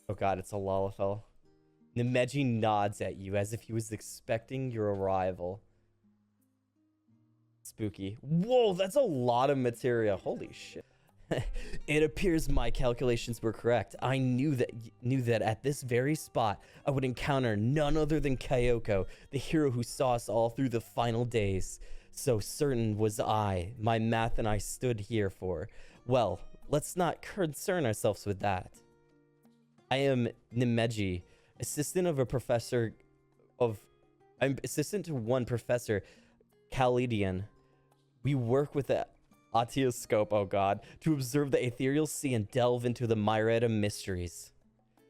Oh god, it's a Lalafell. Nemeji nods at you as if he was expecting your arrival. Spooky. Whoa, that's a lot of materia. Holy shit. It appears my calculations were correct. I knew that at this very spot I would encounter none other than Kaiyoko, the hero who saw us all through the final days. So certain was I, my math and I stood here for. Well, let's not concern ourselves with that. I am Nemeji, assistant to one professor Chaldean. We work with the Oteoscope, oh god, to observe the ethereal sea and delve into the Myriad mysteries.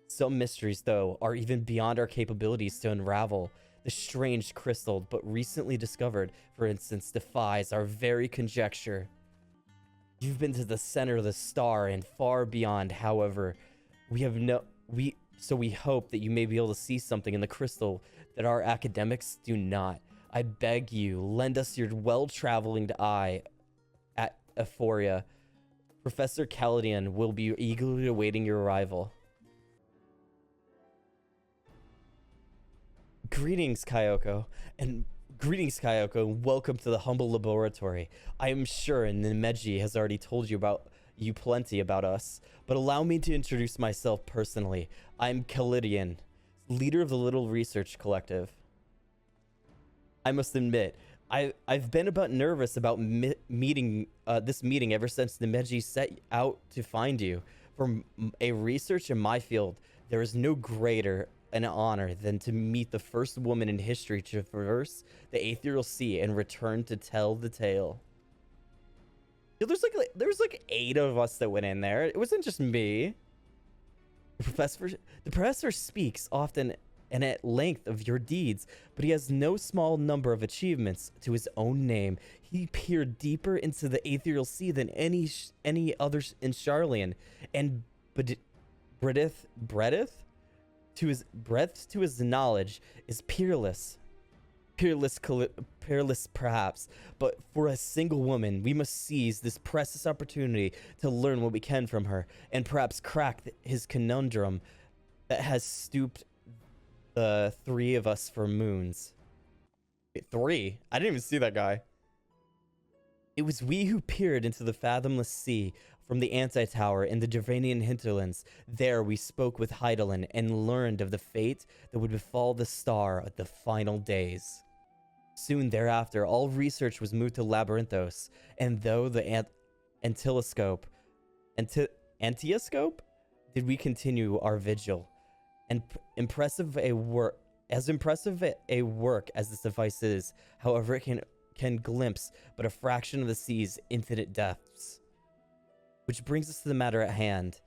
Some mysteries, though, are even beyond our capabilities to unravel. The strange crystal, but recently discovered, for instance, defies our very conjecture. You've been to the center of the star and far beyond, however. We hope that you may be able to see something in the crystal that our academics do not. I beg you, lend us your well-traveling eye at Euphoria. Professor Chaldean will be eagerly awaiting your arrival. Greetings, Kaiyoko, and welcome to the humble laboratory. I am sure Nemeji has already told you plenty about us, but allow me to introduce myself personally. I'm Chaldean, leader of the Little Research Collective. I must admit, I've been about nervous about this meeting ever since Nemeji set out to find you. For a research in my field, there is no greater an honor than to meet the first woman in history to traverse the ethereal sea and return to tell the tale. There's like 8 of us that went in there. It wasn't just me. The professor speaks often and at length of your deeds, but he has no small number of achievements to his own name. He peered deeper into the ethereal sea than any other in Charlian, and breadth to his knowledge is peerless perhaps, but for a single woman, we must seize this precious opportunity to learn what we can from her, and perhaps crack his conundrum that has stooped the 3 of us for moons. Wait, 3? I didn't even see that guy. It was we who peered into the fathomless sea from the anti-tower in the Dravanian hinterlands. There we spoke with Heidelin and learned of the fate that would befall the star at the final days. Soon thereafter, all research was moved to Labyrinthos, and though the Antioscope did we continue our vigil. And impressive a work as this device is, however, it can glimpse but a fraction of the sea's infinite depths. Which brings us to the matter at hand.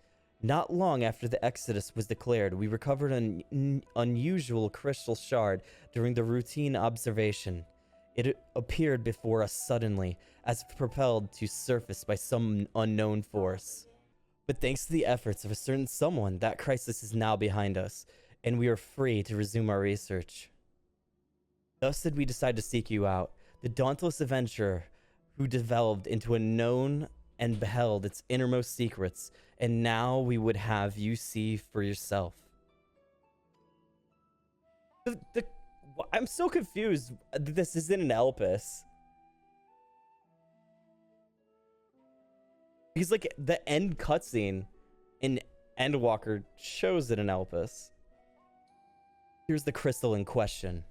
Not long after the Exodus was declared, we recovered an unusual crystal shard during the routine observation. It appeared before us suddenly, as if propelled to surface by some unknown force. But thanks to the efforts of a certain someone, that crisis is now behind us, and we are free to resume our research. Thus did we decide to seek you out, the dauntless adventurer who developed into a known and beheld its innermost secrets, and now we would have you see for yourself. I'm so confused. This isn't an Elpis. Because, like, the end cutscene in Endwalker shows it an Elpis. Here's the crystal in question.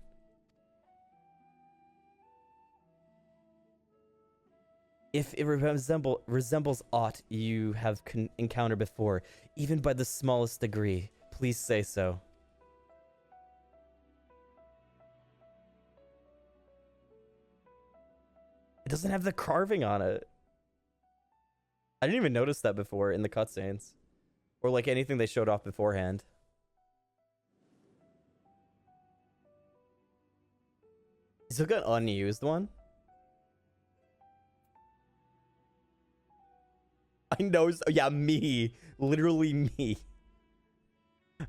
If it resembles aught you have encountered before, even by the smallest degree, please say so. It doesn't have the carving on it. I didn't even notice that before in the cutscenes. Or like anything they showed off beforehand. Is it an unused one? I know. Yeah, me. Literally me.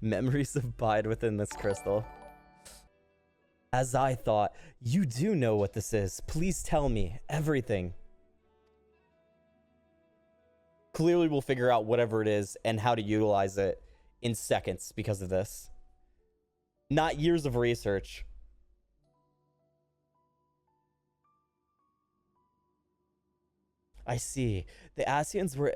Memories abide within this crystal. As I thought, you do know what this is. Please tell me everything. Clearly we'll figure out whatever it is and how to utilize it in seconds because of this. Not years of research. I see. The Asians were...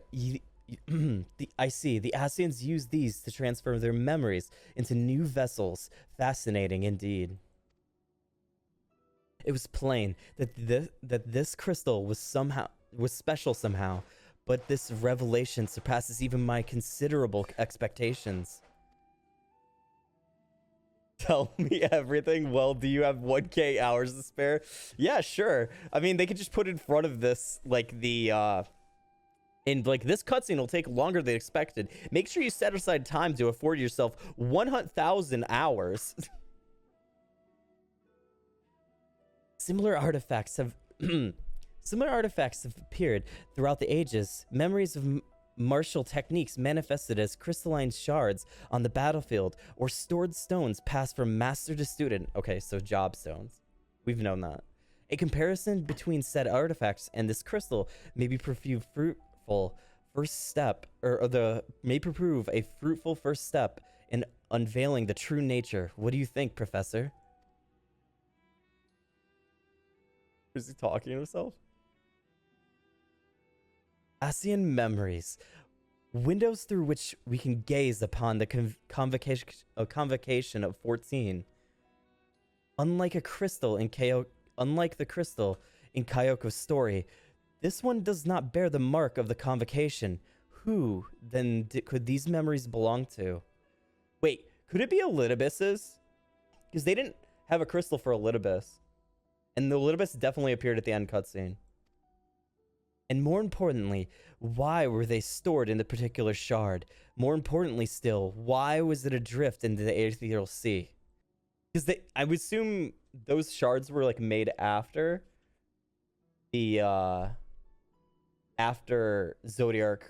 I see. The Asians used these to transfer their memories into new vessels. Fascinating indeed. It was plain that this crystal was special somehow, but this revelation surpasses even my considerable expectations. Tell me everything. Well, do you have 1K hours to spare? Yeah, sure. I mean, they could just put in front of this, like, the, and, like, this cutscene will take longer than expected. Make sure you set aside time to afford yourself 100,000 hours. Similar artifacts have appeared throughout the ages. Memories of martial techniques manifested as crystalline shards on the battlefield or stored stones passed from master to student. Okay, so job stones. We've known that. A comparison between said artifacts and this crystal may be fruitful first step, may prove a fruitful first step in unveiling the true nature. What do you think, Professor? Is he talking to himself? Asian memories. Windows through which we can gaze upon the convocation of 14. Unlike the crystal in Kaiyoko's story, this one does not bear the mark of the convocation. Who, then, could these memories belong to? Wait, could it be Elidibus's? Because they didn't have a crystal for Elidibus. And the Elidibus definitely appeared at the end cutscene. And more importantly, why were they stored in the particular shard? More importantly still, why was it adrift into the Ethereal Sea? Because I would assume those shards were like made after the after Zodiark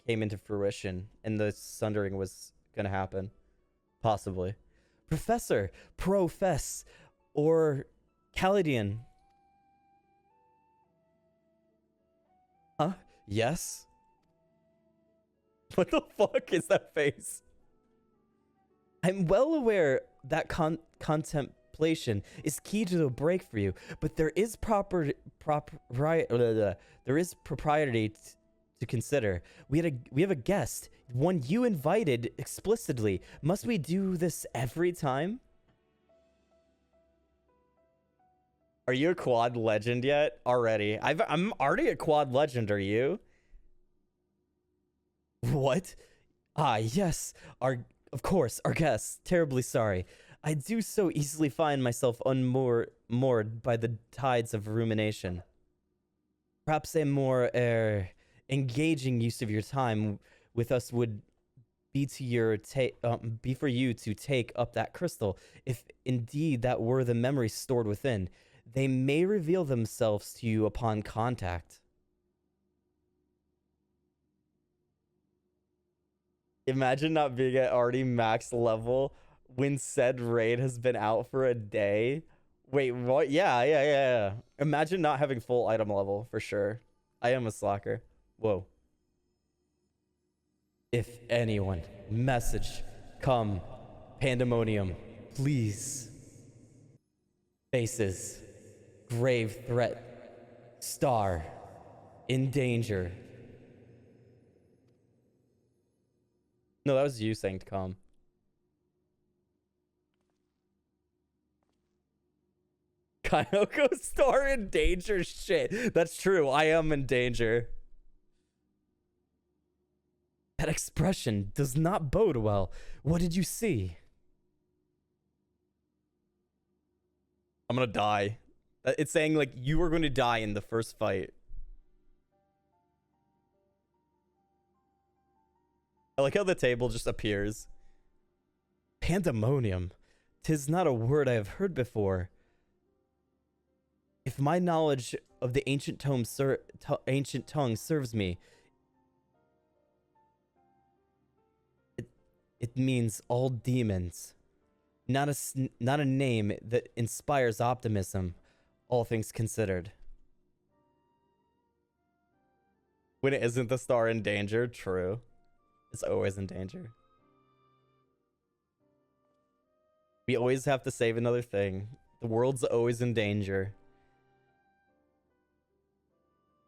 came into fruition and the sundering was gonna happen. Possibly. Professor, Profess, or Caladian. Huh? Yes? What the fuck is that face? I'm well aware that contemplation is key to the break for you, but there is there is propriety to consider. We have a guest, one you invited explicitly. Must we do this every time? Are you a quad legend yet? Already? I'm already a quad legend, are you? What? Ah, yes. Of course, our guest. Terribly sorry. I do so easily find myself moored by the tides of rumination. Perhaps a more, engaging use of your time with us would be for you to take up that crystal, if indeed that were the memory stored within. They may reveal themselves to you upon contact. Imagine not being at already max level when said raid has been out for a day. Wait, what? Yeah. Imagine not having full item level, for sure. I am a slacker. Whoa. If anyone, message, come, Pandaemonium, please. Faces. Grave threat. Star. In danger. No, that was you saying to come. Kaiyoko star in danger? Shit. That's true. I am in danger. That expression does not bode well. What did you see? I'm gonna die. It's saying, like, you were going to die in the first fight. I like how the table just appears. Pandaemonium. 'Tis not a word I have heard before. If my knowledge of the ancient tongue serves me, it means all demons. Not a name that inspires optimism, all things considered. When it isn't the star in danger, true. It's always in danger. We always have to save another thing. The world's always in danger.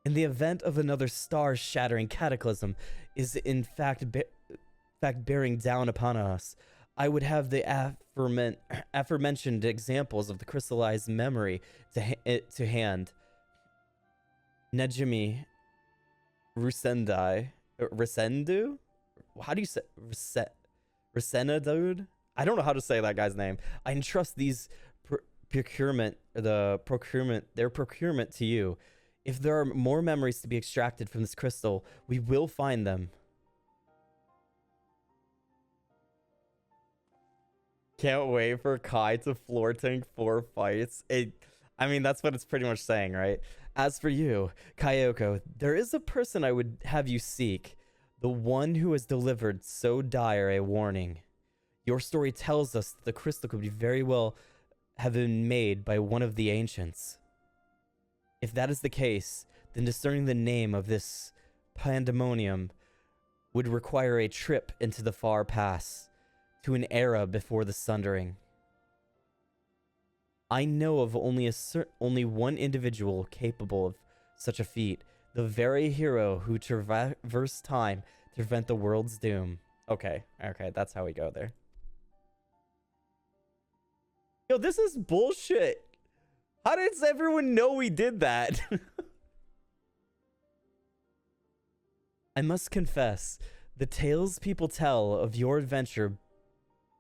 In the event of another star-shattering cataclysm is in fact bearing down upon us, I would have the aforementioned examples of the crystallized memory to hand. Nejimi Rusendu? How do you say Rusenadu? I don't know how to say that guy's name. I entrust these procurement to you. If there are more memories to be extracted from this crystal, we will find them. Can't wait for Kai to floor tank 4 fights. I mean, that's what it's pretty much saying, right? As for you, Kaiyoko, there is a person I would have you seek. The one who has delivered so dire a warning. Your story tells us that the crystal could be very well have been made by one of the ancients. If that is the case, then discerning the name of this Pandaemonium would require a trip into the far past, to an era before the Sundering. I know of only one individual capable of such a feat, the very hero who traversed time to prevent the world's doom. Okay, that's how we go there. Yo, this is bullshit. How does everyone know we did that? I must confess, the tales people tell of your adventure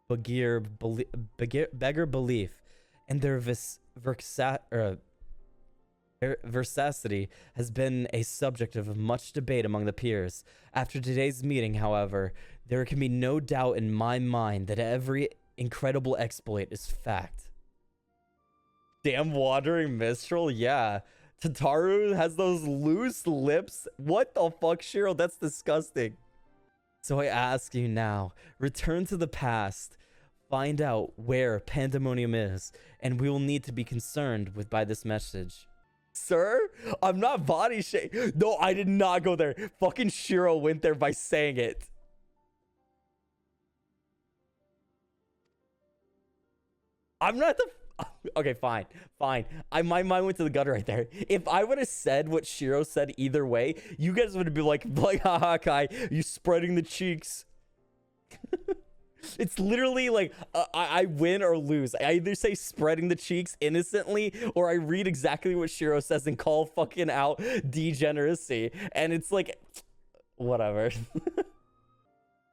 beggar belief, and their veracity has been a subject of much debate among the peers. After today's meeting, however, there can be no doubt in my mind that every incredible exploit is fact. Damn wandering minstrel, yeah. Tataru has those loose lips. What the fuck, Shiro? That's disgusting. So I ask you now, return to the past, find out where Pandaemonium is, and we will need to be concerned by this message. Sir, I'm not body shaming. No, I did not go there. Fucking Shiro went there by saying it. I'm not the... Okay, fine. My mind went to the gutter right there. If I would have said what Shiro said either way, you guys would have been like, haha, Kai, you spreading the cheeks. It's literally like, I win or lose. I either say spreading the cheeks innocently, or I read exactly what Shiro says and call fucking out degeneracy. And it's like, whatever.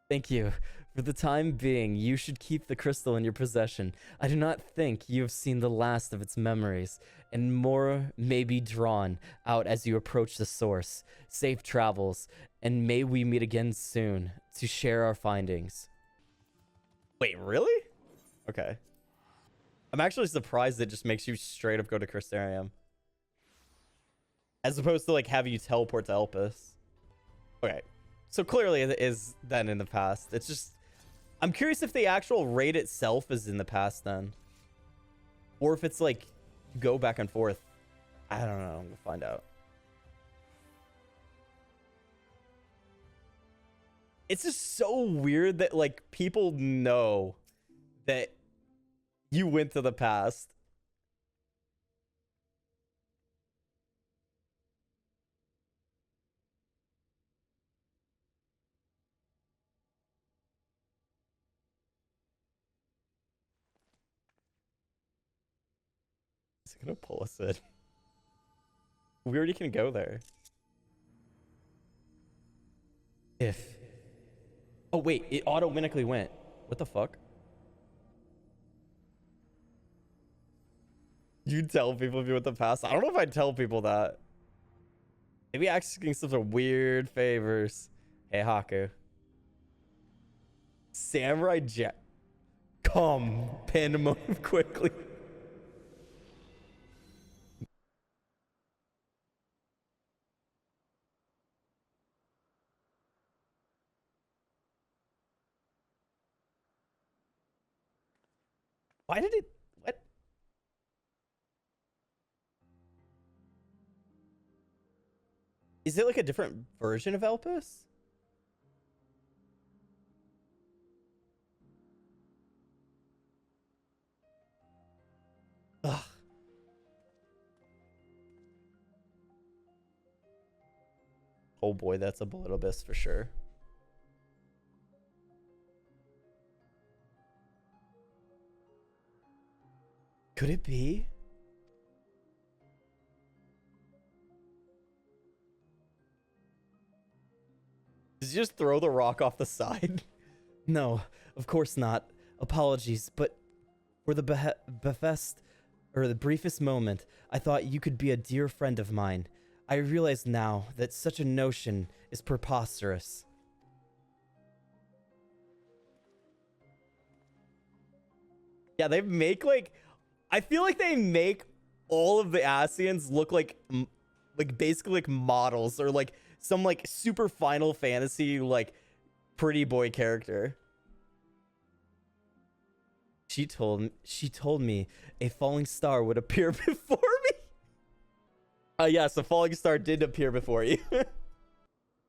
Thank you. For the time being, you should keep the crystal in your possession. I do not think you have seen the last of its memories, and more may be drawn out as you approach the source. Safe travels, and may we meet again soon to share our findings. Wait, really? Okay. I'm actually surprised it just makes you straight up go to Crystarium, as opposed to like have you teleport to Elpis. Okay. So clearly it is then in the past. It's just... I'm curious if the actual raid itself is in the past then. Or if it's like, go back and forth. I don't know. We'll find out. It's just so weird that like people know that you went to the past. Is it gonna pull us in? We already can go there. If... Oh wait, it automatically went. What the fuck? You tell people if you went the past. I don't know if I'd tell people that. Maybe asking some weird favors. Hey, Haku. Samurai Jack. Come, Pandaemonium quickly. Why did it... What? Is it like a different version of Elpis? Oh boy, that's a bullet abyss for sure. Could it be? Did you just throw the rock off the side? No, of course not. Apologies, but for the the briefest moment, I thought you could be a dear friend of mine. I realize now that such a notion is preposterous. Yeah, they make like, I feel like they make all of the Asians look like basically like models or like some like super Final Fantasy like pretty boy character. She told me a falling star would appear before me. Yes, a falling star did appear before you.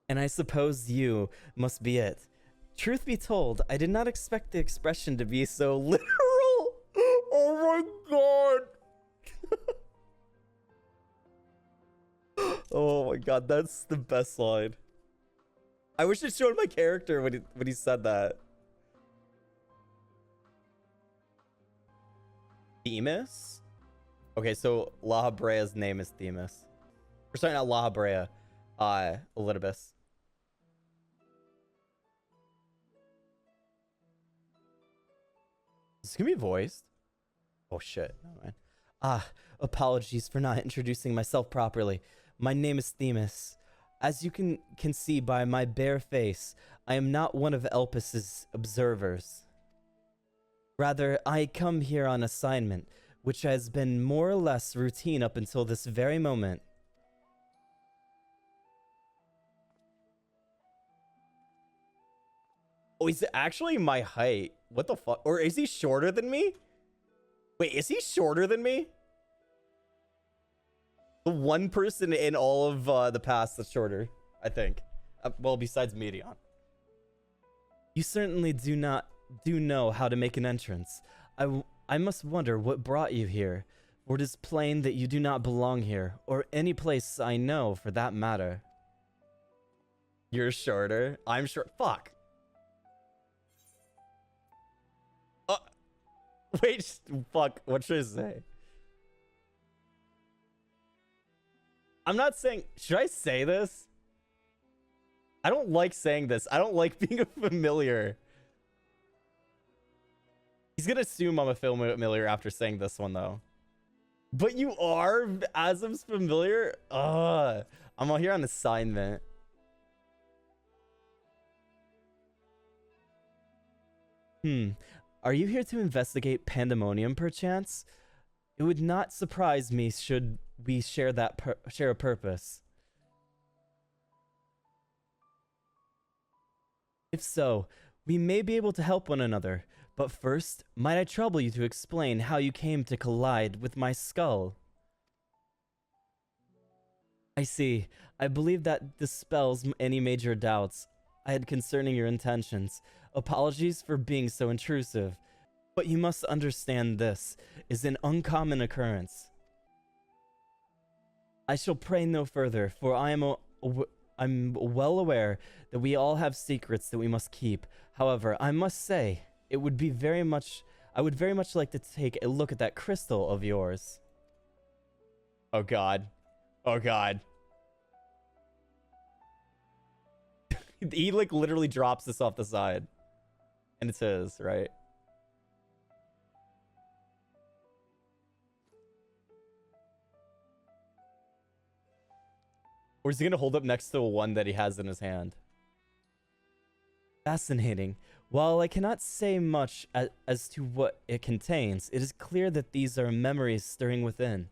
And I suppose you must be it. Truth be told, I did not expect the expression to be so literal. Oh my god. Oh my god, that's the best line. I wish it showed my character when he said that. Themis? Okay, so La Habrea's name is Themis. Or sorry, not La Habrea. Elidibus. Is this gonna be voiced? Oh shit. Never mind. Apologies for not introducing myself properly. My name is Themis. As you can see by my bare face, I am not one of Elpis's observers. Rather, I come here on assignment, which has been more or less routine up until this very moment. Oh, he's actually my height. What the fuck? Or is he shorter than me? Wait, is he shorter than me? The one person in all of the past that's shorter, I think. Well, besides Medion. You certainly do know how to make an entrance. I must wonder what brought you here, for it is plain that you do not belong here, or any place I know for that matter. You're shorter. I'm short. Fuck. Wait, fuck. What should I say? I'm not saying... Should I say this? I don't like saying this. I don't like being a familiar. He's gonna assume I'm a familiar after saying this one, though. But you are Azim's familiar? I'm out here on assignment. Are you here to investigate Pandaemonium, perchance? It would not surprise me should we share a purpose. If so, we may be able to help one another. But first, might I trouble you to explain how you came to collide with my skull? I see. I believe that dispels any major doubts I had concerning your intentions. Apologies for being so intrusive. But you must understand this is an uncommon occurrence. I shall pray no further, for I'm well aware that we all have secrets that we must keep. However, I must say, I would very much like to take a look at that crystal of yours. Oh god. Oh god. He like literally drops this off the side. And it's his, right? Or is he gonna hold up next to one that he has in his hand? Fascinating. While I cannot say much as to what it contains, it is clear that these are memories stirring within.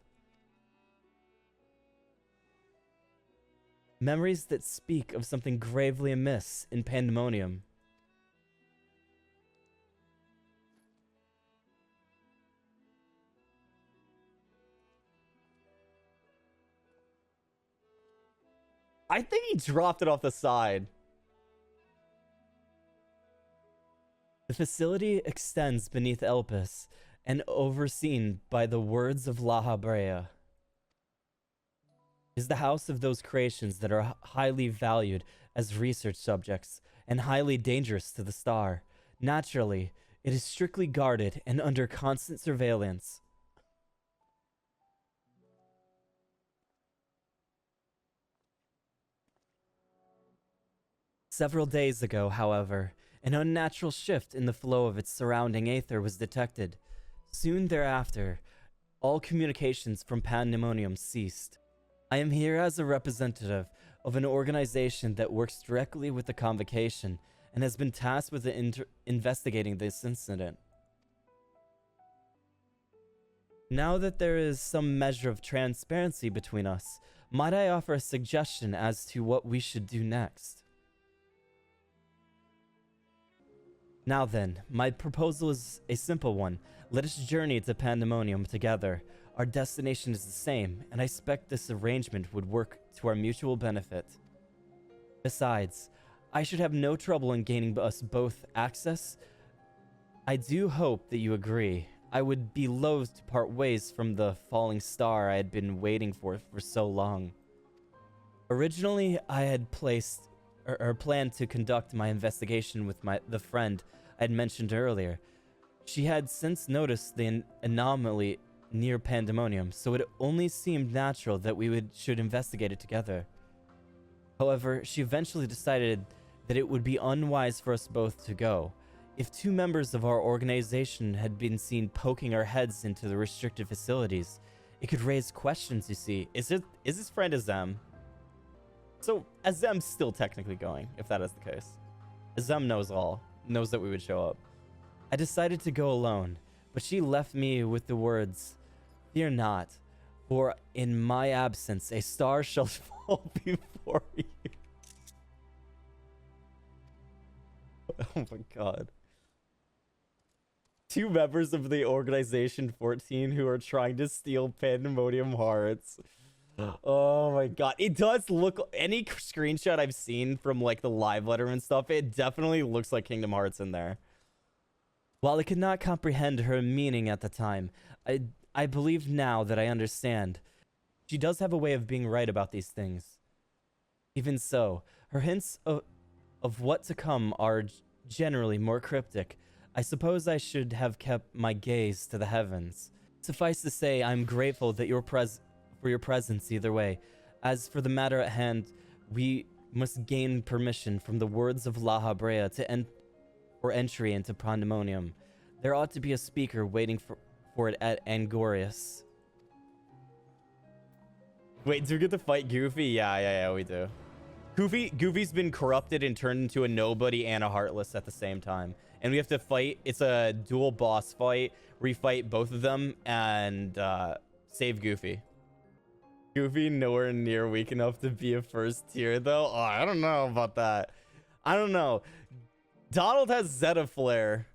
Memories that speak of something gravely amiss in Pandaemonium. I think he dropped it off the side. The facility extends beneath Elpis and overseen by the words of La Habrea. Is the house of those creations that are highly valued as research subjects and highly dangerous to the star. Naturally, it is strictly guarded and under constant surveillance. Several days ago, however, an unnatural shift in the flow of its surrounding aether was detected. Soon thereafter, all communications from Pandaemonium ceased. I am here as a representative of an organization that works directly with the convocation and has been tasked with investigating this incident. Now that there is some measure of transparency between us, might I offer a suggestion as to what we should do next? Now then, my proposal is a simple one. Let us journey to Pandaemonium together. Our destination is the same, and I expect this arrangement would work to our mutual benefit. Besides, I should have no trouble in gaining us both access. I do hope that you agree. I would be loath to part ways from the falling star I had been waiting for so long. Originally, I had planned to conduct my investigation with the friend I had mentioned earlier. She had since noticed the anomaly near Pandaemonium, so it only seemed natural that we should investigate it together. However, she eventually decided that it would be unwise for us both to go. If two members of our organization had been seen poking our heads into the restricted facilities, it could raise questions, you see. Is this friend Azem? So, Azem's still technically going, if that is the case. Azem knows all, knows that we would show up. I decided to go alone, but she left me with the words, "Fear not, for in my absence a star shall fall before you." Oh my god. Two members of the Organization 14 who are trying to steal Pandaemonium hearts. Oh my god. It does look... Any screenshot I've seen from like the live letter and stuff, it definitely looks like Kingdom Hearts in there. While I could not comprehend her meaning at the time, I believe now that I understand. She does have a way of being right about these things. Even so, her hints of what to come are generally more cryptic. I suppose I should have kept my gaze to the heavens. Suffice to say, I'm grateful that for your presence either way. As for the matter at hand, we must gain permission from the words of La Habrea for entry into Pandaemonium. There ought to be a speaker waiting for it at Angorius. Wait, do we get to fight Goofy? Yeah, we do. Goofy's been corrupted and turned into a nobody and a heartless at the same time. And we have to fight. It's a dual boss fight. We fight both of them and save Goofy. Goofy nowhere near weak enough to be a first tier, though. Oh, I don't know about that. I don't know. Donald has Zeta Flare.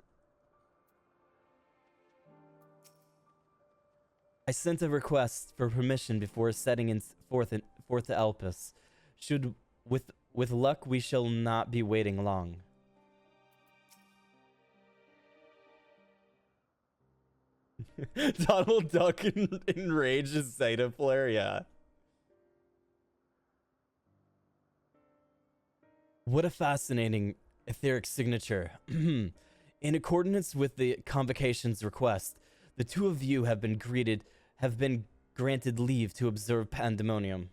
I sent a request for permission before setting forth to Elpis. With luck, we shall not be waiting long. Donald Duck enrages Zeta Flare, yeah. What a fascinating etheric signature. In accordance with the convocation's request, the two of you have been granted leave to observe Pandaemonium.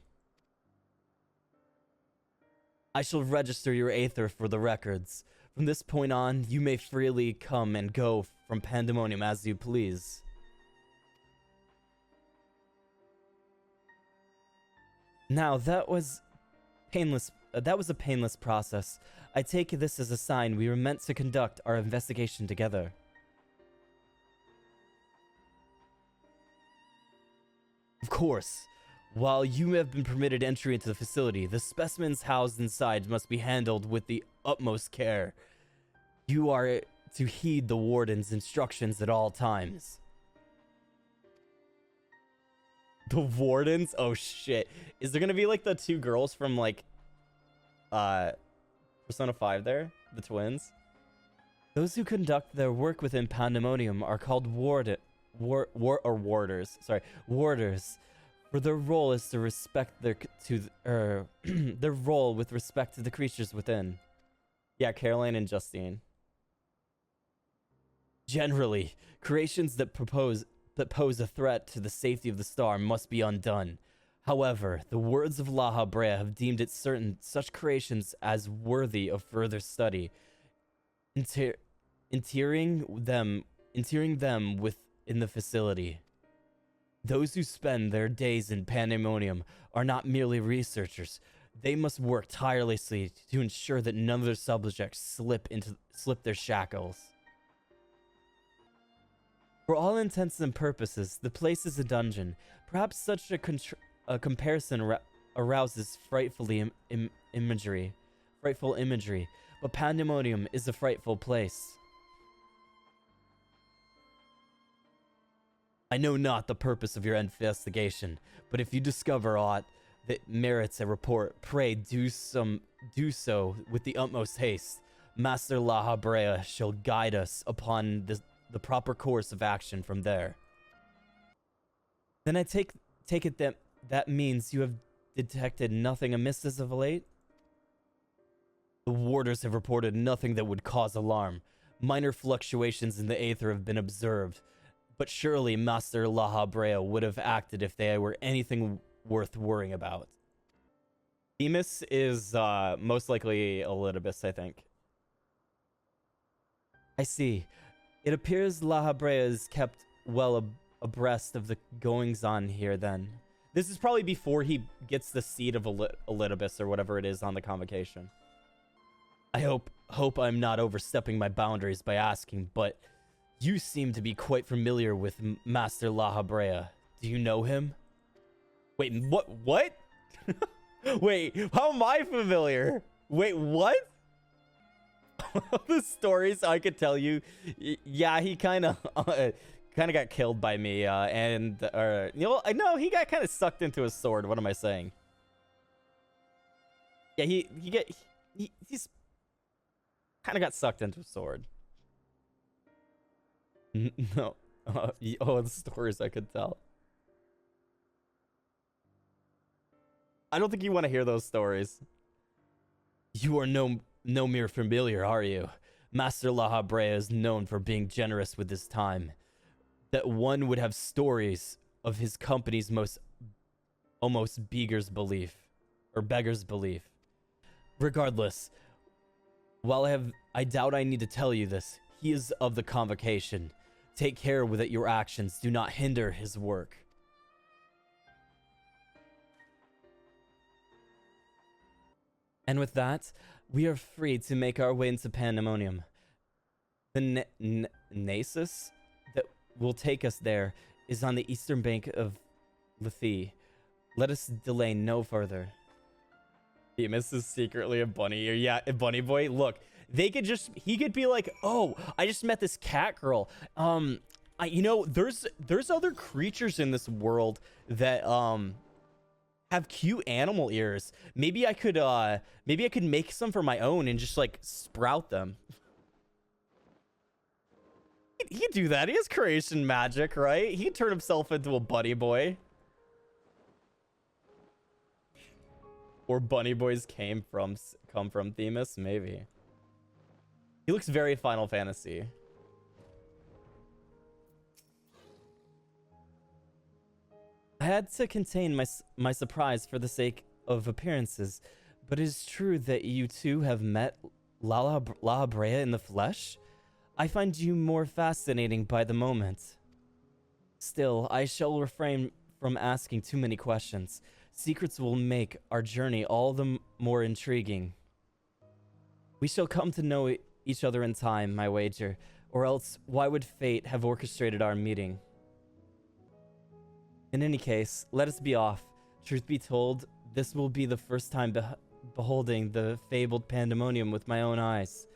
I shall register your aether for the records. From this point on, you may freely come and go from Pandaemonium as you please. Now, that was painless. That was a painless process. I take this as a sign we were meant to conduct our investigation together. Of course, while you have been permitted entry into the facility, the specimens housed inside must be handled with the utmost care. You are to heed the warden's instructions at all times. The wardens? Oh shit. Is there gonna be like the two girls from like Persona 5 there? The twins? Those who conduct their work within Pandaemonium are called warders. Sorry, warders. For their role is to respect their role with respect to the creatures within. Yeah, Caroline and Justine. Generally, creations that pose a threat to the safety of the star must be undone. However, the words of La Habrea have deemed it certain such creations as worthy of further study, interring them within the facility. Those who spend their days in Pandaemonium are not merely researchers. They must work tirelessly to ensure that none of their subjects slip their shackles. For all intents and purposes, the place is a dungeon. Perhaps such a comparison arouses frightful imagery, but Pandaemonium is a frightful place. I know not the purpose of your investigation, but if you discover aught that merits a report, pray do so with the utmost haste. Master La Habrea shall guide us upon the proper course of action from there. Then I take it that means you have detected nothing amiss as of late? The warders have reported nothing that would cause alarm. Minor fluctuations in the aether have been observed, but surely Master La Habrea would have acted if they were anything worth worrying about. Themis is most likely Elidibus, I think. I see. It appears La Habrea is kept well abreast of the goings-on here then. This is probably before he gets the seat of Elidibus or whatever it is on the convocation. I hope I'm not overstepping my boundaries by asking, but you seem to be quite familiar with Master La Habrea. Do you know him? Wait, what? Wait, how am I familiar? Wait, what? The stories I could tell you. Yeah, he kind of got killed by me, and no, he got kind of sucked into a sword. What am I saying? Yeah, he's kind of got sucked into a sword. No. The stories I could tell. I don't think you want to hear those stories. You are no mere familiar, are you? Master La Habrea is known for being generous with his time. That one would have stories of his company's almost beggar's belief. Regardless, while I doubt I need to tell you this, he is of the convocation. Take care that your actions do not hinder his work. And with that, we are free to make our way into Pandaemonium. The Nasus that will take us there is on the eastern bank of Lofi. Let us delay no further. Themis is secretly a bunny. Or yeah, a bunny boy. Look, he could be like, oh, I just met this cat girl. There's other creatures in this world that have cute animal ears. Maybe I could make some for my own and just like sprout them. He'd do that. He has creation magic, right? He'd turn himself into a bunny boy. Or bunny boys come from Themis, maybe. He looks very Final Fantasy. I had to contain my surprise for the sake of appearances, but it is true that you two have met La Habrea in the flesh? I find you more fascinating by the moment. Still, I shall refrain from asking too many questions. Secrets will make our journey all the more intriguing. We shall come to know each other in time, my wager, or else why would fate have orchestrated our meeting? In any case, let us be off. Truth be told, this will be the first time beholding the fabled Pandaemonium with my own eyes.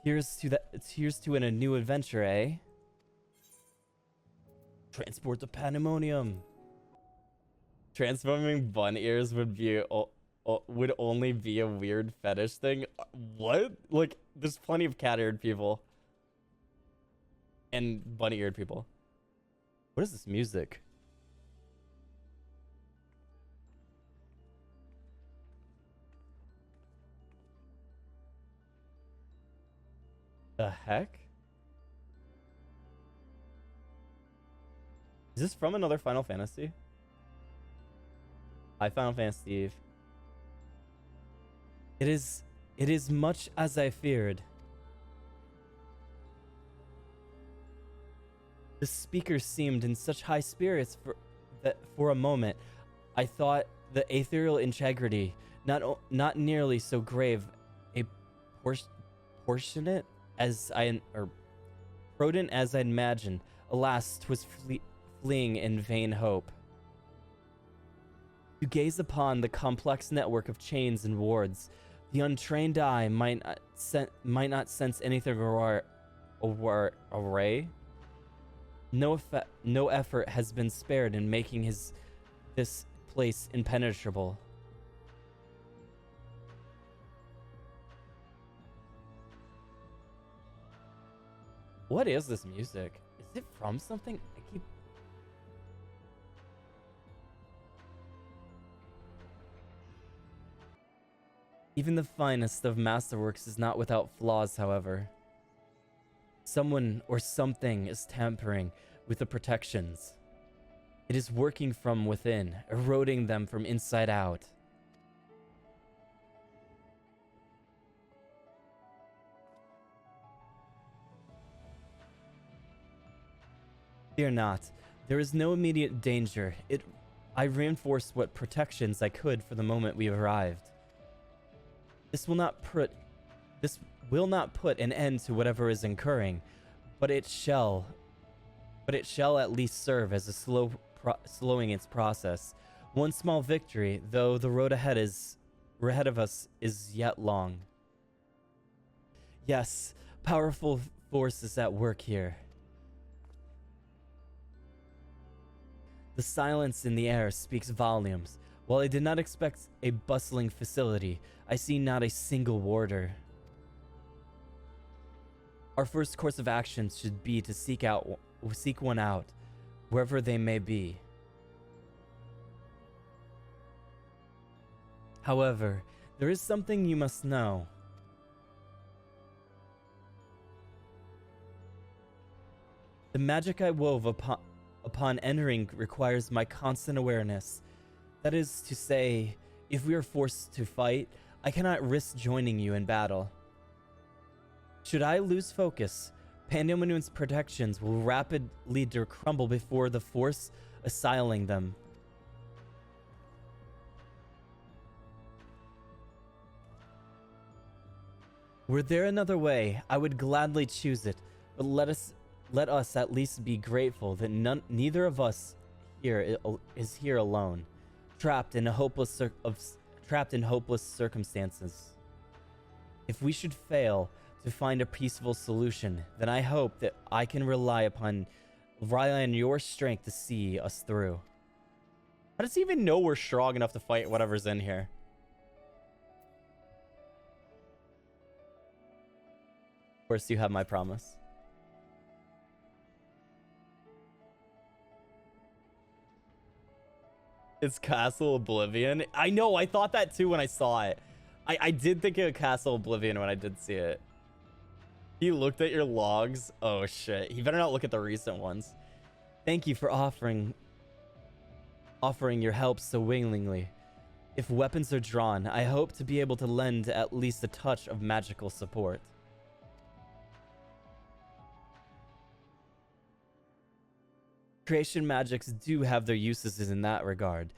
Here's to a new adventure, eh? Transport to Pandaemonium. Transforming bun ears would only be a weird fetish thing. What? Like, there's plenty of cat-eared people and bunny-eared people. What is this music? The heck? Is this from another Final Fantasy? Hi, Final Fantasy Eve. It is much as I feared. The speaker seemed in such high spirits for a moment I thought the ethereal integrity not nearly so grave a proportionate as prudent as I'd imagined. Alas, 'twas fleeing in vain hope. To gaze upon the complex network of chains and wards, the untrained eye might not sense anything array. No effort has been spared in making this place impenetrable. What is this music? Is it from something? Even the finest of masterworks is not without flaws, however. Someone or something is tampering with the protections. It is working from within, eroding them from inside out. Fear not. There is no immediate danger. I reinforced what protections I could for the moment we arrived. This will not put an end to whatever is incurring, but it shall at least serve as a slowing its process. One small victory, though the road ahead of us is yet long. Yes, powerful forces at work here. The silence in the air speaks volumes. While I did not expect a bustling facility, I see not a single warder. Our first course of action should be to seek one out, wherever they may be. However, there is something you must know. The magic I wove upon entering requires my constant awareness. That is to say, if we are forced to fight, I cannot risk joining you in battle. Should I lose focus, Pandaemonium's protections will rapidly crumble before the force assailing them. Were there another way, I would gladly choose it, but let us at least be grateful that neither of us here is here alone, trapped in hopeless circumstances. If we should fail to find a peaceful solution, then I hope that I can rely on your strength to see us through. How does he even know we're strong enough to fight whatever's in here? Of course, you have my promise. It's Castle Oblivion. I know, I thought that too when I saw it. I did think of Castle Oblivion when I did see it. He looked at your logs. Oh shit. He better not look at the recent ones. Thank you for offering your help so willingly. If weapons are drawn, I hope to be able to lend at least a touch of magical support. Creation magics do have their uses in that regard.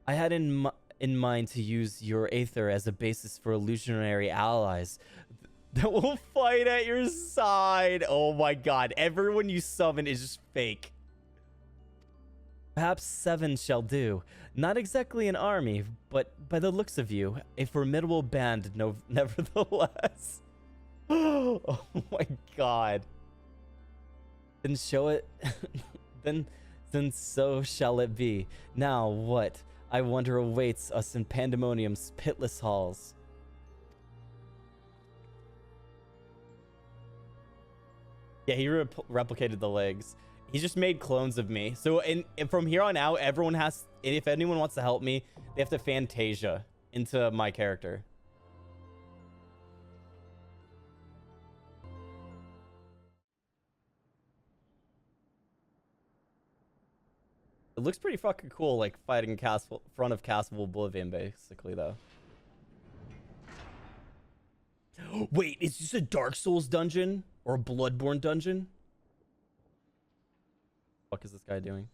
I had in mind to use your aether as a basis for illusionary allies that will fight at your side. Oh my god, everyone you summon is just fake. Perhaps 7 shall do. Not exactly an army, but by the looks of you, a formidable band nevertheless. Oh my god. Then show it. then so shall it be. Now what, I wonder, awaits us in Pandaemonium's pitless halls. Yeah, he replicated the legs. He just made clones of me. So from here on out, everyone has, if anyone wants to help me, they have to Fantasia into my character. It looks pretty fucking cool, like fighting castle front of Castle Oblivion, basically, though. Wait, is this a Dark Souls dungeon or a Bloodborne dungeon? What is this guy doing?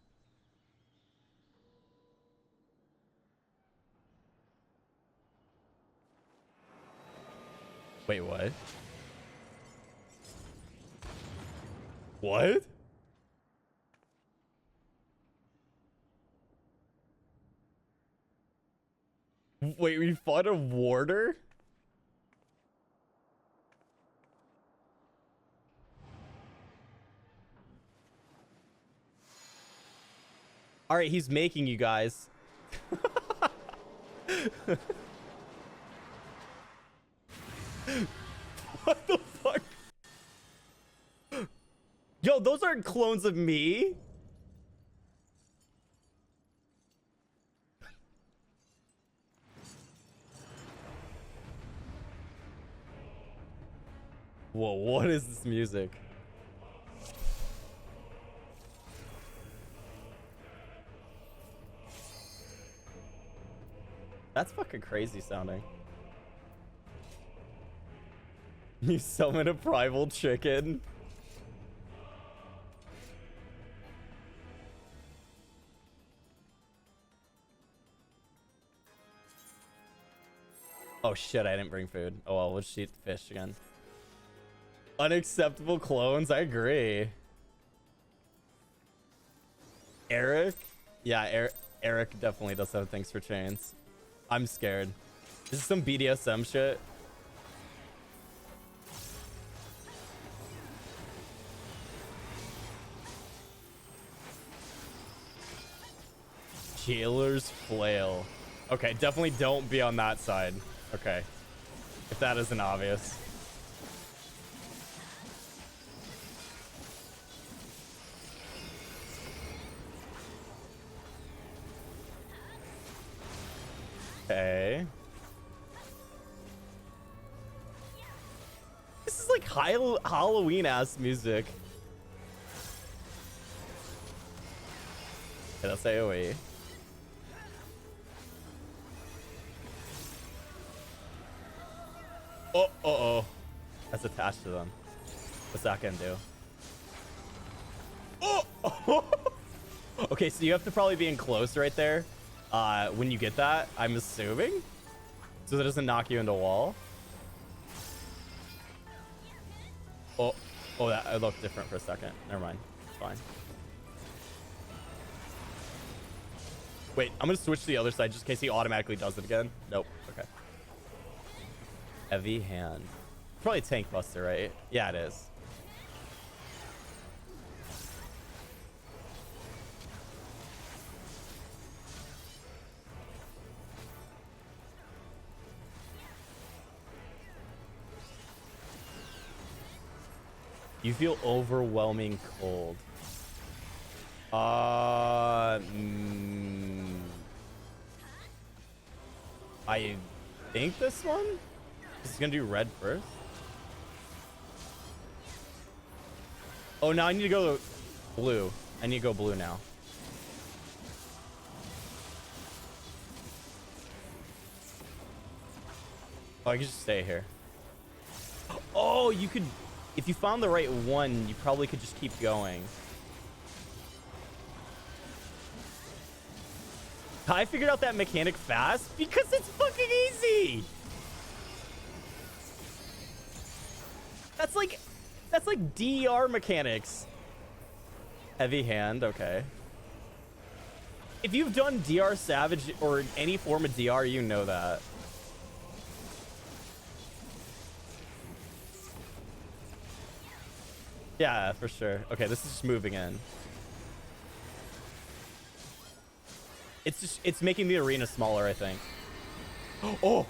Wait, what? What? Wait, we fought a warder? All right, he's making you guys. What the fuck? Yo, those aren't clones of me. Whoa, what is this music? That's fucking crazy sounding. You summon a primal chicken. Oh shit, I didn't bring food. Oh well, let's eat fish again. Unacceptable clones, I agree. Eric? Yeah, Eric definitely does have things for chains. I'm scared. This is some BDSM shit. Jailer's flail. Okay, definitely don't be on that side. Okay. If that isn't obvious. Okay. This is like Halloween ass music. Okay, that's AoE. Oh. That's attached to them. What's that gonna do? Oh! Okay, so you have to probably be in close right there. When you get that, I'm assuming. So that doesn't knock you into a wall. Oh, that looked different for a second. Never mind. It's fine. Wait, I'm gonna switch to the other side just in case he automatically does it again. Nope. Okay. Heavy hand. Probably tank buster, right? Yeah, it is. You feel overwhelming cold. I think this one is gonna do red first. Oh, now I need to go blue. I need to go blue now. Oh, I can just stay here. Oh, you could, if you found the right one, you probably could just keep going. I figured out that mechanic fast because it's fucking easy. That's like DR mechanics. Heavy hand, okay. If you've done DR Savage or any form of DR, you know that. Yeah, for sure. Okay, this is just moving in. It's making the arena smaller, I think. Oh.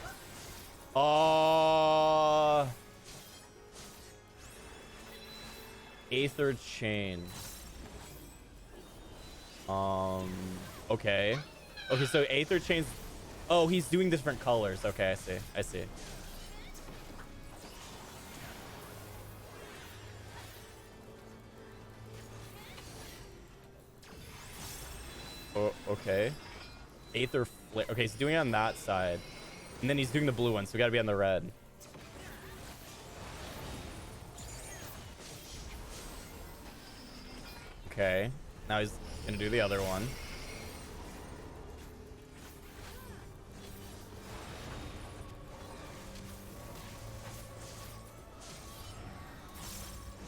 Aether chain. Okay. Okay, so Aether chains. Oh, he's doing different colors. Okay, I see. Oh, okay. Aether flare. Okay, he's doing it on that side. And then he's doing the blue one, so we gotta be on the red. Okay. Now he's gonna do the other one.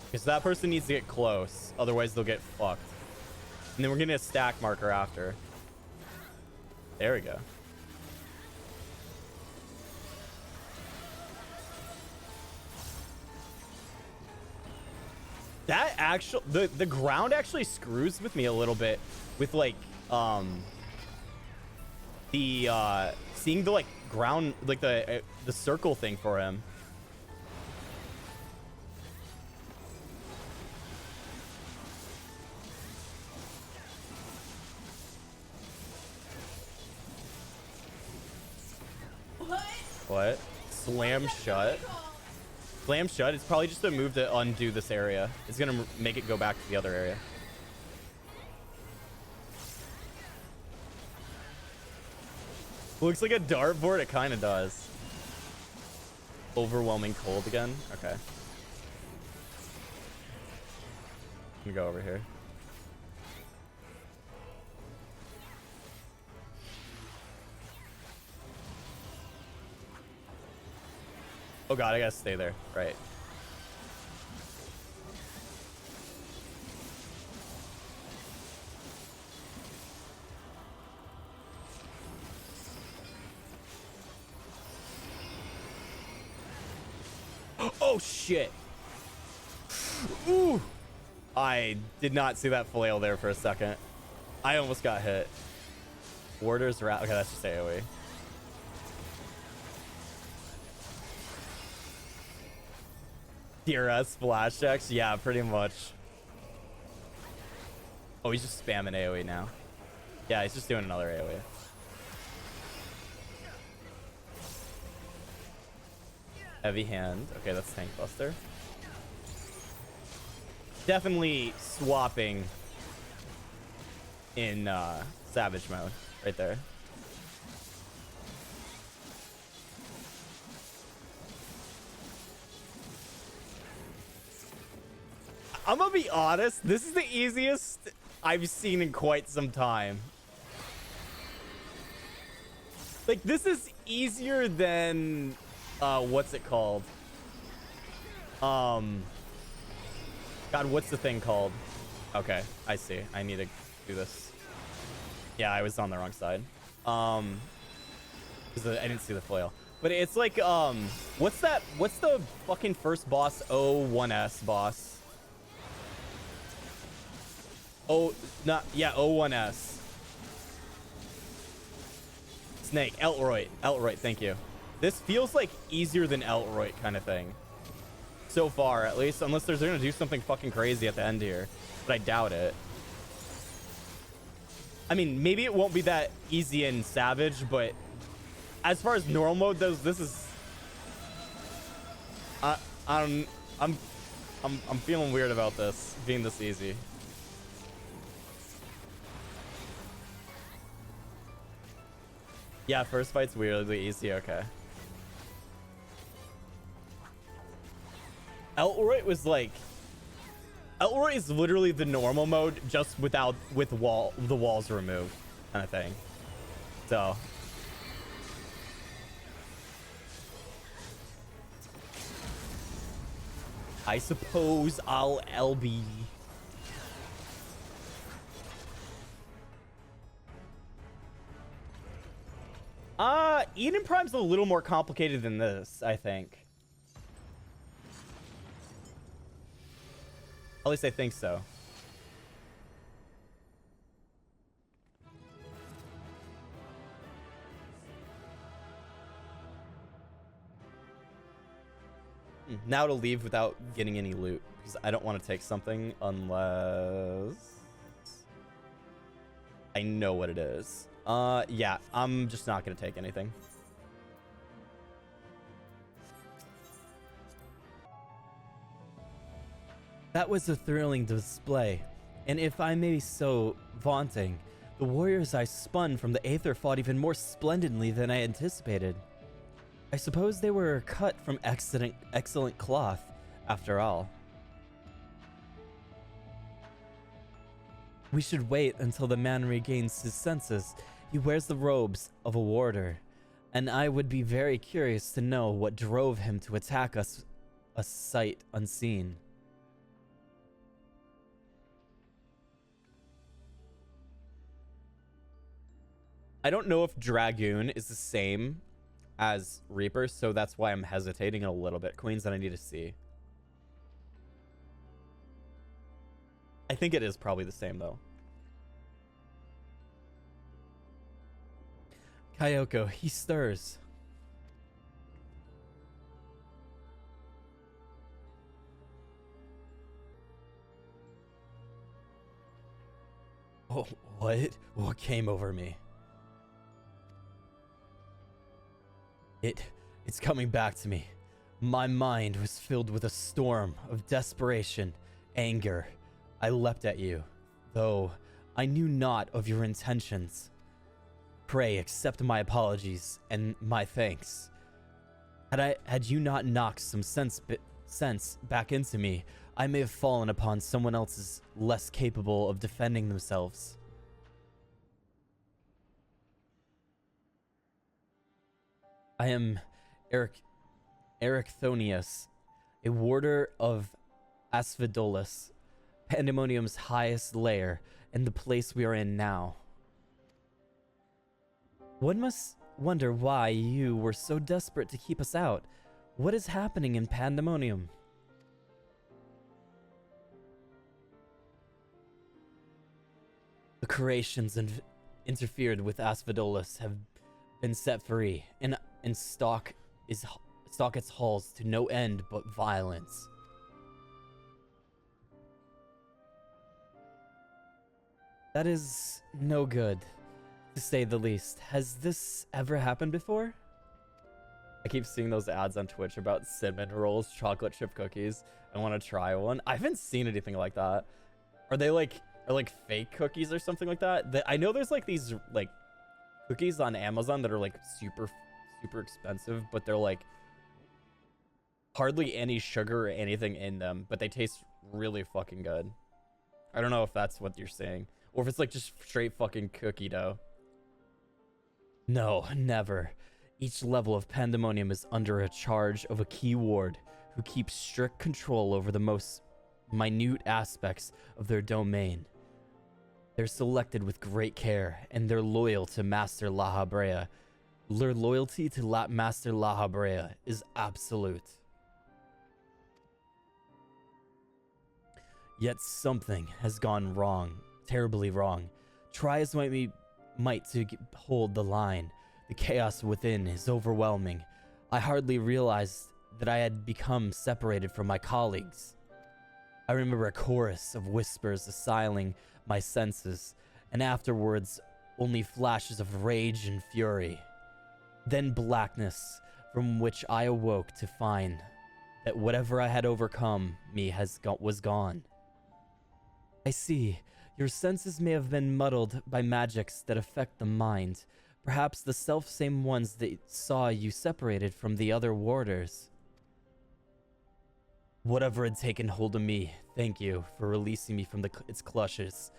Because that person needs to get close. Otherwise, they'll get fucked. And then we're getting a stack marker after. There we go. That actual the ground actually screws with me a little bit with like the seeing the like ground like the circle thing for him. What? Slam shut? Slam shut? It's probably just a move to undo this area. It's gonna make it go back to the other area. Looks like a dartboard. It kind of does. Overwhelming cold again. Okay. Let me go over here. Oh god, I gotta stay there. Right. Oh shit. Ooh. I did not see that flail there for a second. I almost got hit. Warder's wrap. Okay, that's just AoE. DRS splash checks? Yeah, pretty much. Oh, he's just spamming AoE now. Yeah, he's just doing another AoE. Heavy hand. Okay, that's Tank Buster. Definitely swapping in Savage mode right there. I'm gonna be honest, this is the easiest I've seen in quite some time. Like, this is easier than what's it called? God, what's the thing called? Okay, I see. I need to do this. Yeah, I was on the wrong side. I didn't see the flail. But it's like, what's that? What's the fucking first boss? O1S boss. Oh, not, yeah, O1S. Snake, Eltroit, thank you. This feels like easier than Eltroit kind of thing. So far, at least, unless they're gonna do something fucking crazy at the end here. But I doubt it. I mean, maybe it won't be that easy in Savage, but as far as normal mode goes, this is... I'm feeling weird about this being this easy. Yeah, first fight's weirdly easy. Okay. Eltroit was like... Eltroit is literally the normal mode, just with the walls removed, kind of thing. So... I suppose I'll LB. Eden Prime's a little more complicated than this, I think. At least I think so. Now to leave without getting any loot, because I don't want to take something unless I know what it is. Yeah, I'm just not going to take anything. That was a thrilling display, and if I may be so vaunting, The warriors I spun from the Aether fought even more splendidly than I anticipated. I suppose they were cut from excellent cloth, after all. We should wait until the man regains his senses. He wears the robes of a warder, and I would be very curious to know what drove him to attack us, a sight unseen. I don't know if Dragoon is the same as Reaper, so that's why I'm hesitating a little bit. Queens that I need to see. I think it is probably the same, though. Kaiyoko, he stirs. Oh, what? What came over me? It's coming back to me. My mind was filled with a storm of desperation, anger. I leapt at you, though I knew not of your intentions. Pray accept my apologies and my thanks. Had you not knocked some sense back into me, I may have fallen upon someone else's less capable of defending themselves. I am Ericthonius, a warder of Asphodelos, Pandaemonium's highest lair, and the place we are in now. One must wonder why you were so desperate to keep us out. What is happening in Pandaemonium? The creations interfered with Asphodelos have been set free, and stalk its halls to no end but violence. That is no good, to say the least. Has this ever happened before? I keep seeing those ads on Twitch about cinnamon rolls, chocolate chip cookies. I want to try one. I haven't seen anything like that. Are they like fake cookies or something like that? I know there's like these like cookies on Amazon that are like super expensive, but they're like hardly any sugar or anything in them, but they taste really fucking good. I don't know if that's what you're saying, or if it's like just straight fucking cookie dough. No, never. Each level of Pandaemonium is under a charge of a key ward who keeps strict control over the most minute aspects of their domain. They're selected with great care, and they're loyal to Master La Habrea. Their loyalty to Master La Habrea is absolute. Yet something has gone wrong, terribly wrong. Try as might to hold the line. The chaos within is overwhelming. I hardly realized that I had become separated from my colleagues. I remember a chorus of whispers assailing my senses, and afterwards only flashes of rage and fury. Then blackness, from which I awoke to find that whatever I had overcome me was gone. I see. Your senses may have been muddled by magics that affect the mind. Perhaps the self-same ones that saw you separated from the other warders. Whatever had taken hold of me, thank you for releasing me from its clutches.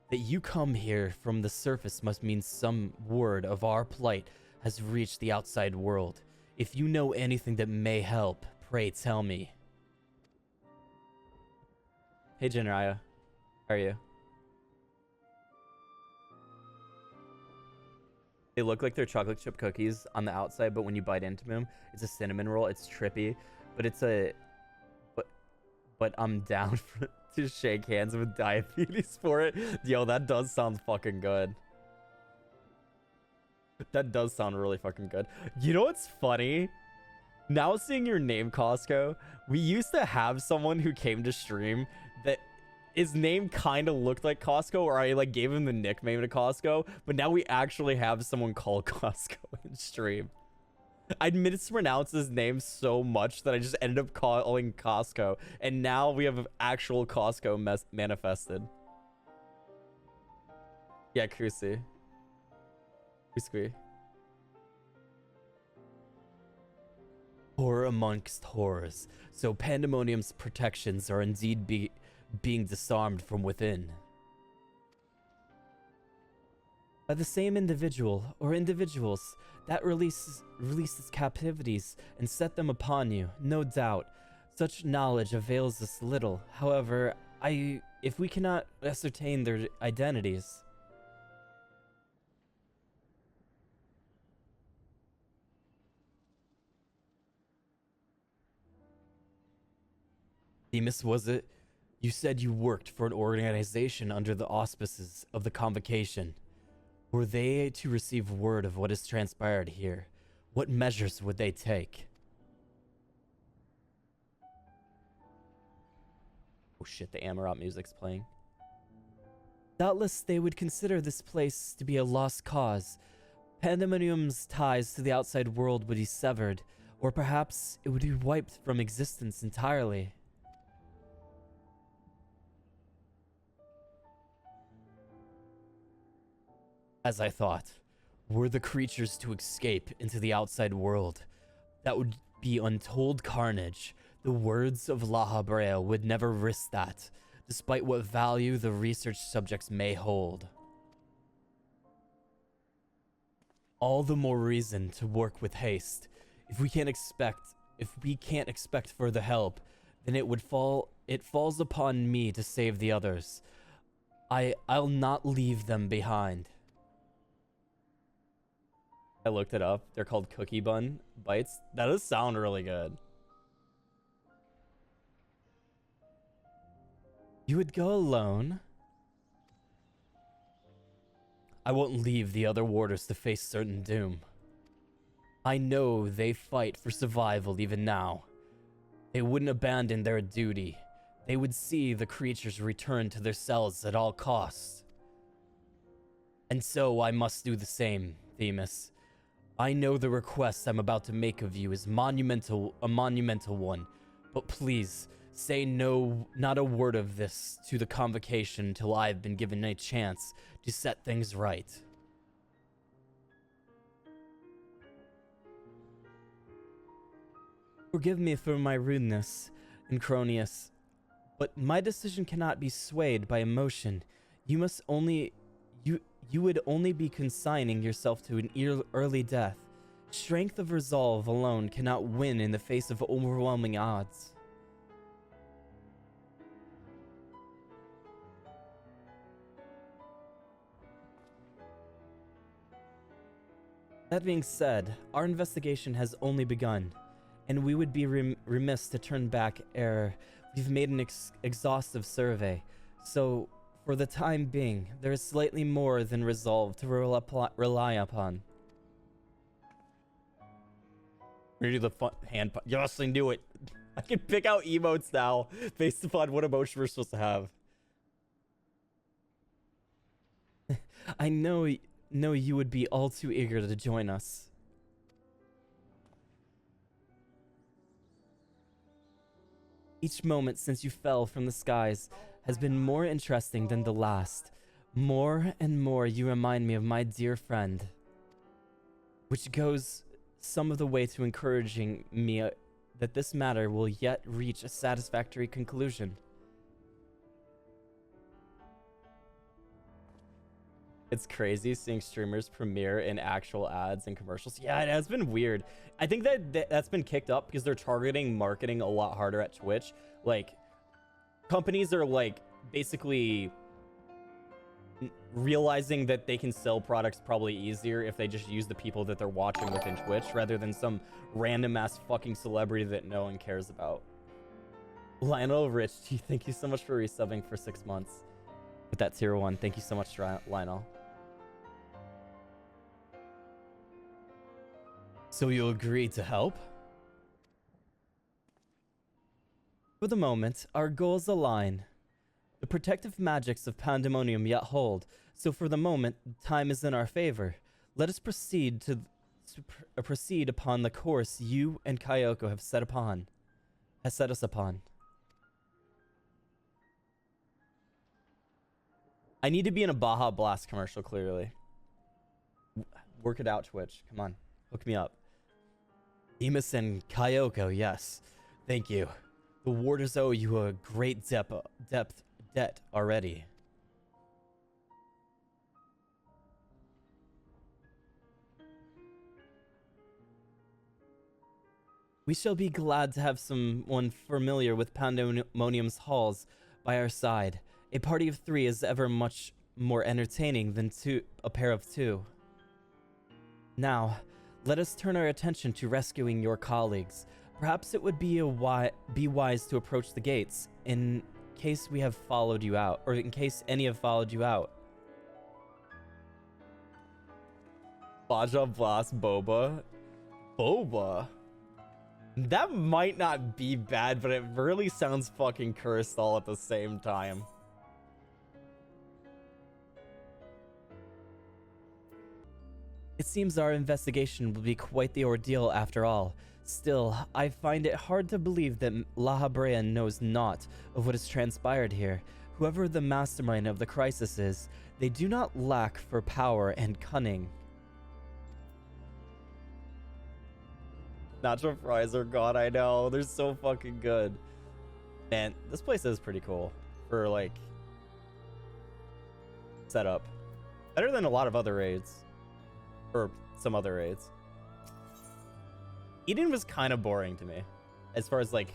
That you come here from the surface must mean some word of our plight has reached the outside world. If you know anything that may help, pray tell me. Hey, Jinraya. How are you? They look like they're chocolate chip cookies on the outside, but when you bite into them, it's a cinnamon roll. It's trippy, but it's but I'm down to shake hands with diabetes for it. Yo, that does sound fucking good. That does sound really fucking good. You know what's funny? Now seeing your name, Costco, we used to have someone who came to stream that his name kind of looked like Costco, or I like gave him the nickname to Costco, but now we actually have someone called Costco in stream. I mispronounce his name so much that I just ended up calling Costco, and now we have actual Costco manifested. Yeah, Kusi. Kuskui. Horror amongst horrors. So Pandaemonium's protections are indeed being disarmed from within. By the same individual or individuals that releases captivities and set them upon you, no doubt. Such knowledge avails us little. However, if we cannot ascertain their identities. Demas, was it? You said you worked for an organization under the auspices of the Convocation. Were they to receive word of what has transpired here, what measures would they take? Oh shit, the Amarot music's playing. Doubtless they would consider this place to be a lost cause. Pandaemonium's ties to the outside world would be severed, or perhaps it would be wiped from existence entirely. As I thought, were the creatures to escape into the outside world, that would be untold carnage. The words of La Habrea would never risk that, despite what value the research subjects may hold. All the more reason to work with haste. If we can't expect further help, then it falls upon me to save the others. I'll not leave them behind. I looked it up. They're called cookie bun bites. That does sound really good. You would go alone? I won't leave the other warders to face certain doom. I know they fight for survival even now. They wouldn't abandon their duty. They would see the creatures return to their cells at all costs. And so I must do the same, Themis. I know the request I'm about to make of you is a monumental one, but please, say not a word of this to the Convocation until I've been given a chance to set things right. Forgive me for my rudeness, Incronius, but my decision cannot be swayed by emotion. You would only be consigning yourself to an early death. Strength of resolve alone cannot win in the face of overwhelming odds. That being said, our investigation has only begun, and we would be remiss to turn back ere we've made an exhaustive survey. So, for the time being, there is slightly more than resolve to rely upon. We're gonna do the fun hand. Yes, I knew it. I can pick out emotes now based upon what emotion we're supposed to have. I know you would be all too eager to join us. Each moment since you fell from the skies has been more interesting than the last. More and more you remind me of my dear friend, which goes some of the way to encouraging me that this matter will yet reach a satisfactory conclusion. It's crazy seeing streamers premiere in actual ads and commercials. Yeah, it has been weird. I think that's been kicked up because they're targeting marketing a lot harder at Twitch. Like, companies are like basically realizing that they can sell products probably easier if they just use the people that they're watching within Twitch rather than some random ass fucking celebrity that no one cares about. Lionel Rich, thank you so much for resubbing for 6 months with that tier 1. Thank you so much, Lionel. So you agreed to help? For the moment, our goals align. The protective magics of Pandaemonium yet hold, so for the moment, time is in our favor. Let us proceed proceed upon the course you and Kaiyoko have set us upon. I need to be in a Baja Blast commercial, clearly. Work it out, Twitch. Come on. Hook me up. Demas and Kaiyoko, yes. Thank you. The warders owe you a great debt already. We shall be glad to have someone familiar with Pandaemonium's halls by our side. A party of 3 is ever much more entertaining than a pair of 2. Now, let us turn our attention to rescuing your colleagues. Perhaps it would be wise to approach the gates in case we have followed you out, or in case any have followed you out. Baja Blast Boba. Boba? That might not be bad, but it really sounds fucking cursed all at the same time. It seems our investigation will be quite the ordeal after all. Still, I find it hard to believe that La Habrea knows naught of what has transpired here. Whoever the mastermind of the crisis is, they do not lack for power and cunning. Nacho fries are gone, I know. They're so fucking good. Man, this place is pretty cool for, like, setup. Better than a lot of other raids. Or some other raids. Eden was kind of boring to me. As far as, like,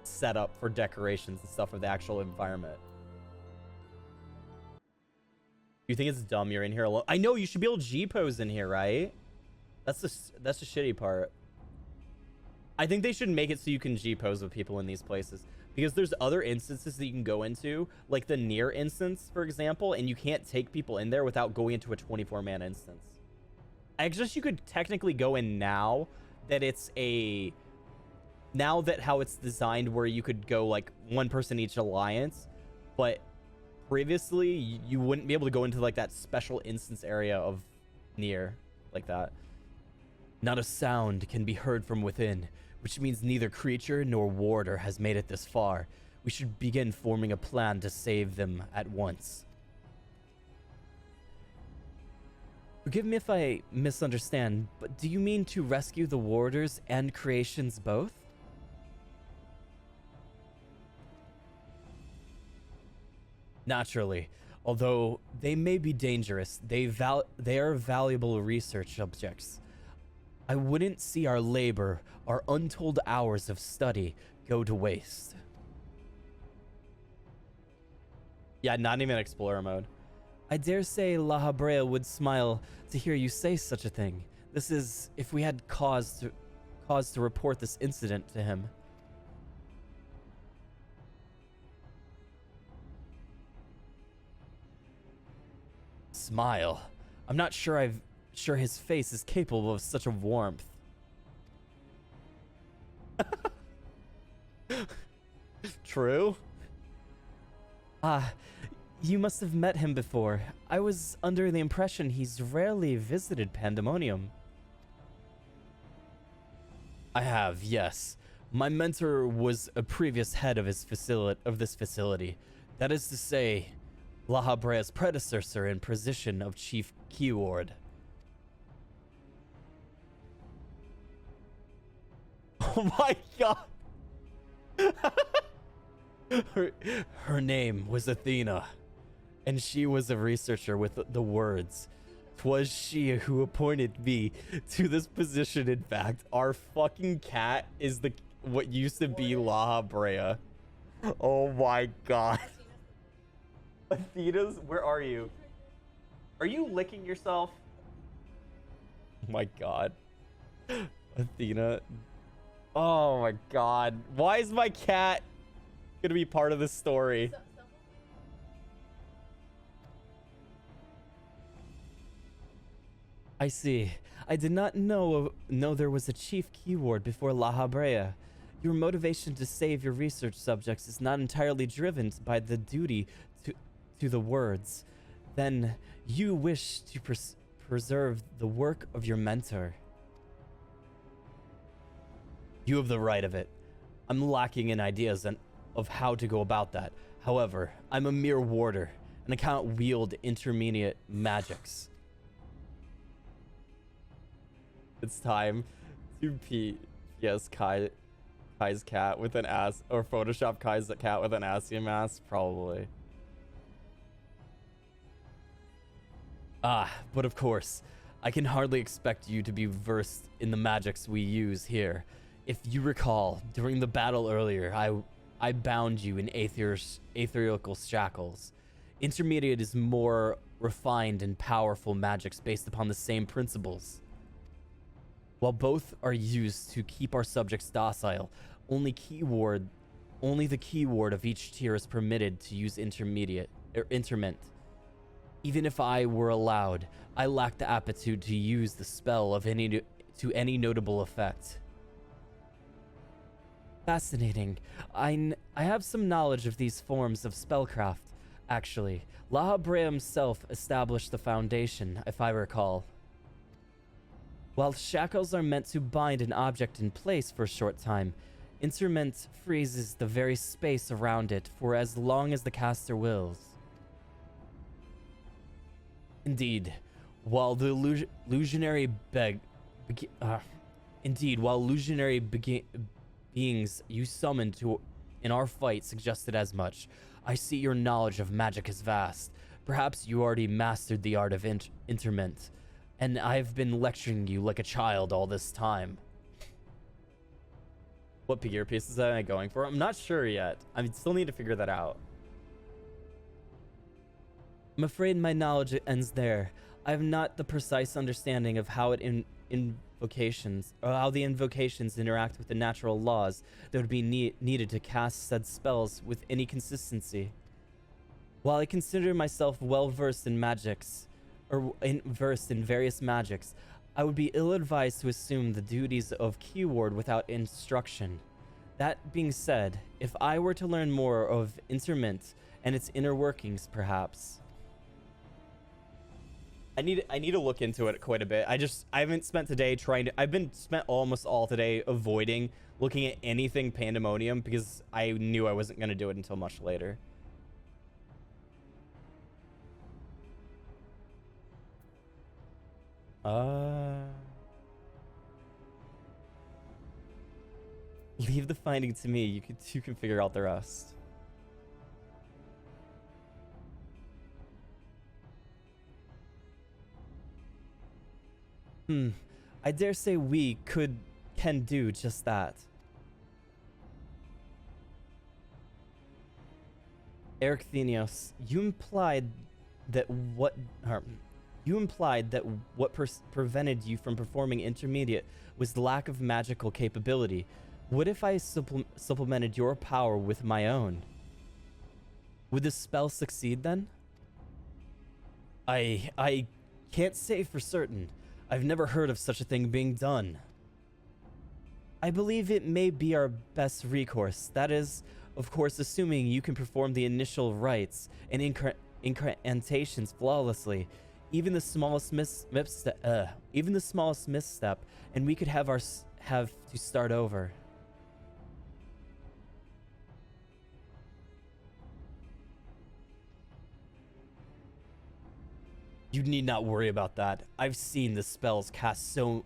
setup for decorations and stuff for the actual environment. You think it's dumb you're in here alone? I know, you should be able to G-pose in here, right? That's the shitty part. I think they should make it so you can G-pose with people in these places. Because there's other instances that you can go into, like the Nier instance, for example, and you can't take people in there without going into a 24-man instance. I guess you could technically go in now that it's a... Now that how it's designed where you could go, like, one person each alliance, but previously you wouldn't be able to go into, like, that special instance area of Nier like that. Not a sound can be heard from within, which means neither creature nor warder has made it this far. We should begin forming a plan to save them at once. Forgive me if I misunderstand, but do you mean to rescue the warders and creations both? Naturally. Although they may be dangerous, they are valuable research subjects. I wouldn't see our labor, our untold hours of study, go to waste. Yeah, not even Explorer mode. I dare say La Habrea would smile to hear you say such a thing. This is if we had cause to report this incident to him. Smile. I'm not sure his face is capable of such a warmth. True. You must have met him before. I was under the impression he's rarely visited Pandaemonium. I have, yes. My mentor was a previous head of this facility. That is to say, La Habrea's predecessor in position of Chief Keyword. Oh my god! Her name was Athena, and she was a researcher with the words. 'Twas she who appointed me to this position. In fact, our fucking cat is what used to be La Habrea. Oh my god. Athena's, where are you? Are you licking yourself? Oh my god. Athena. Oh my god. Why is my cat gonna be part of this story? I see. I did not know there was a chief keyword before La Habrea. Your motivation to save your research subjects is not entirely driven by the duty to the words. Then you wish to preserve the work of your mentor. You have the right of it. I'm lacking in ideas of how to go about that. However, I'm a mere warder. and I cannot wield intermediate magics. It's time to PS Kai's cat with an ass, or Photoshop Kai's cat with an assy mask, probably. But of course, I can hardly expect you to be versed in the magics we use here. If you recall, during the battle earlier, I bound you in aetherical shackles. Intermediate is more refined and powerful magics based upon the same principles. While both are used to keep our subjects docile, only the keyword of each tier is permitted to use interment. Even if I were allowed, I lack the aptitude to use the spell to any notable effect. Fascinating. I have some knowledge of these forms of spellcraft, actually. Lahabrea himself established the foundation, if I recall. While shackles are meant to bind an object in place for a short time, interment freezes the very space around it for as long as the caster wills. Indeed, while the illusionary beings you summoned in our fight suggested as much, I see your knowledge of magic is vast. Perhaps you already mastered the art of interment, and I've been lecturing you like a child all this time. What gear pieces am I going for? I'm not sure yet. I still need to figure that out. I'm afraid my knowledge ends there. I have not the precise understanding of how the invocations interact with the natural laws that would be needed to cast said spells with any consistency. While I consider myself well versed in magics, versed in various magics, I would be ill-advised to assume the duties of keyword without instruction. That being said, if I were to learn more of interment and its inner workings, perhaps. I need to look into it quite a bit. I haven't spent today spent almost all today avoiding looking at anything Pandaemonium because I knew I wasn't going to do it until much later. Leave the finding to me. You can figure out the rest. I dare say we can do just that. Ericthenios, you implied that what prevented you from performing intermediate was the lack of magical capability. What if I supplemented your power with my own? Would the spell succeed then? I can't say for certain. I've never heard of such a thing being done. I believe it may be our best recourse. That is, of course, assuming you can perform the initial rites and incantations flawlessly. Even the smallest misstep, and we could have to start over. You need not worry about that. I've seen the spells cast so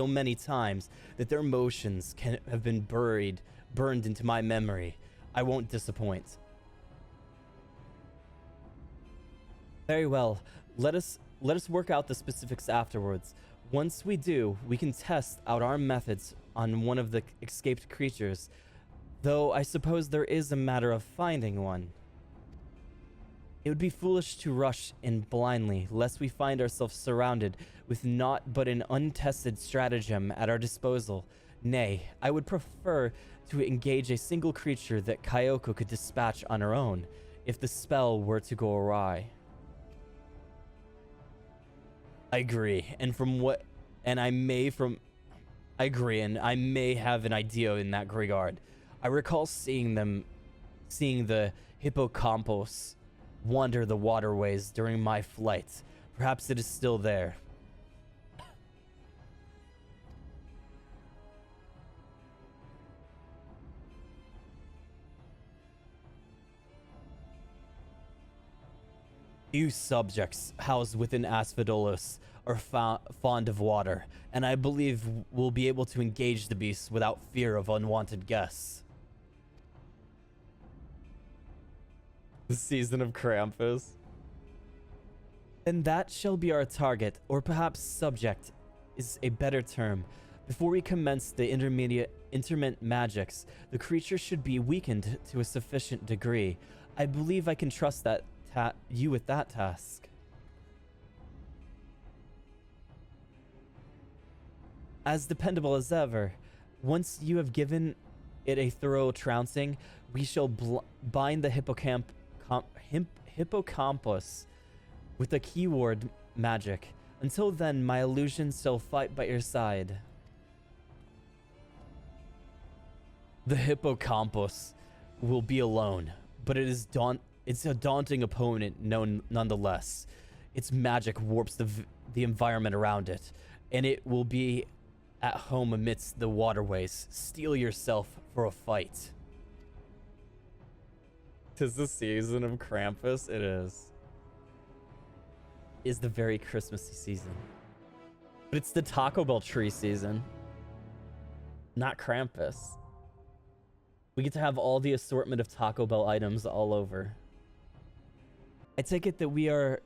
many times that their motions have been burned into my memory. I won't disappoint. Very well. Let us work out the specifics afterwards. Once we do, we can test out our methods on one of the escaped creatures, though I suppose there is a matter of finding one. It would be foolish to rush in blindly, lest we find ourselves surrounded with naught but an untested stratagem at our disposal. Nay, I would prefer to engage a single creature that Kaiyoko could dispatch on her own, if the spell were to go awry. I agree, and I may have an idea in that regard. I recall seeing the hippocampus wander the waterways during my flight. Perhaps it is still there. You subjects housed within Asphodelos are fond of water, and I believe we'll be able to engage the beast without fear of unwanted guests. The season of Krampus. And that shall be our target, or perhaps subject is a better term. Before we commence the intermittent magics, the creature should be weakened to a sufficient degree. I believe I can trust that you with that task. As dependable as ever. Once you have given it a thorough trouncing, we shall bind the hippocampus with a keyword magic. Until then, my illusions shall fight by your side. The hippocampus will be alone, but it's a daunting opponent nonetheless. Its magic warps the environment around it, and it will be at home amidst the waterways. Steel yourself for a fight. 'Tis the season of Krampus. It is. Is the very Christmassy season. But it's the Taco Bell tree season, not Krampus. We get to have all the assortment of Taco Bell items all over. I take it that we are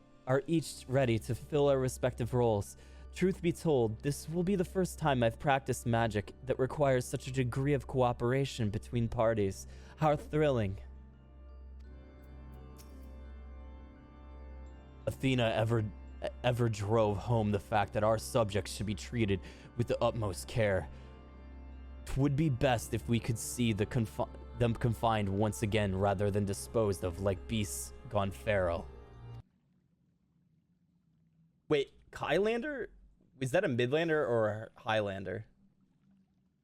each ready to fill our respective roles. Truth be told, this will be the first time I've practiced magic that requires such a degree of cooperation between parties. How thrilling. Athena ever drove home the fact that our subjects should be treated with the utmost care. 'Twould be best if we could see them confined once again rather than disposed of like beasts gone feral. Wait, Kylander? Is that a Midlander or a Highlander?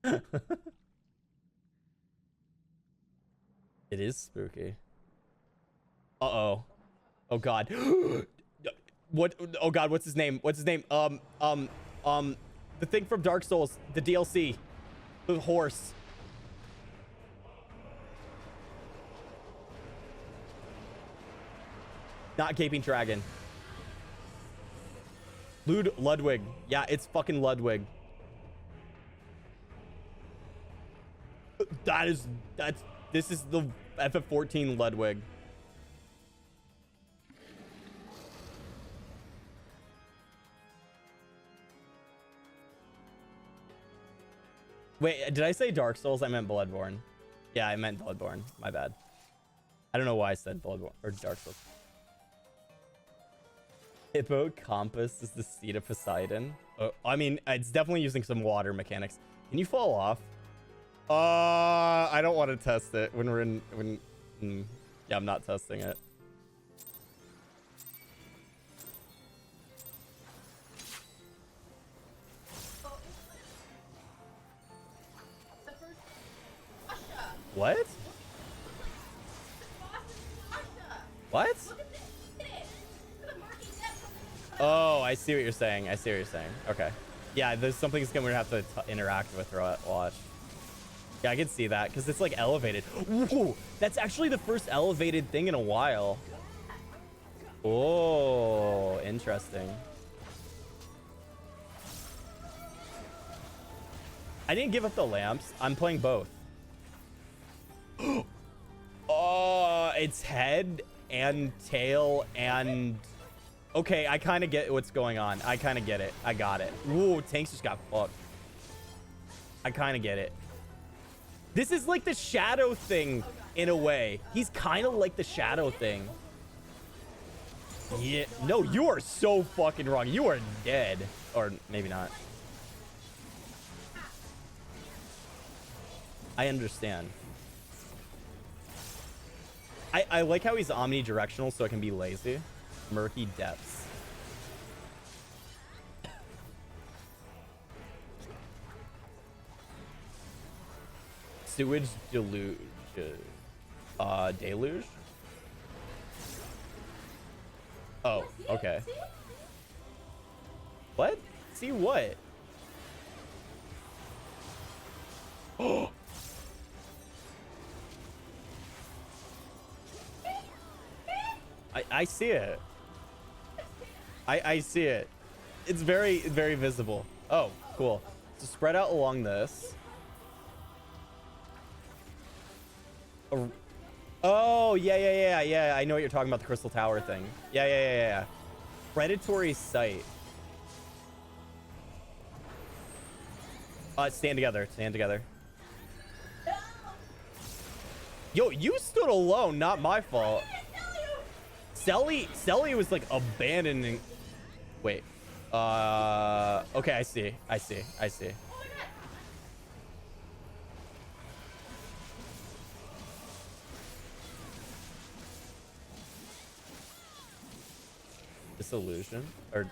It is spooky. Uh-oh. Oh god. What? Oh god, what's his name? What's his name? The thing from Dark Souls, the DLC. The horse. Not Gaping Dragon. Ludwig. Yeah, it's fucking Ludwig. This is the FF14 Ludwig. Wait, did I say Dark Souls? I meant Bloodborne. Yeah, I meant Bloodborne. My bad. I don't know why I said Bloodborne or Dark Souls. Hippocampus is the seat of Poseidon. I mean, it's definitely using some water mechanics. Can you fall off? I don't want to test it when we're in. Yeah, I'm not testing it. What? What? Oh, I see what you're saying. I see what you're saying. Okay. Yeah, there's something that's going to have to interact with or watch. Yeah, I can see that because it's like elevated. Ooh, that's actually the first elevated thing in a while. Oh, interesting. I didn't give up the lamps. I'm playing both. Oh, it's head and tail and... Okay, I kind of get what's going on. I kind of get it. I got it. Ooh, Tanks just got fucked. I kind of get it. This is like the shadow thing in a way. He's kind of like the shadow thing. Yeah. No, you are so fucking wrong. You are dead. Or maybe not. I understand. I like how he's omnidirectional so it can be lazy. Murky depths. Sewage deluge. Deluge? Oh, okay. What? See what? Oh! I see it. I see it. It's very, very visible. Oh, cool. So spread out along this. Oh, yeah. I know what you're talking about, the Crystal Tower thing. Yeah. Predatory sight. Stand together. Yo, you stood alone, not my fault. Selly was like abandoning. Wait. Okay, I see. Disillusion or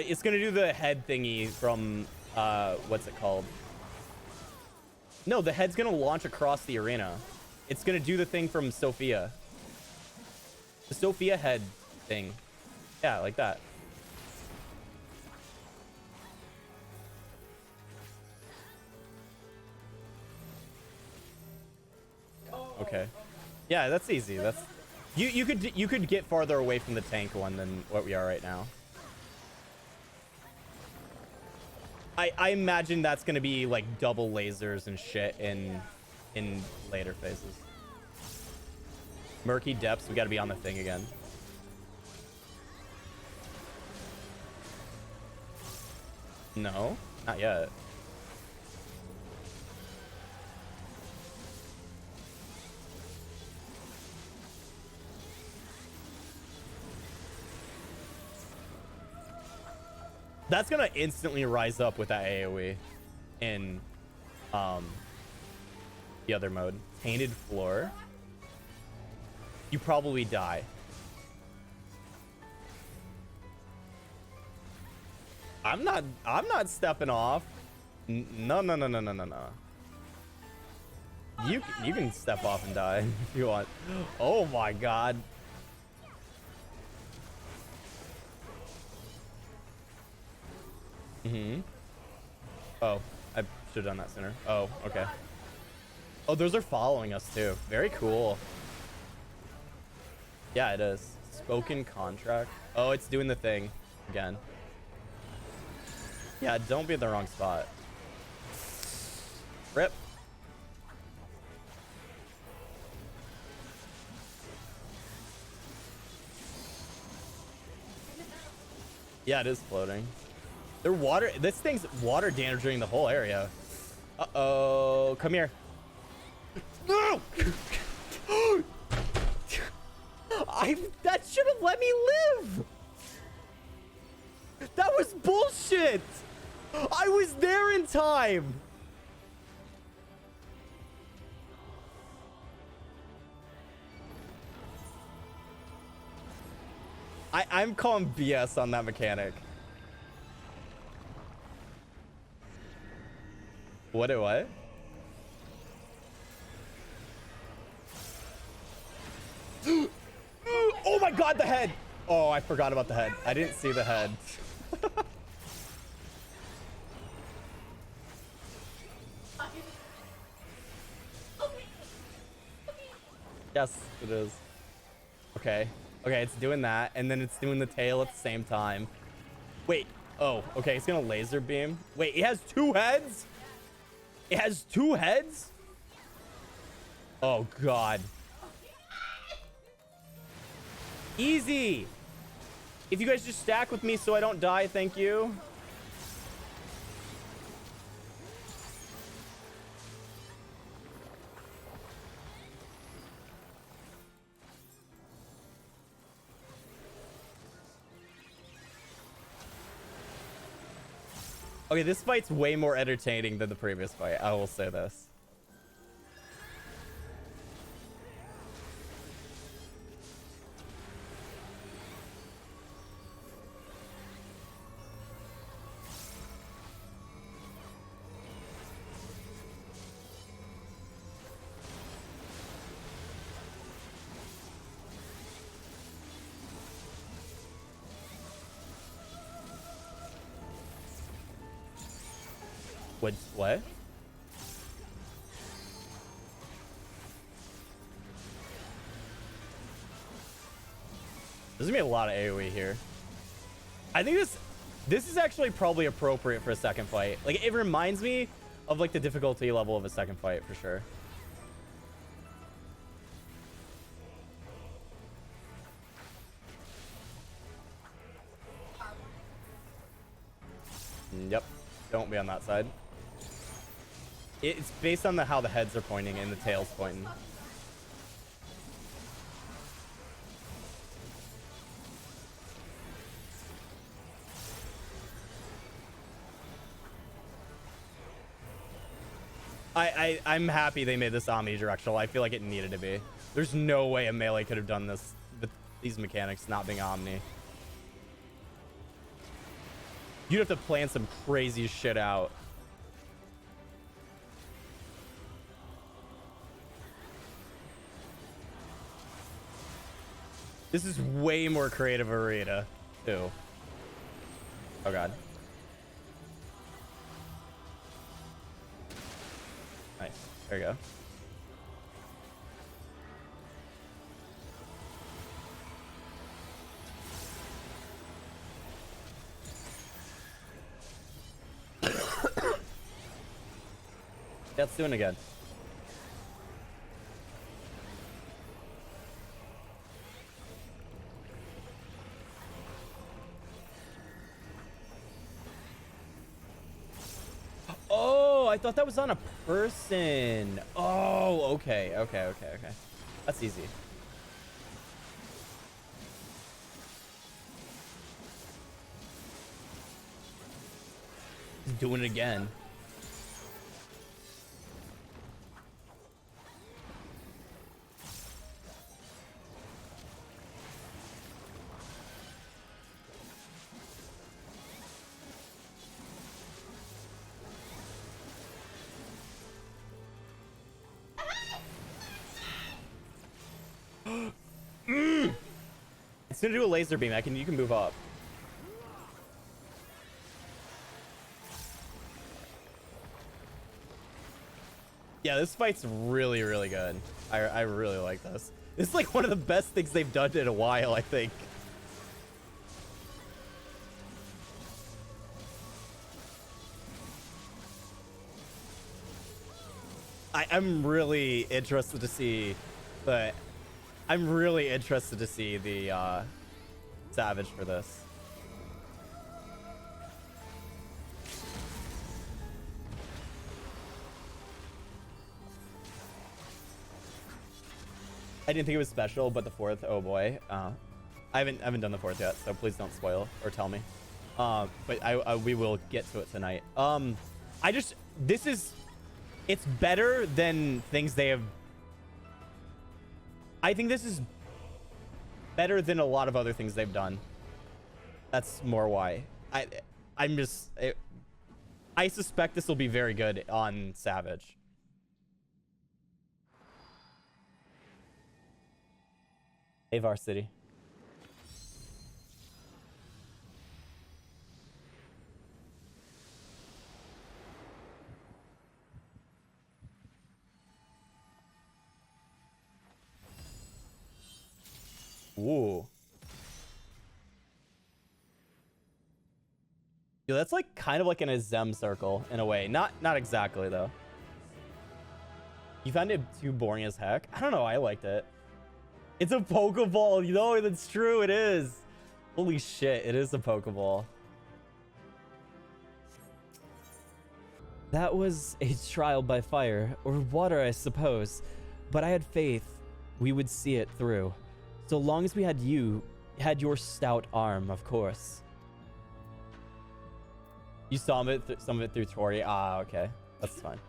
it's gonna do the head thingy from what's it called? No, the head's gonna launch across the arena. It's gonna do the thing from Sophia. The Sophia head thing. Yeah, like that. Okay. Yeah, that's easy. That's you could get farther away from the tank one than what we are right now. I imagine that's gonna be like double lasers and shit in later phases. Murky depths, we gotta be on the thing again. No, not yet. That's gonna instantly rise up with that AoE in the other mode. Tainted floor. You probably die. I'm not stepping off. No. You can step off and die if you want. Oh my god. Oh, I should have done that sooner. Oh, okay. Oh, those are following us too. Very cool. Yeah, it is. Spoken contract. Oh, it's doing the thing again. Yeah, don't be in the wrong spot. Rip. Yeah, it is floating. They're water. This thing's water damaging the whole area. Uh-oh. Come here. No! That should have let me live. That was bullshit. I was there in time. I'm calling BS on that mechanic. What? Oh my god, the head! Oh, I forgot about the head. I didn't see the head. Yes, it is. Okay. Okay, it's doing that, and then it's doing the tail at the same time. Wait. Oh, okay, it's gonna laser beam. Wait, it has two heads? It has two heads? Oh, God. Easy. If you guys just stack with me so I don't die, thank you. Okay, this fight's way more entertaining than the previous fight. I will say this. What? There's gonna be a lot of AoE here. I think this is actually probably appropriate for a second fight. Like, it reminds me of like the difficulty level of a second fight for sure. Yep. Don't be on that side. It's based on how the heads are pointing and the tail's pointing. I'm happy they made this omnidirectional. I feel like it needed to be. There's no way a melee could have done this with these mechanics not being omni. You'd have to plan some crazy shit out. This is way more creative arena, too. Oh, God. Nice. There you go. Let's do it again. Oh, I thought that was on a person. Oh, okay. That's easy. He's doing it again. It's gonna do a laser beam. You can move up. Yeah, this fight's really, really good. I really like this. This is like one of the best things they've done in a while, I think. I'm really interested to see the Savage for this. I didn't think it was special, but the fourth, oh boy. I haven't done the fourth yet, so please don't spoil or tell me. But we will get to it tonight. It's better than things they have. I think this is better than a lot of other things they've done. That's more why. I suspect this will be very good on Savage. Hey, Varsity. Ooh. Yo, that's like kind of like in a Zem circle in a way. Not exactly though. You found it too boring as heck? I don't know. I liked it. It's a Pokeball. You know, that's true. It is. Holy shit. It is a Pokeball. That was a trial by fire, or water, I suppose. But I had faith we would see it through. So long as we had your stout arm, of course. You saw some of it through Tori. Ah, okay. That's fine.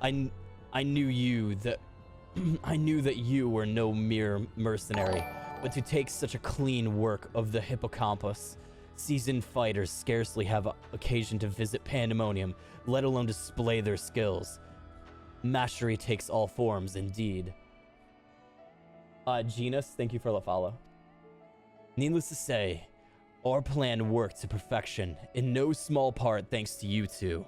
I knew that you were no mere mercenary, but to take such a clean work of the hippocampus, seasoned fighters scarcely have occasion to visit Pandaemonium, let alone display their skills. Mastery takes all forms, indeed. Genus, thank you for the follow. Needless to say, our plan worked to perfection, in no small part thanks to you two.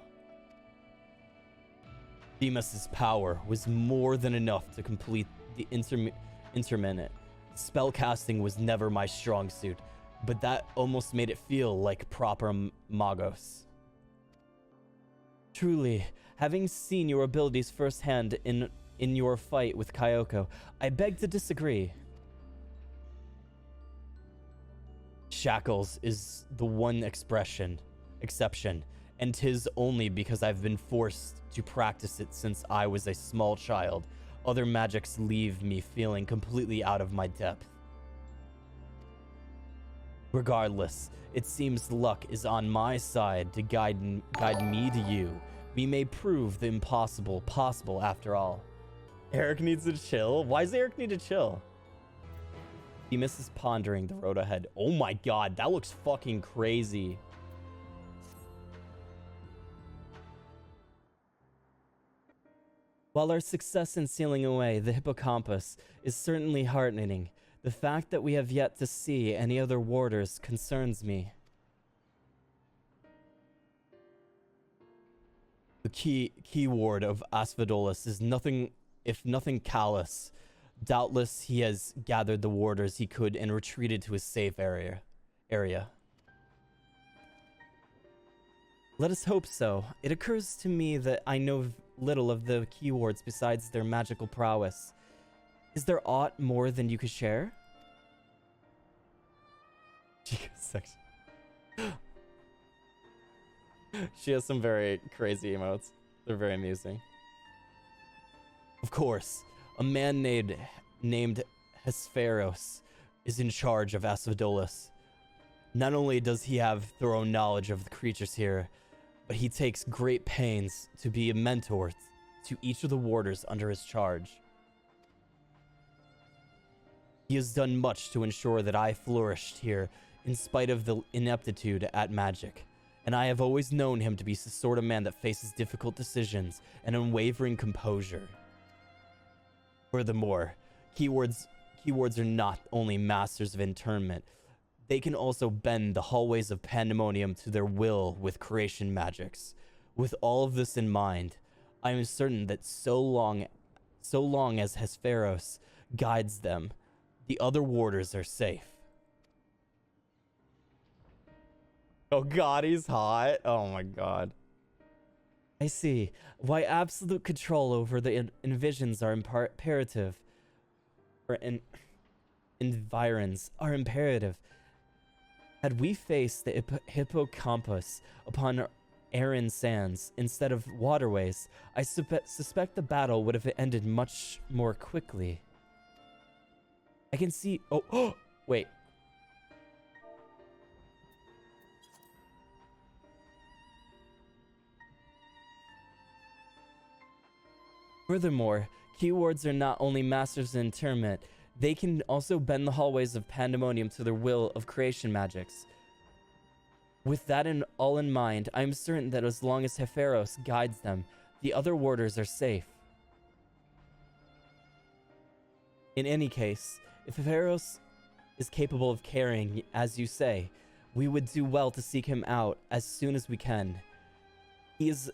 Demas's power was more than enough to complete the interminate Spellcasting was never my strong suit, but that almost made it feel like proper magos. Truly, having seen your abilities firsthand in your fight with Kaiyoko, I beg to disagree. Shackles is the one exception, and 'tis only because I've been forced to practice it since I was a small child. Other magics leave me feeling completely out of my depth. Regardless, it seems luck is on my side to guide me to you. We may prove the impossible possible after all. Eric needs to chill? Why does Eric need to chill? He misses pondering the road ahead. Oh my god, that looks fucking crazy. While our success in sealing away the hippocampus is certainly heartening, the fact that we have yet to see any other warders concerns me. The key ward of Asphodelos is nothing if nothing callous. Doubtless he has gathered the warders he could and retreated to a safe area. Let us hope so. It occurs to me that I know little of the key wards besides their magical prowess. Is there aught more than you could share? Section. She has some very crazy emotes. They're very amusing. Of course, a man named Hespharos is in charge of Asphodelos. Not only does he have thorough knowledge of the creatures here, but he takes great pains to be a mentor to each of the warders under his charge. He has done much to ensure that I flourished here in spite of the ineptitude at magic, and I have always known him to be the sort of man that faces difficult decisions and unwavering composure. Furthermore, keywords are not only masters of internment, they can also bend the hallways of Pandaemonium to their will with creation magics. With all of this in mind, I am certain that so long as Hespharos guides them, the other warders are safe. Oh god, he's hot. Oh my god. I see. Why absolute control over the envisions are imperative. Or environs are imperative. Had we faced the hippocampus upon Aran sands instead of waterways, I suspect the battle would have ended much more quickly. I can see... Oh, wait. Furthermore, keywords are not only masters of internment, they can also bend the hallways of Pandaemonium to their will of creation magics. With that all in mind, I am certain that as long as Hespharos guides them, the other warders are safe. In any case, if Hespharos is capable of carrying, as you say, we would do well to seek him out as soon as we can. He has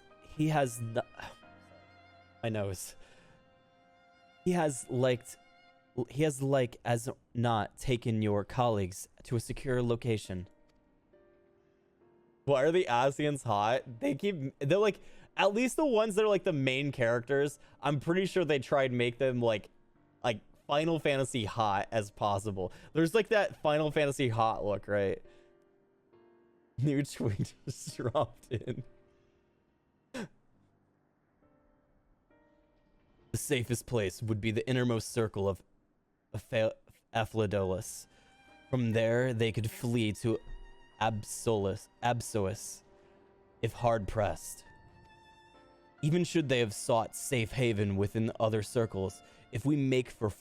as not taken your colleagues to a secure location. Why are the Asians hot? They're like, at least the ones that are like the main characters, I'm pretty sure they tried to make them like Final Fantasy hot as possible. There's like that Final Fantasy hot look, right? New tweet just dropped in. The safest place would be the innermost circle of Asphodelos. From there, they could flee to Absolus, if hard-pressed. Even should they have sought safe haven within other circles, if we make for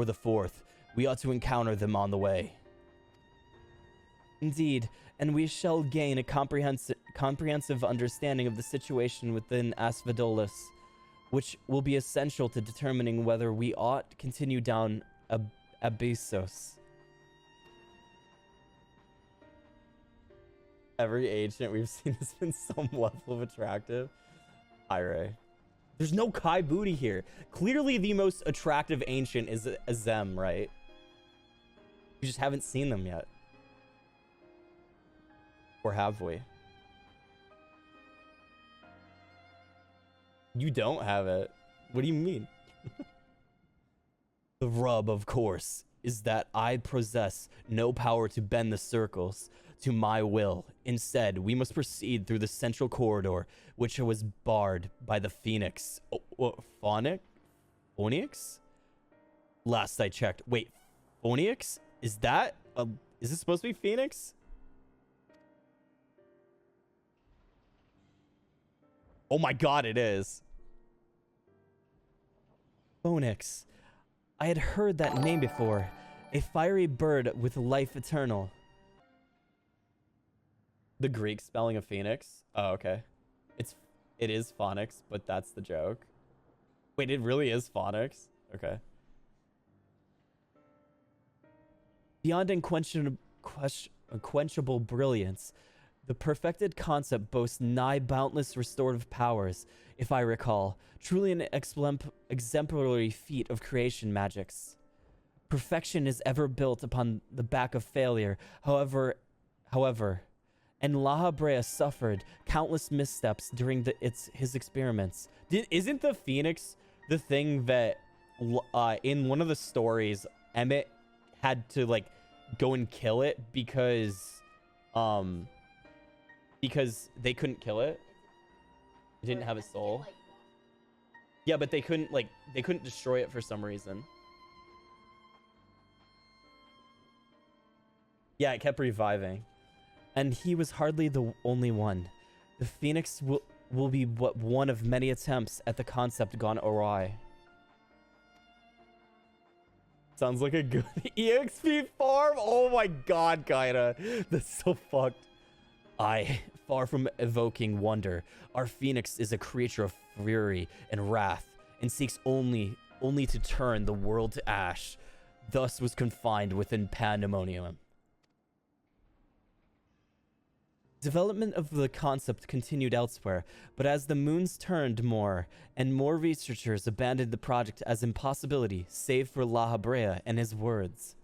the fourth, we ought to encounter them on the way. Indeed, and we shall gain a comprehensive understanding of the situation within Asphodelos, which will be essential to determining whether we ought to continue down Abyssos. Every agent we've seen has been some level of attractive. Ire. There's no Kai Booty here. Clearly the most attractive ancient is Azem, right? We just haven't seen them yet. Or have we? You don't have it. What do you mean? The rub, of course, is that I possess no power to bend the circles to my will. Instead, we must proceed through the central corridor, which was barred by the Phoenix. Phoenix? Last I checked. Wait, Phoenix? Is that is this supposed to be Phoenix? Oh my god, it is. Phoenix. I had heard that name before. A fiery bird with life eternal. The Greek spelling of Phoenix? Oh, okay. It is Phonics, but that's the joke. Wait, it really is Phonics? Okay. Beyond unquenchable brilliance, the perfected concept boasts nigh boundless restorative powers, if I recall. Truly an exemplary feat of creation magics. Perfection is ever built upon the back of failure, however, and La Habrea suffered countless missteps during his experiments. Isn't the Phoenix the thing that in one of the stories Emmett had to like go and kill it because they couldn't kill it? It didn't have a soul. Yeah, but they couldn't destroy it for some reason. Yeah, it kept reviving. And he was hardly the only one. The Phoenix will be but one of many attempts at the concept gone awry. Sounds like a good EXP farm. Oh my god, Kaida. That's so fucked. Far from evoking wonder, our Phoenix is a creature of fury and wrath, and seeks only to turn the world to ash. Thus was confined within Pandaemonium. Development of the concept continued elsewhere, but as the moons turned more and more researchers abandoned the project as impossibility, save for La Habrea and his words.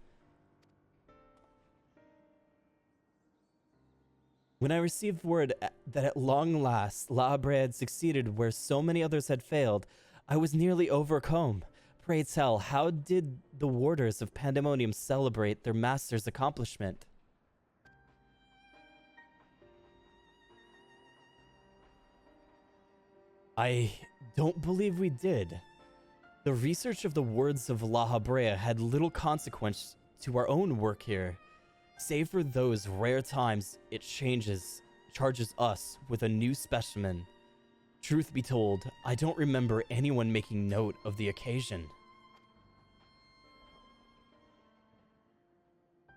When I received word that at long last La Habrea had succeeded where so many others had failed, I was nearly overcome. Pray tell, how did the warders of Pandaemonium celebrate their master's accomplishment? I don't believe we did. The research of the words of La Habrea had little consequence to our own work here, save for those rare times it charges us with a new specimen. Truth be told, I don't remember anyone making note of the occasion.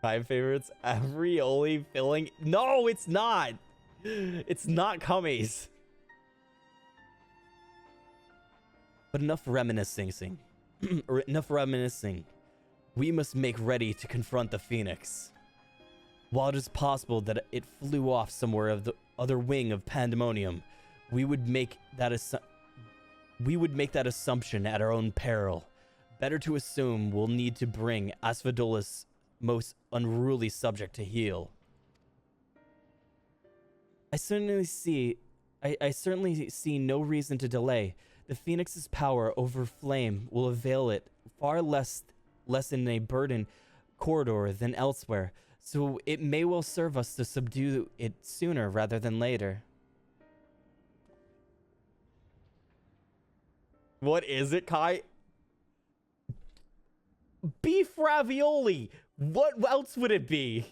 My favorites, Avrioli filling. No, it's not. It's not Cummies. But enough reminiscing. Enough reminiscing. We must make ready to confront the Phoenix. While it is possible that it flew off somewhere of the other wing of Pandaemonium, we would make that assumption at our own peril. Better to assume we'll need to bring Asphodelos' most unruly subject to heel. I certainly see no reason to delay. The Phoenix's power over flame will avail it far less in a burden corridor than elsewhere, so it may well serve us to subdue it sooner rather than later. What is it, Kai? Beef ravioli! What else would it be?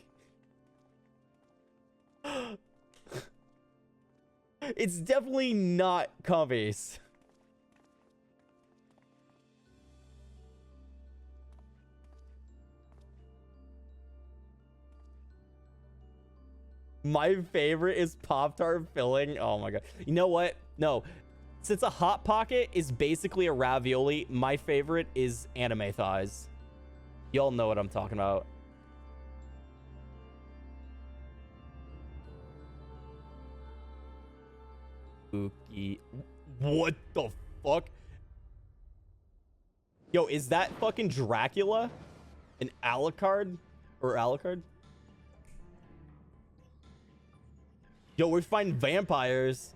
It's definitely not Cummies. My favorite is Pop-Tart filling. Oh my god. You know what? No. Since a Hot Pocket is basically a ravioli, my favorite is anime thighs. Y'all know what I'm talking about. Spooky. What the fuck? Yo, is that fucking Dracula? An Alucard? Or Alucard? Yo, we find vampires.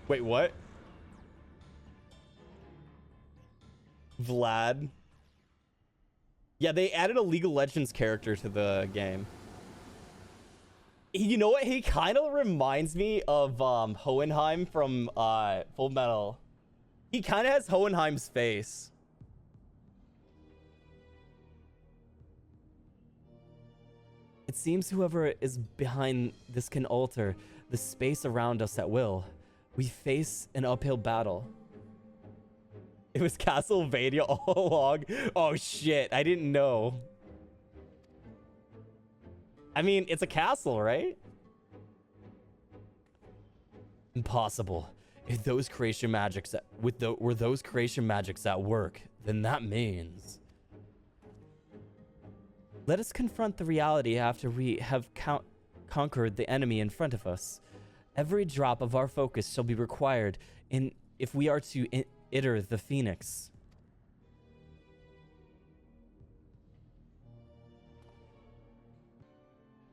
Wait, what? Vlad. Yeah, they added a League of Legends character to the game. You know what? He kind of reminds me of Hohenheim from Full Metal. He kind of has Hohenheim's face. It seems whoever is behind this can alter the space around us at will. We face an uphill battle. It was Castlevania all along. Oh shit, I didn't know. I mean, it's a castle, right? Impossible. If those creation magics were those creation magics at work, then that means let us confront the reality after we have conquered the enemy in front of us. Every drop of our focus shall be required if we are to enter the Phoenix.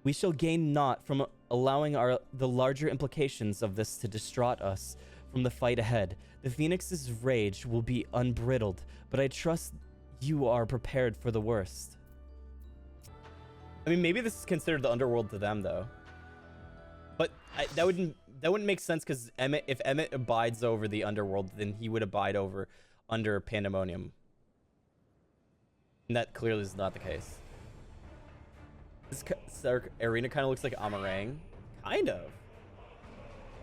We shall gain naught from allowing the larger implications of this to distract us from the fight ahead. The Phoenix's rage will be unbridled, but I trust you are prepared for the worst. I mean, maybe this is considered the underworld to them, though. But that wouldn't make sense, because if Emmett abides over the underworld, then he would abide over under Pandaemonium. And that clearly is not the case. This arena kind of looks like Amarang. Kind of.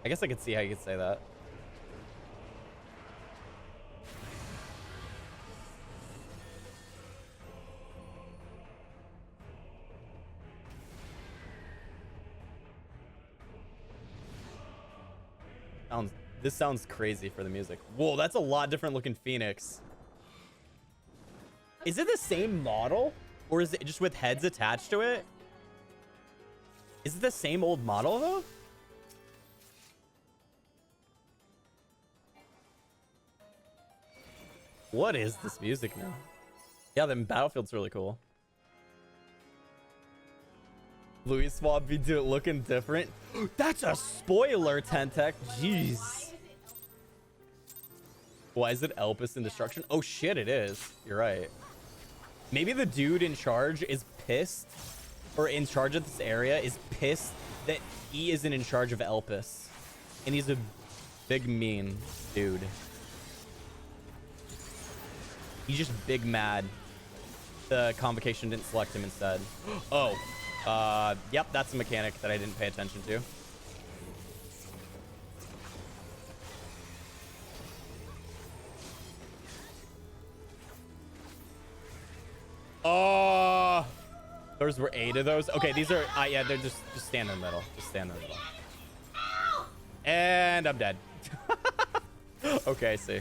I guess I could see how you could say that. This sounds crazy for the music. Whoa, that's a lot different looking Phoenix. Is it the same model? Or is it just with heads attached to it? Is it the same old model, though? What is this music now? Yeah, the Battlefield's really cool. Louis Swab be looking different. That's a spoiler, Tentec. Jeez. Why is it Elpis in Destruction? Oh shit, it is. You're right. Maybe the dude in charge is pissed, or in charge of this area is pissed that he isn't in charge of Elpis. And he's a big mean dude. He's just big mad the convocation didn't select him instead. Oh. Yep, that's a mechanic that I didn't pay attention to. Oh, those were 8 of those. Okay, these are, yeah, they're just stand in the middle. Just stand in the middle. And I'm dead. Okay, I see.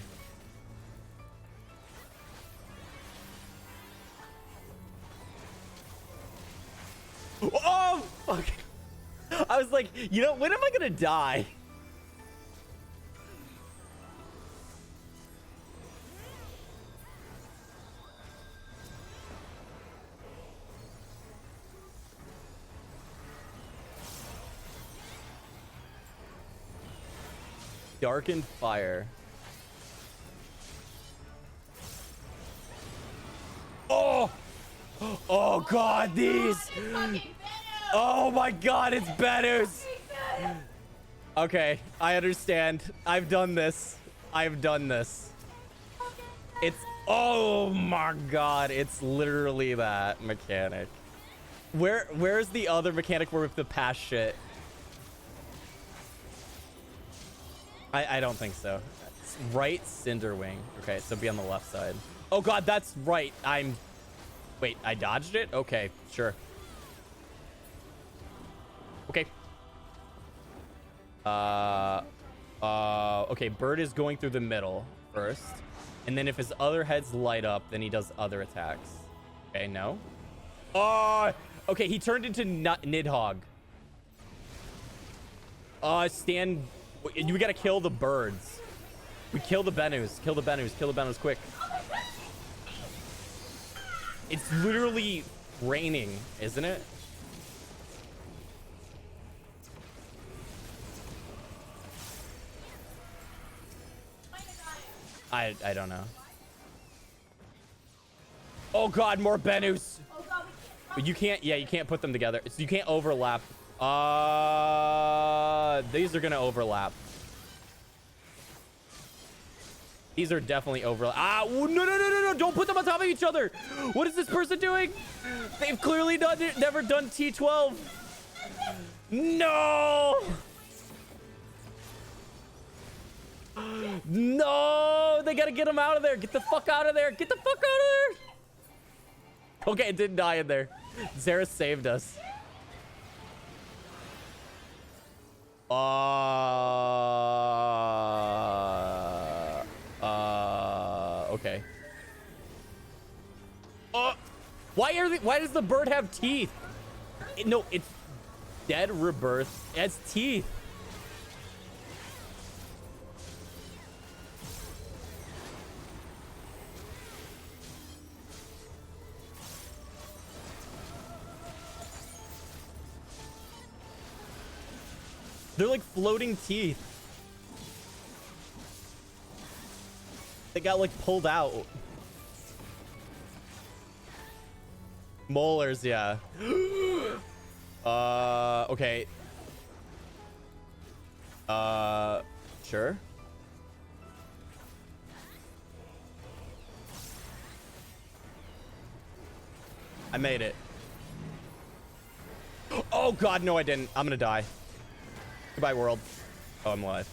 Oh, fuck. I was like, you know, when am I gonna die? Darkened fire. Oh! Oh god, these! Oh my god, it's Betters! Okay, I understand. I've done this. I've done this. It's, oh my god, it's literally that mechanic. Where's the other mechanic with the past shit? I don't think so. Right Cinderwing. Okay, so be on the left side. Oh god, that's right. Wait, I dodged it? Okay, sure. Okay. Okay, Bird is going through the middle first. And then if his other heads light up, then he does other attacks. Okay, no. Oh, okay, he turned into Nidhogg. Stand We gotta kill the birds. We kill the Benus. Kill the Benus. Kill the Benus quick. It's literally raining, isn't it? I don't know. Oh god, more Benus. You can't, yeah, you can't put them together. So you can't overlap. These are gonna overlap. These are definitely overlap. No, don't put them on top of each other. What is this person doing? They've clearly never done T12. No. No, they gotta get him out of there. Get the fuck out of there. Get the fuck out of there. Okay, it didn't die in there. Zara saved us. Okay. Why does the bird have teeth? No, it's dead rebirth. It has teeth. They're like floating teeth. They got like pulled out. Molars, yeah. Okay. Sure. I made it. Oh god, no I didn't. I'm gonna die. Goodbye, world. Oh, I'm alive.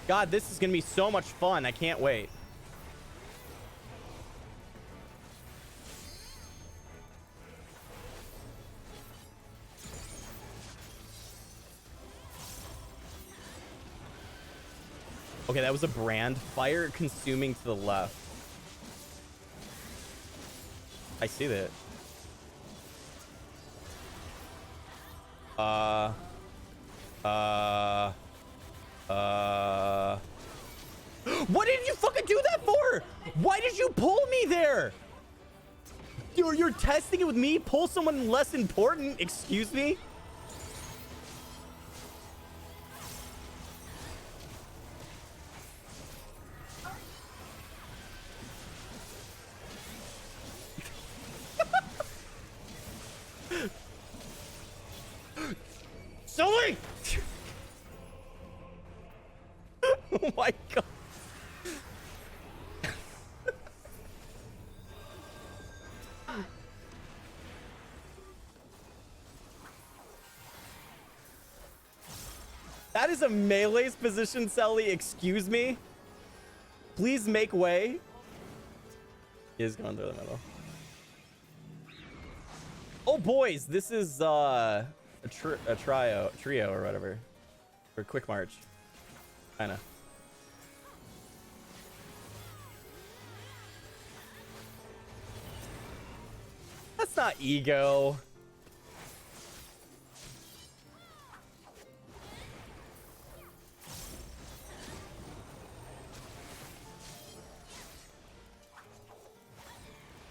God, this is gonna be so much fun. I can't wait. Okay, that was a brand. Fire consuming to the left. I see that. What did you fucking do that for? Why did you pull me there? You're testing it with me? Pull someone less important? Excuse me? Sully! Oh my god. That is a melee's position, Sully. Excuse me. Please make way. He is going through the middle. Oh boys, this is a trio or whatever, or quick march, kinda. That's not ego.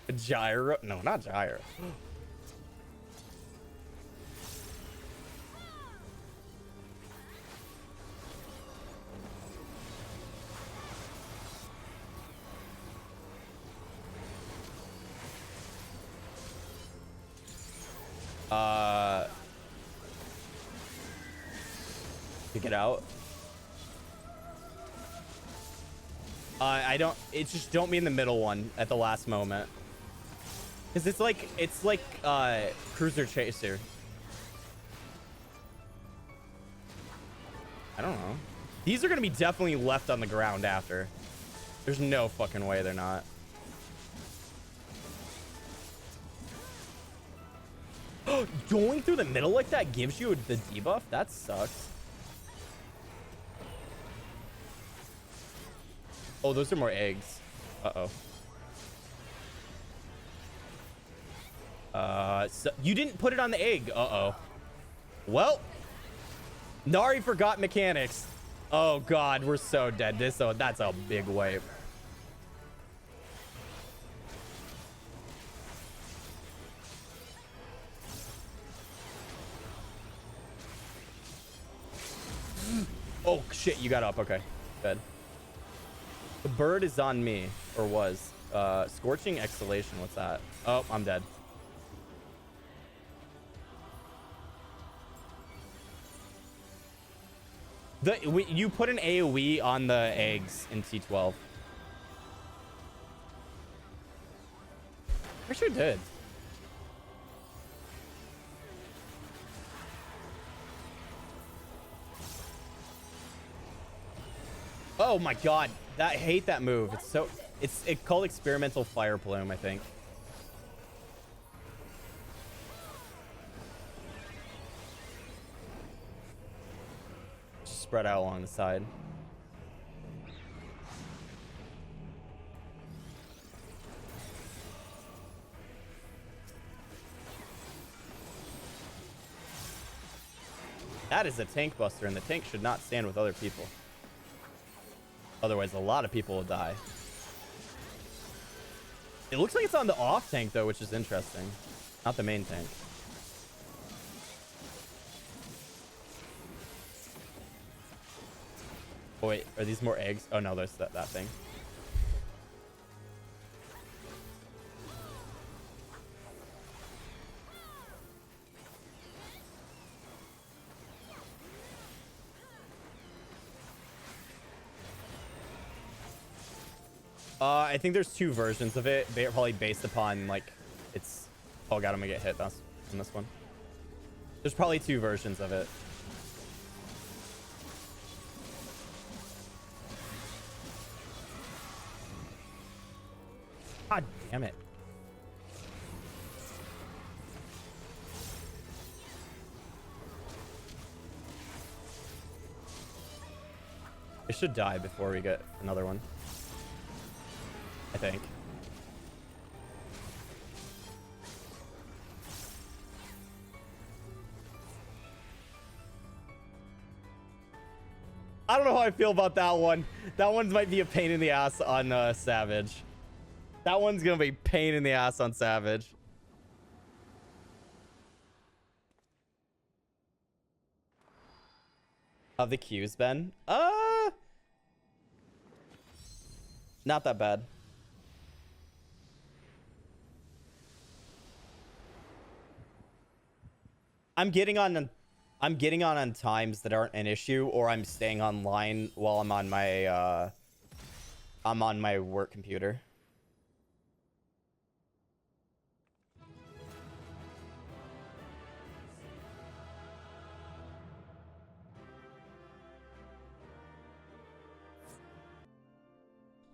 A gyro? No, not gyro. Pick it out. I don't. It's just don't be in the middle one at the last moment, because it's like cruiser chaser. I don't know. These are gonna be definitely left on the ground after. There's no fucking way they're not. Going through the middle like that gives you the debuff? That sucks. Oh, those are more eggs. Uh-oh. So you didn't put it on the egg. Uh-oh. Well, Nari forgot mechanics. Oh god, we're so dead. That's a big wave. Oh shit, you got up. Okay, good. The bird is on me, or was. Scorching exhalation. What's that? Oh, I'm dead. You put an AoE on the eggs in T12. I sure did. Oh my god, I hate that move. It's called experimental fire plume, I think. Spread out along the side. That is a tank buster, and the tank should not stand with other people. Otherwise, a lot of people will die. It looks like it's on the off tank, though, which is interesting. Not the main tank. Oh, wait. Are these more eggs? Oh, no, there's that thing. I think there's two versions of it. They're probably based upon, like, it's... Oh, god, I'm gonna get hit in this one. There's probably two versions of it. God damn it. It should die before we get another one. I think. I don't know how I feel about that one. That one might be a pain in the ass on Savage. That one's gonna be pain in the ass on Savage. How the queues been? Not that bad. I'm getting on times that aren't an issue, or I'm staying online while I'm on my work computer.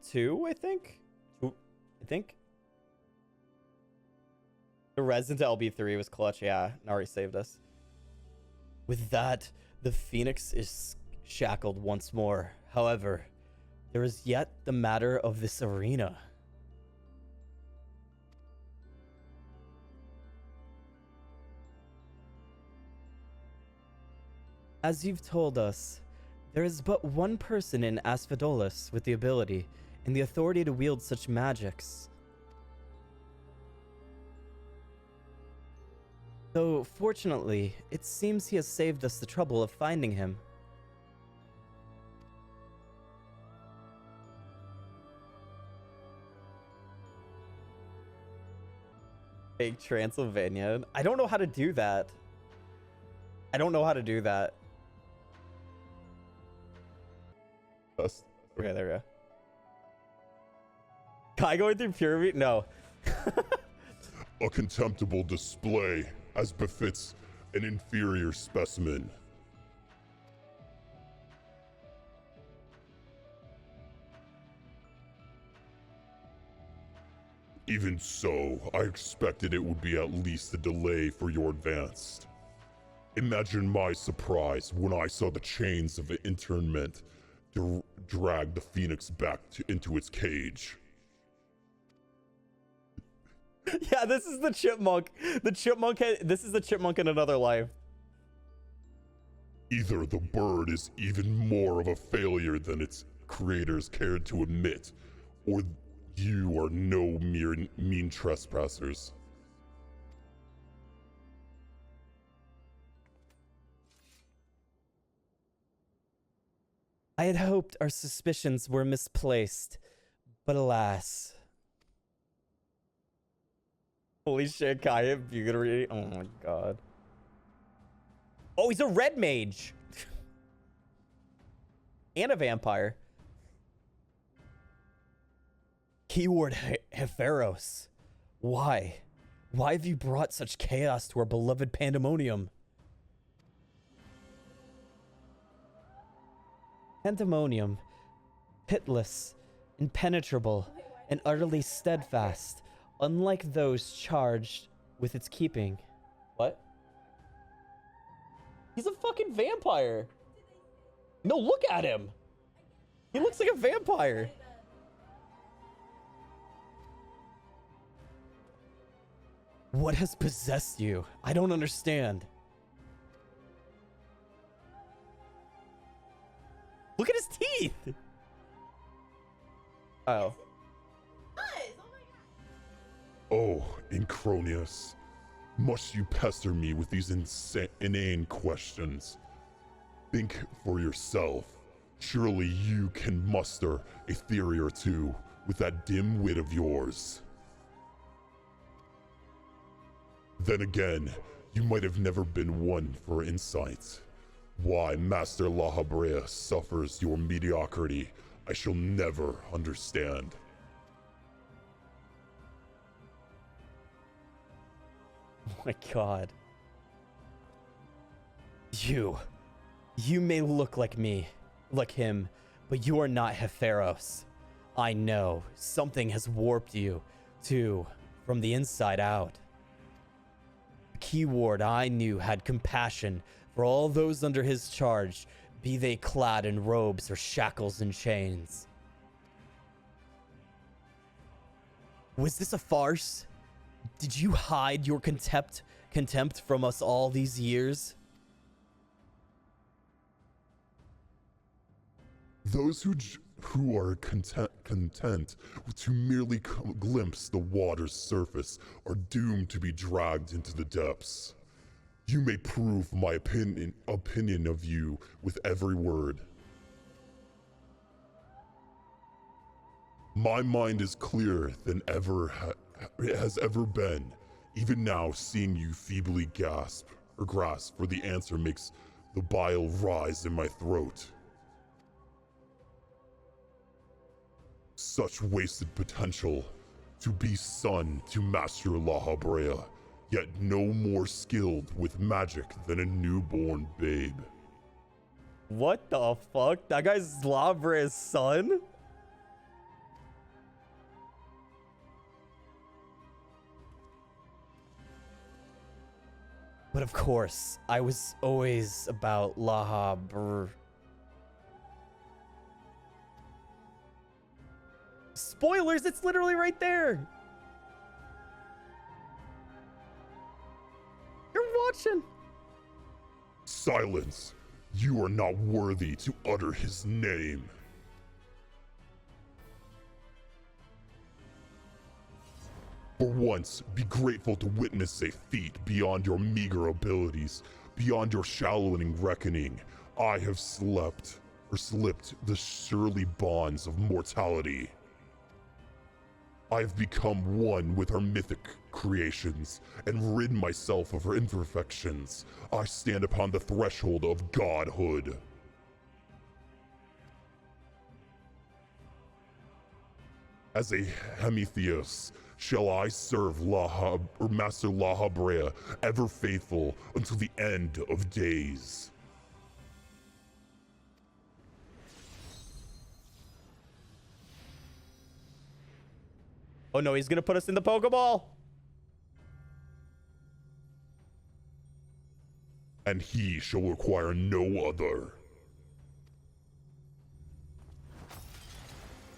Two, I think. The res into LB3 was clutch. Yeah, Nari saved us. With that, the Phoenix is shackled once more. However, there is yet the matter of this arena. As you've told us, there is but one person in Asphodelos with the ability and the authority to wield such magics. Though, fortunately, it seems he has saved us the trouble of finding him. Big Transylvania. I don't know how to do that. Okay, there we go. Kai going through purity? No. A contemptible display, as befits an inferior specimen. Even so, I expected it would be at least a delay for your advance. Imagine my surprise when I saw the chains of internment drag the Phoenix back into its cage. Yeah, this is the chipmunk. This is the chipmunk in another life. Either the bird is even more of a failure than its creators cared to admit, or you are no mere mean trespassers. I had hoped our suspicions were misplaced, but alas. Holy shit, Kai, you gonna read? Oh my god. Oh, he's a red mage. And a vampire. Keyword Hepharos. Why? Why have you brought such chaos to our beloved Pandaemonium? Pandemonium, pitiless, impenetrable, and utterly steadfast, unlike those charged with its keeping. What? He's a fucking vampire. No, look at him. He looks like a vampire. What has possessed you? I don't understand. Look at his teeth. Oh. Oh, Incronius, must you pester me with these inane questions? Think for yourself. Surely you can muster a theory or two with that dim wit of yours. Then again, you might have never been one for insight. Why Master La Habrea suffers your mediocrity, I shall never understand. Oh my god. You may look like me, like him, but you are not Hepharos. I know, something has warped you, too, from the inside out. The keyword I knew had compassion for all those under his charge, be they clad in robes or shackles and chains. Was this a farce? Did you hide your contempt from us all these years? Those who are content to merely glimpse the water's surface are doomed to be dragged into the depths. You may prove my opinion of you with every word. My mind is clearer than it has ever been. Even now, seeing you feebly grasp for the answer makes the bile rise in my throat. Such wasted potential to be son to Master La Habrea, yet no more skilled with magic than a newborn babe. What the fuck? That guy's Labre's son? But of course, I was always about La Habrea. Spoilers, it's literally right there. You're watching. Silence! You are not worthy to utter his name. For once, be grateful to witness a feat beyond your meager abilities, beyond your shallowing reckoning. I have slipped the surely bonds of mortality. I have become one with her mythic creations and rid myself of her imperfections. I stand upon the threshold of godhood. As a Hemitheos, shall I serve Master La Habrea, ever faithful until the end of days. Oh no, he's gonna put us in the Pokeball. And he shall require no other.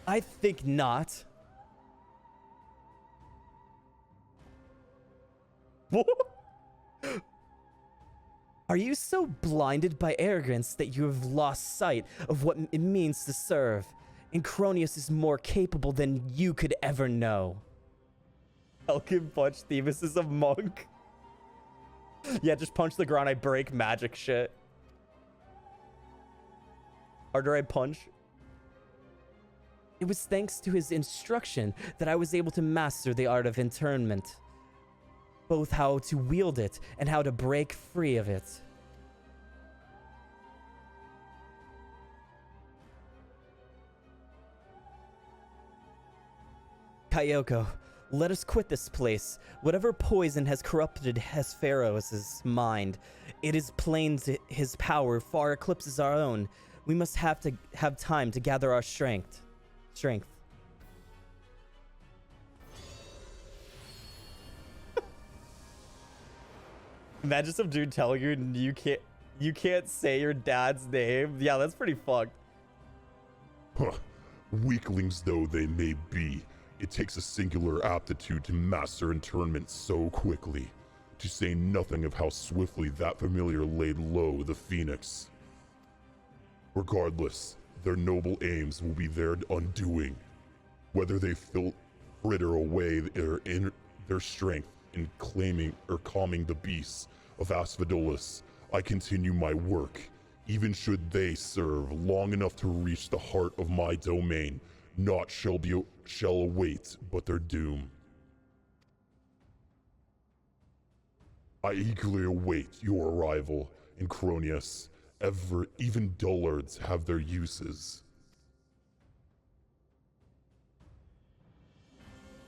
I think not. Are you so blinded by arrogance that you have lost sight of what it means to serve? Incronius is more capable than you could ever know. Elkin punch Thebus is a monk. Yeah, just punch the ground. I break magic shit. Harder I punch. It was thanks to his instruction that I was able to master the art of internment. Both how to wield it and how to break free of it. Kaiyoko, let us quit this place. Whatever poison has corrupted Asphodelos' mind, it is plain that his power far eclipses our own. We must have time to gather our strength. Imagine some dude telling you you can't say your dad's name. Yeah, that's pretty fucked. Huh. Weaklings though they may be, it takes a singular aptitude to master internment so quickly, to say nothing of how swiftly that familiar laid low the Phoenix. Regardless, their noble aims will be their undoing, whether they fritter away their strength in claiming or calming the beasts of Asphodelos. I continue my work, even should they serve long enough to reach the heart of my domain. Naught shall await but their doom. I eagerly await your arrival, Incronius. Even dullards have their uses.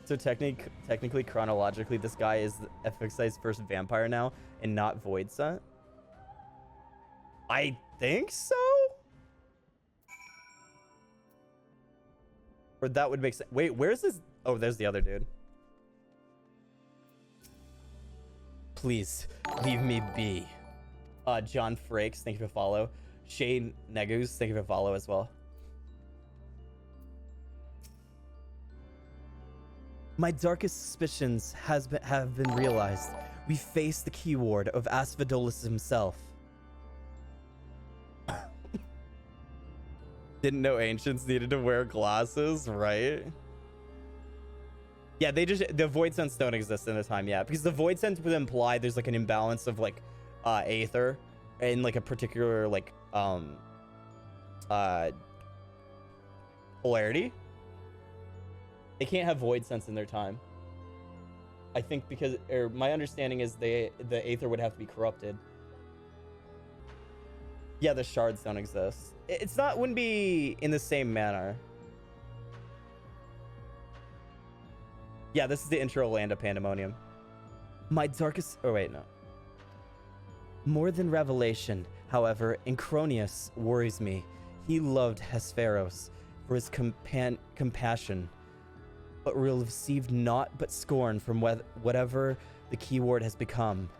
So technically, chronologically, this guy is FFXIV's first vampire now, and not Void Scent. I think so. Or that would make sense. Wait, where's this? Oh, there's the other dude. Please, leave me be. John Frakes, thank you for follow. Shane Negus, thank you for follow as well. My darkest suspicions have been realized. We face the keyword of Asphodelos himself. Didn't know ancients needed to wear glasses, right? Yeah, the void sense don't exist in the time yet, because the void sense would imply there's like an imbalance of like aether in like a particular like polarity. They can't have void sense in their time, I think, because my understanding is the aether would have to be corrupted. Yeah, the shards don't exist. Wouldn't be in the same manner. Yeah, this is the intro land of Pandaemonium. My darkest... Oh, wait, no. More than revelation, however, Incronius worries me. He loved Hesperos for his compassion, but received naught but scorn from whatever the keyword has become.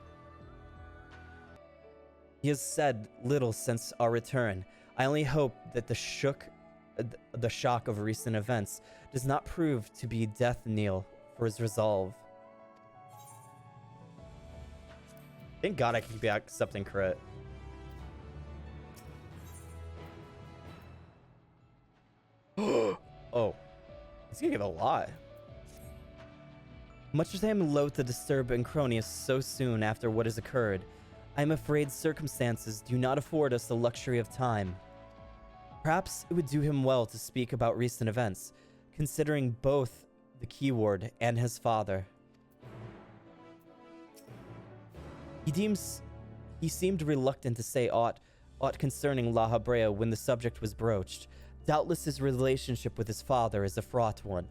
He has said little since our return. I only hope that the shock of recent events does not prove to be death knell for his resolve. Thank God I can be accepting crit. Oh, he's gonna give a lot. Much as I am loath to disturb Incronius so soon after what has occurred, I am afraid circumstances do not afford us the luxury of time. Perhaps it would do him well to speak about recent events, considering both the keyword and his father. He seemed reluctant to say aught concerning La Habrea when the subject was broached. Doubtless his relationship with his father is a fraught one.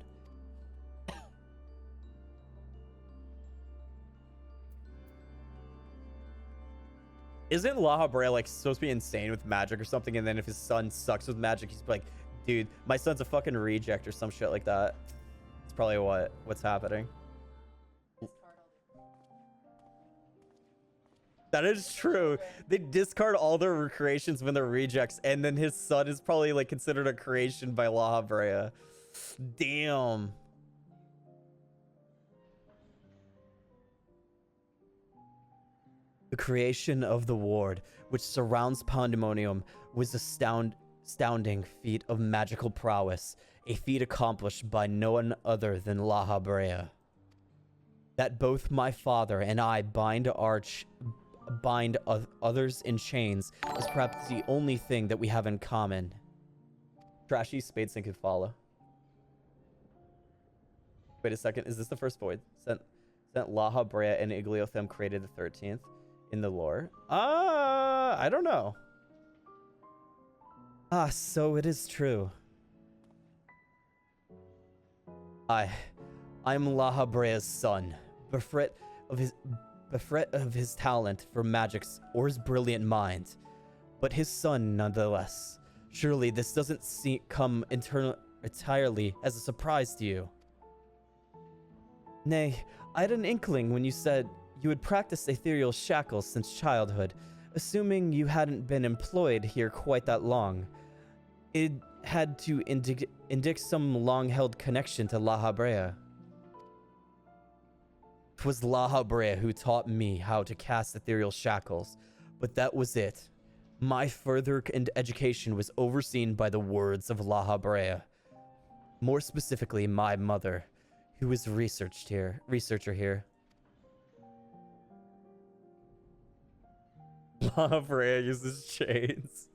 Isn't La Habrea like supposed to be insane with magic or something? And then if his son sucks with magic, he's like, dude, my son's a fucking reject or some shit like that. It's probably what's happening. That is true. They discard all their creations when they're rejects, and then his son is probably like considered a creation by La Habrea. Damn. The creation of the ward, which surrounds Pandaemonium, was astounding feat of magical prowess, a feat accomplished by no one other than La Habrea. That both my father and I bind others in chains is perhaps the only thing that we have in common. Trashy Spadesink could follow. Wait a second, is this the first void? Sent La Habrea and Igliothem created the 13th in the lore? I don't know. Ah, so it is true. I'm La Habrea's son, bereft of his talent for magics or his brilliant mind, but his son nonetheless. Surely this doesn't come entirely as a surprise to you. Nay, I had an inkling when you said you had practiced ethereal shackles since childhood, assuming you hadn't been employed here quite that long. It had to indict some long-held connection to La Habrea. 'Twas La Habrea who taught me how to cast ethereal shackles, but that was it. My further education was overseen by the words of La Habrea. More specifically, my mother, who is researcher here. La Habrea uses chains.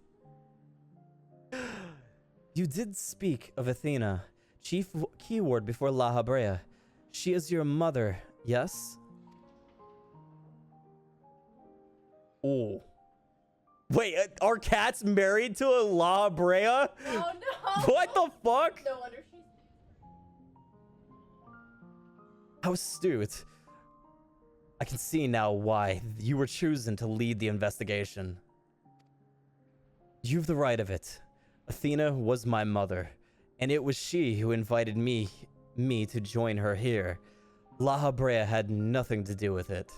You did speak of Athena, chief keyword before La Habrea. She is your mother, yes? Oh. Wait, our cat's married to a La Habrea? Oh no! What the fuck? No wonder she's... How astute. I can see now why you were chosen to lead the investigation. You've the right of it. Athena was my mother, and it was she who invited me to join her here. La Habrea had nothing to do with it.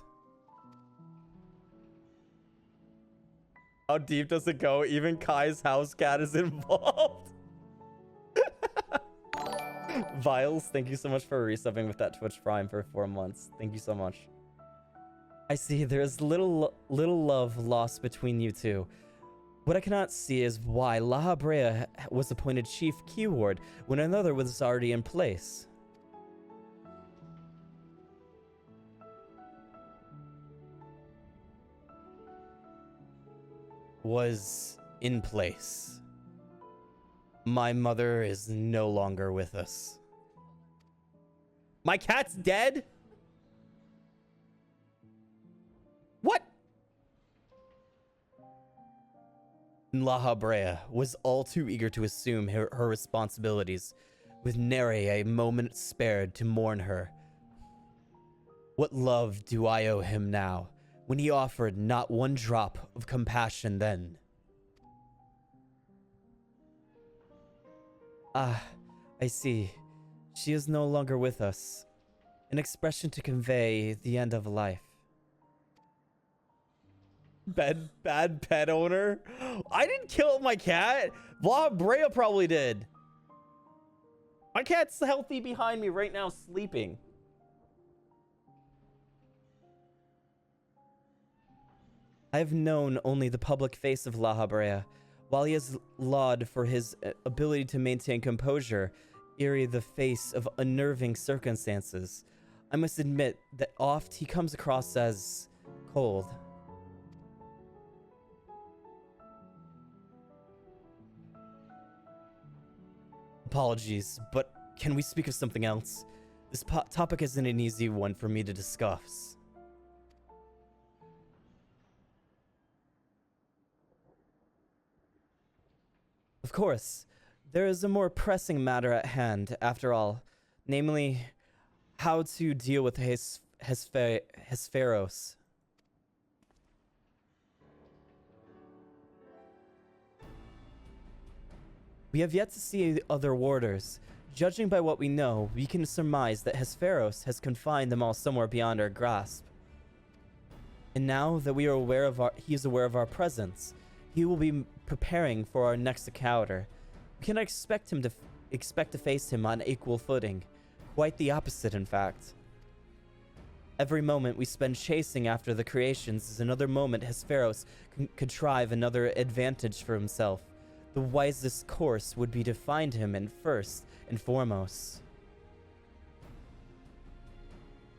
How deep does it go? Even Kai's house cat is involved. Viles, thank you so much for resubbing with that Twitch Prime for 4 months. Thank you so much. I see there's little love lost between you two. What I cannot see is why La Habrea was appointed chief keyword when another was already in place. Was in place. My mother is no longer with us. My cat's dead? What? La Habrea was all too eager to assume her responsibilities, with nary a moment spared to mourn her. What love do I owe him now, when he offered not one drop of compassion then? Ah, I see. She is no longer with us. An expression to convey the end of life. Bad pet owner? I didn't kill my cat. La Brea probably did. My cat's healthy behind me right now, sleeping. I have known only the public face of La Habrea. While he is lauded for his ability to maintain composure, eerie the face of unnerving circumstances, I must admit that oft he comes across as cold. Apologies, but can we speak of something else? This topic isn't an easy one for me to discuss. Of course, there is a more pressing matter at hand, after all, namely, how to deal with Hespheros. We have yet to see the other warders. Judging by what we know, we can surmise that Hespheros has confined them all somewhere beyond our grasp. And now that we are he is aware of our presence, he will be preparing for our next encounter. We cannot expect to face him on equal footing. Quite the opposite, in fact. Every moment we spend chasing after the creations is another moment Hesperos can contrive another advantage for himself. The wisest course would be to find him and first and foremost.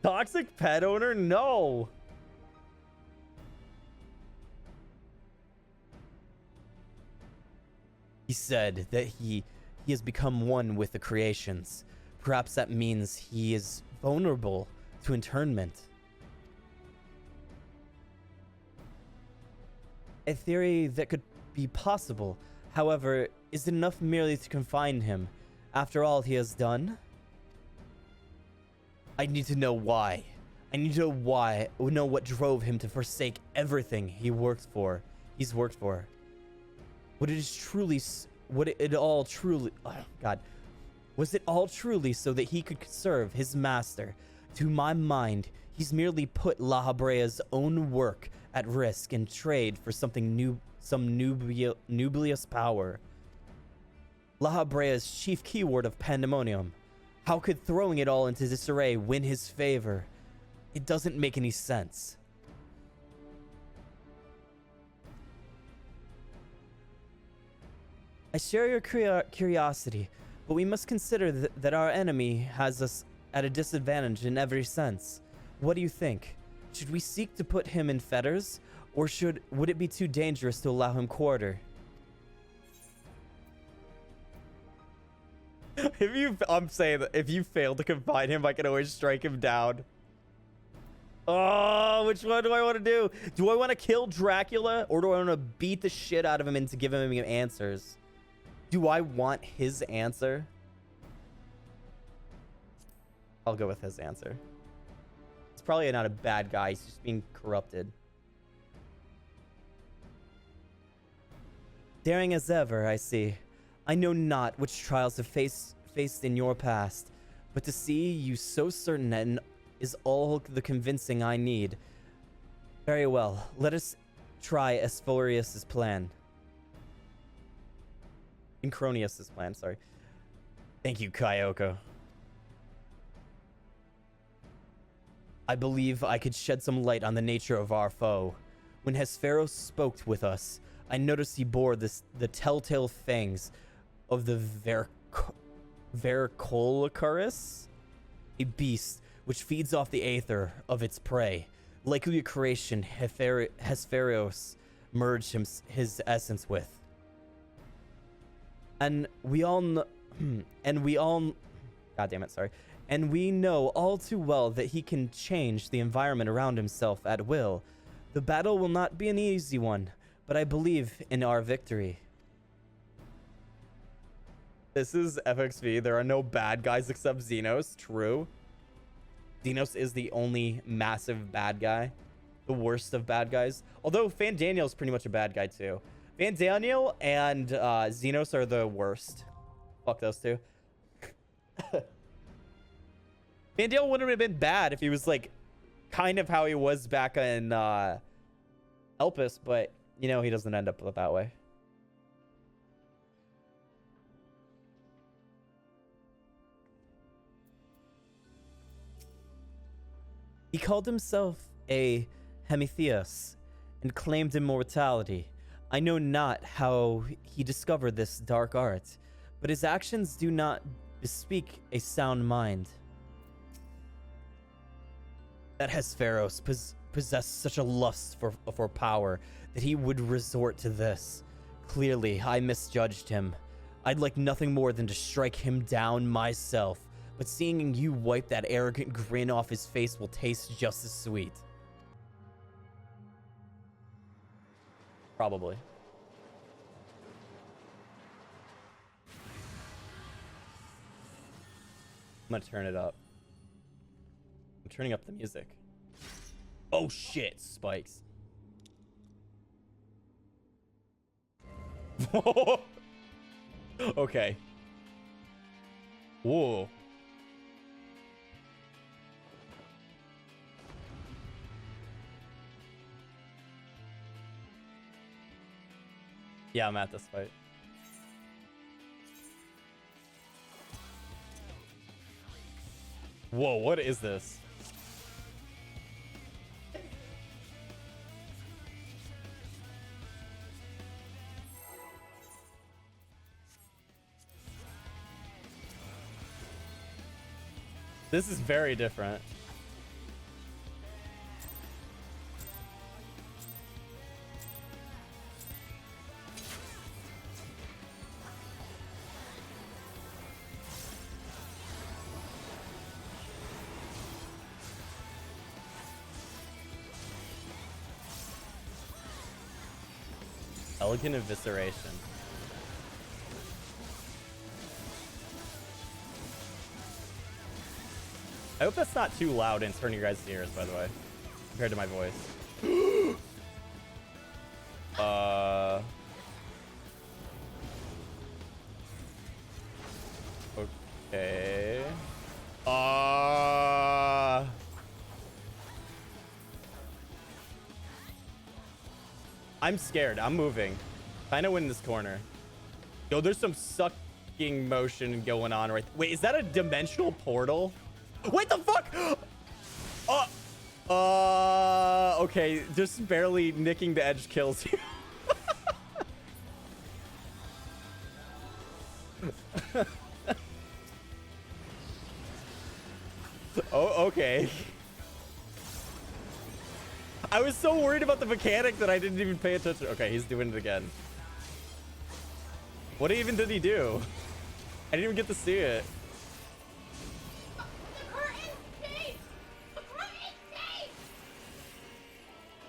Toxic pet owner? No! He said that he has become one with the creations. Perhaps that means he is vulnerable to internment. A theory that could be possible. However, is it enough merely to confine him after all he has done? I need to know why. I need to know what drove him to forsake everything he's worked for. Was it all truly so that he could serve his master? To my mind, he's merely put La Habrea's own work at risk in trade for something new, some nubious power. La Habrea's chief keyword of Pandaemonium. How could throwing it all into disarray win his favor? It doesn't make any sense. I share your curiosity, but we must consider that our enemy has us at a disadvantage in every sense. What do you think? Should we seek to put him in fetters, or would it be too dangerous to allow him quarter? I'm saying that if you fail to confine him, I can always strike him down. Oh, which one do I want to do? Do I want to kill Dracula, or do I want to beat the shit out of him into giving him answers? Do I want his answer? I'll go with his answer. He's probably not a bad guy. He's just being corrupted. Daring as ever, I see. I know not which trials have faced in your past, but to see you so certain and is all the convincing I need. Very well, let us try Asphodelos' plan. Incronius' plan, sorry. Thank you, Kaiyoko. I believe I could shed some light on the nature of our foe. When Hesperos spoke with us, I noticed he bore the telltale fangs of the Vercolacarus, a beast which feeds off the aether of its prey. Likely a creation Hesperos merged his essence with. And we know all too well that he can change the environment around himself at will. The battle will not be an easy one, but I believe in our victory. This is FXV. There are no bad guys except Xenos. True. Xenos is the only massive bad guy. The worst of bad guys. Although Fandaniel's pretty much a bad guy too. Fandaniel and Xenos are the worst. Fuck those two. Fandaniel wouldn't have been bad if he was like kind of how he was back in Elpis, but you know he doesn't end up that way. He called himself a Hemitheus and claimed immortality. I know not how he discovered this dark art, but his actions do not bespeak a sound mind. That Hesperos possessed such a lust for power that he would resort to this. Clearly, I misjudged him. I'd like nothing more than to strike him down myself, but seeing you wipe that arrogant grin off his face will taste just as sweet. Probably. I'm gonna turn it up. I'm turning up the music. Oh shit, spikes. Okay. Whoa. Yeah, I'm at this fight. Whoa, what is this? This is very different. Elegant evisceration. I hope that's not too loud and turning your guys' ears, by the way, compared to my voice. Okay. I'm scared. I'm moving. Trying to win this corner. Yo, there's some sucking motion going on right. Wait, is that a dimensional portal? What the fuck? Okay, just barely nicking the edge kills you. Oh, okay. I was so worried about the mechanic that I didn't even pay attention. Okay, he's doing it again. What even did he do? I didn't even get to see it.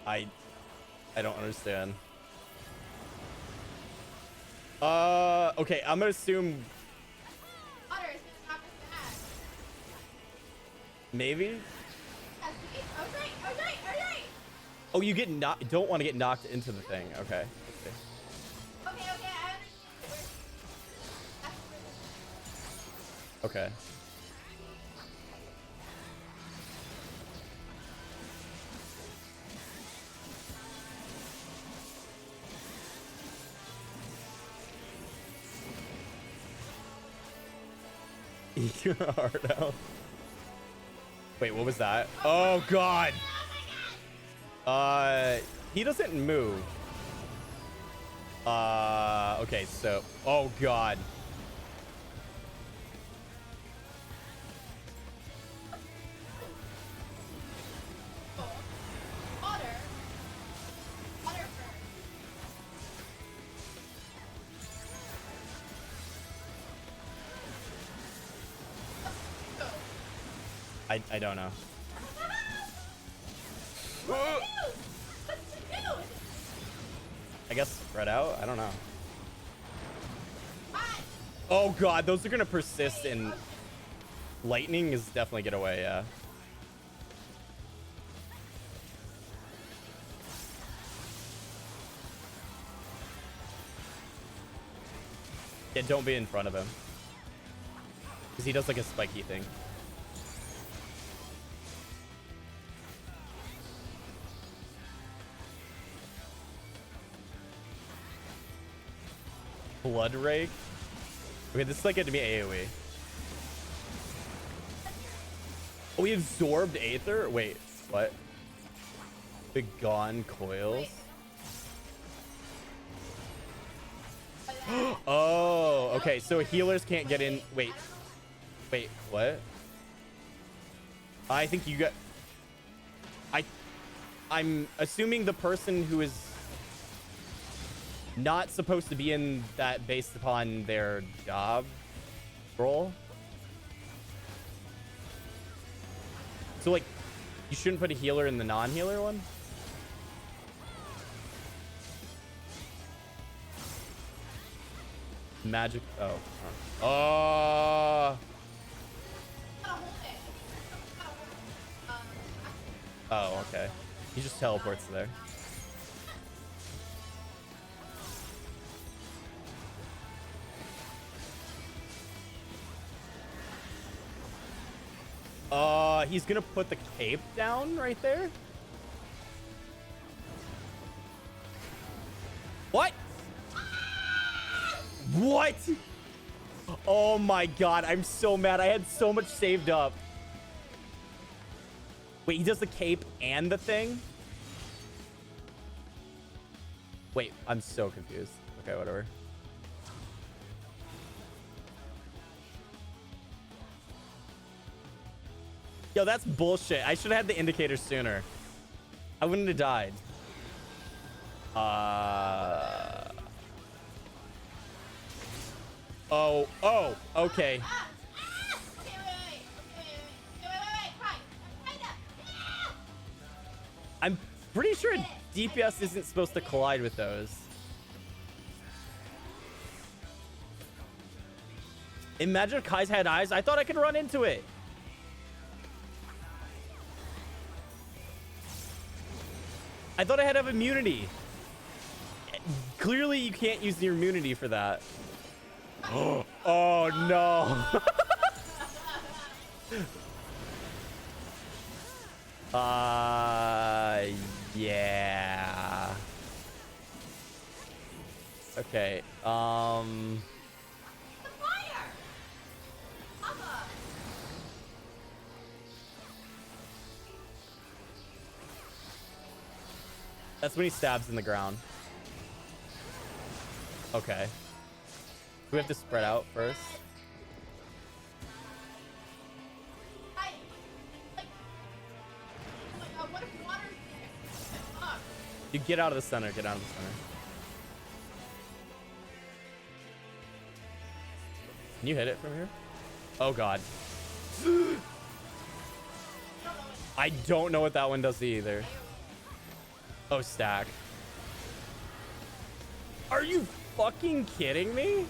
I don't understand. Okay, I'm gonna assume maybe. Oh, you get knocked. Don't want to get knocked into the thing. Okay. Okay. Eat your heart out. Wait, what was that? Oh God. He doesn't move. Okay, so, oh God. I don't know. I guess spread out? I don't know. Oh God, those are gonna persist in lightning is definitely get away, yeah. Yeah, don't be in front of him. Because he does like a spiky thing. Blood Rake. Okay, this is like going to be AoE. Oh, we absorbed Aether? Wait, what? Begone coils? Oh, okay, so healers can't get in. Wait, what? I think you got... I'm assuming the person who is not supposed to be in that based upon their job role. So like, you shouldn't put a healer in the non-healer one? Magic, oh. Oh, okay. He just teleports there. He's gonna put the cape down right there. What? What? Oh my God, I'm so mad. I had so much saved up. Wait, he does the cape and the thing? Wait, I'm so confused. Okay, whatever. Yo, that's bullshit. I should have had the indicator sooner. I wouldn't have died. Oh, okay. I'm pretty sure DPS isn't supposed to collide with those. Imagine if Kai's had eyes. I thought I could run into it. I thought I had to have immunity. Clearly, you can't use your immunity for that. Oh, no. Yeah. Okay. That's when he stabs in the ground. Okay. We have to spread out first. You get out of the center. Get out of the center. Can you hit it from here? Oh, God. I don't know what that one does either. Oh, stack. Are you fucking kidding me?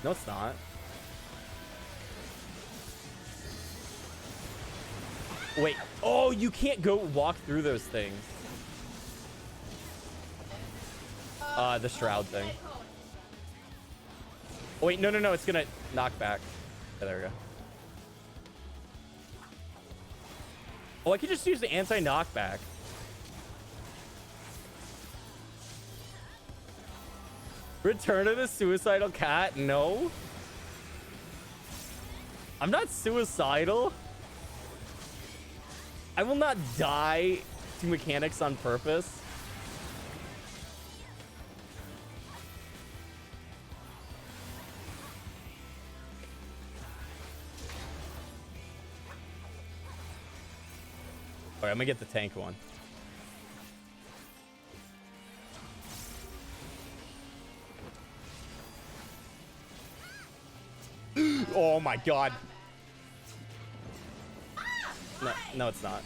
No, it's not. Wait. Oh, you can't go walk through those things. The shroud thing. Oh, wait, no. It's gonna knock back. Oh, there we go. Oh, I could just use the anti-knockback. Return of the suicidal cat? No. I'm not suicidal. I will not die to mechanics on purpose. Alright, I'm gonna get the tank one. Oh my god. No, it's not.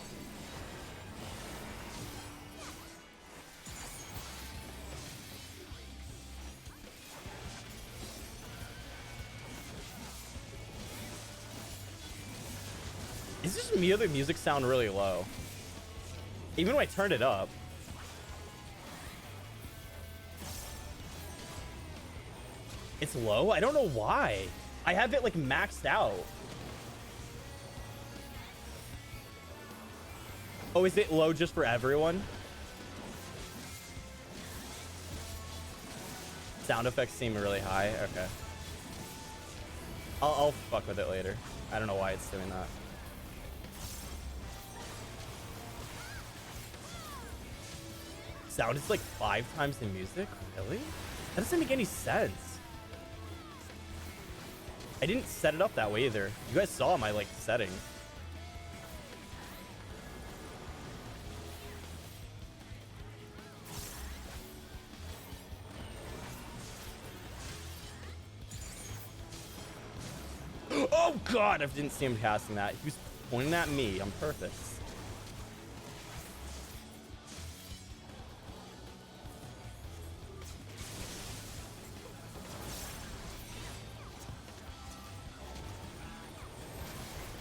Is this me or the music sound really low? Even when I turned it up. It's low? I don't know why. I have it like maxed out. Oh, is it low just for everyone? Sound effects seem really high. Okay. I'll fuck with it later. I don't know why it's doing that. Sound is like 5 times the music? Really? That doesn't make any sense. I didn't set it up that way either. You guys saw my like settings. Oh god, I didn't see him casting that. He was pointing at me on purpose.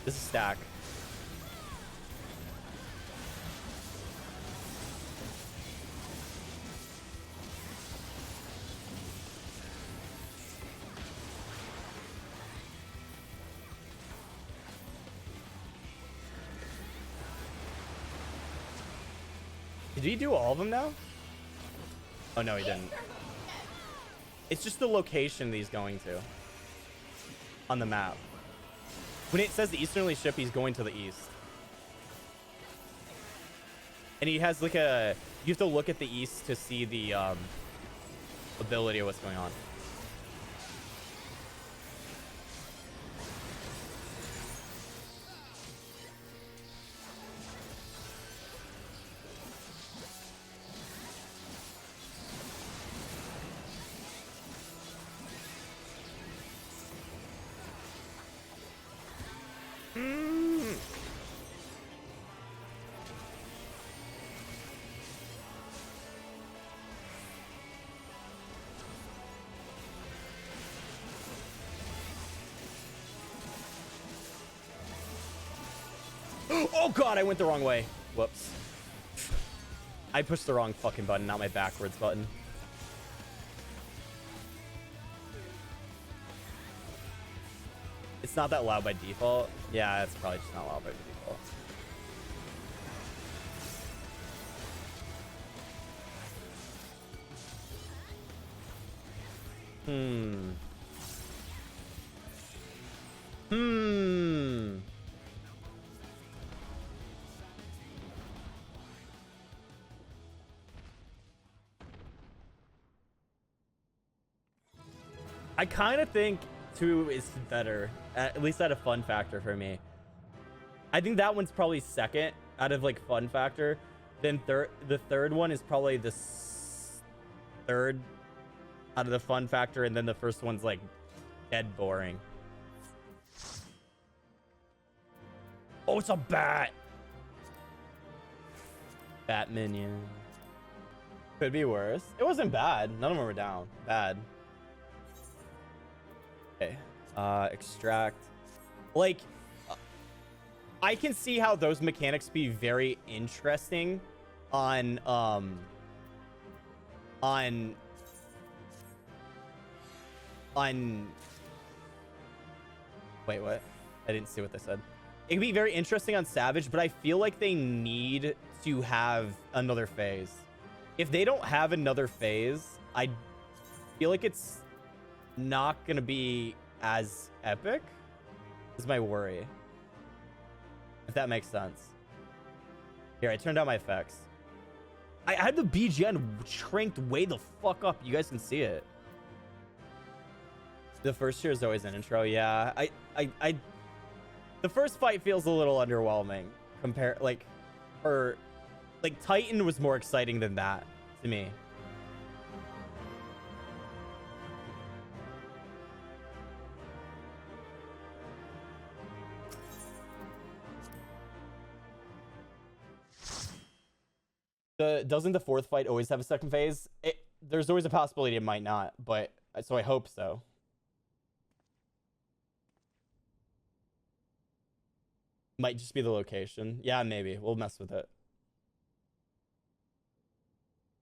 This is stack. Did he do all of them now? Oh no, he didn't. It's just the location that he's going to on the map. When it says the easterly ship, he's going to the east. And he has like a... You have to look at the east to see the ability of what's going on. Oh god, I went the wrong way. Whoops. I pushed the wrong fucking button, not my backwards button. It's not that loud by default. Yeah, it's probably just not loud by default. I kind of think 2 is better, at least at a fun factor for me. I think that one's probably second out of like fun factor. Then the third one is probably the third out of the fun factor, and then the first one's like dead boring. Oh, it's a bat. Bat minion. Could be worse. It wasn't bad. None of them were down. Bad. Okay. Extract. Like, I can see how those mechanics be very interesting on wait, what? I didn't see what they said. It could be very interesting on Savage, but I feel like they need to have another phase. If they don't have another phase, I feel like it's not gonna be as epic, is my worry. If that makes sense. Here, I turned down my effects. I had the BGN cranked way the fuck up. You guys can see it. The first year is always an intro. Yeah, the first fight feels a little underwhelming compared, like Titan was more exciting than that to me. Doesn't the fourth fight always have a second phase? There's always a possibility it might not, but so I hope so. Might just be the location. Yeah, maybe. We'll mess with it.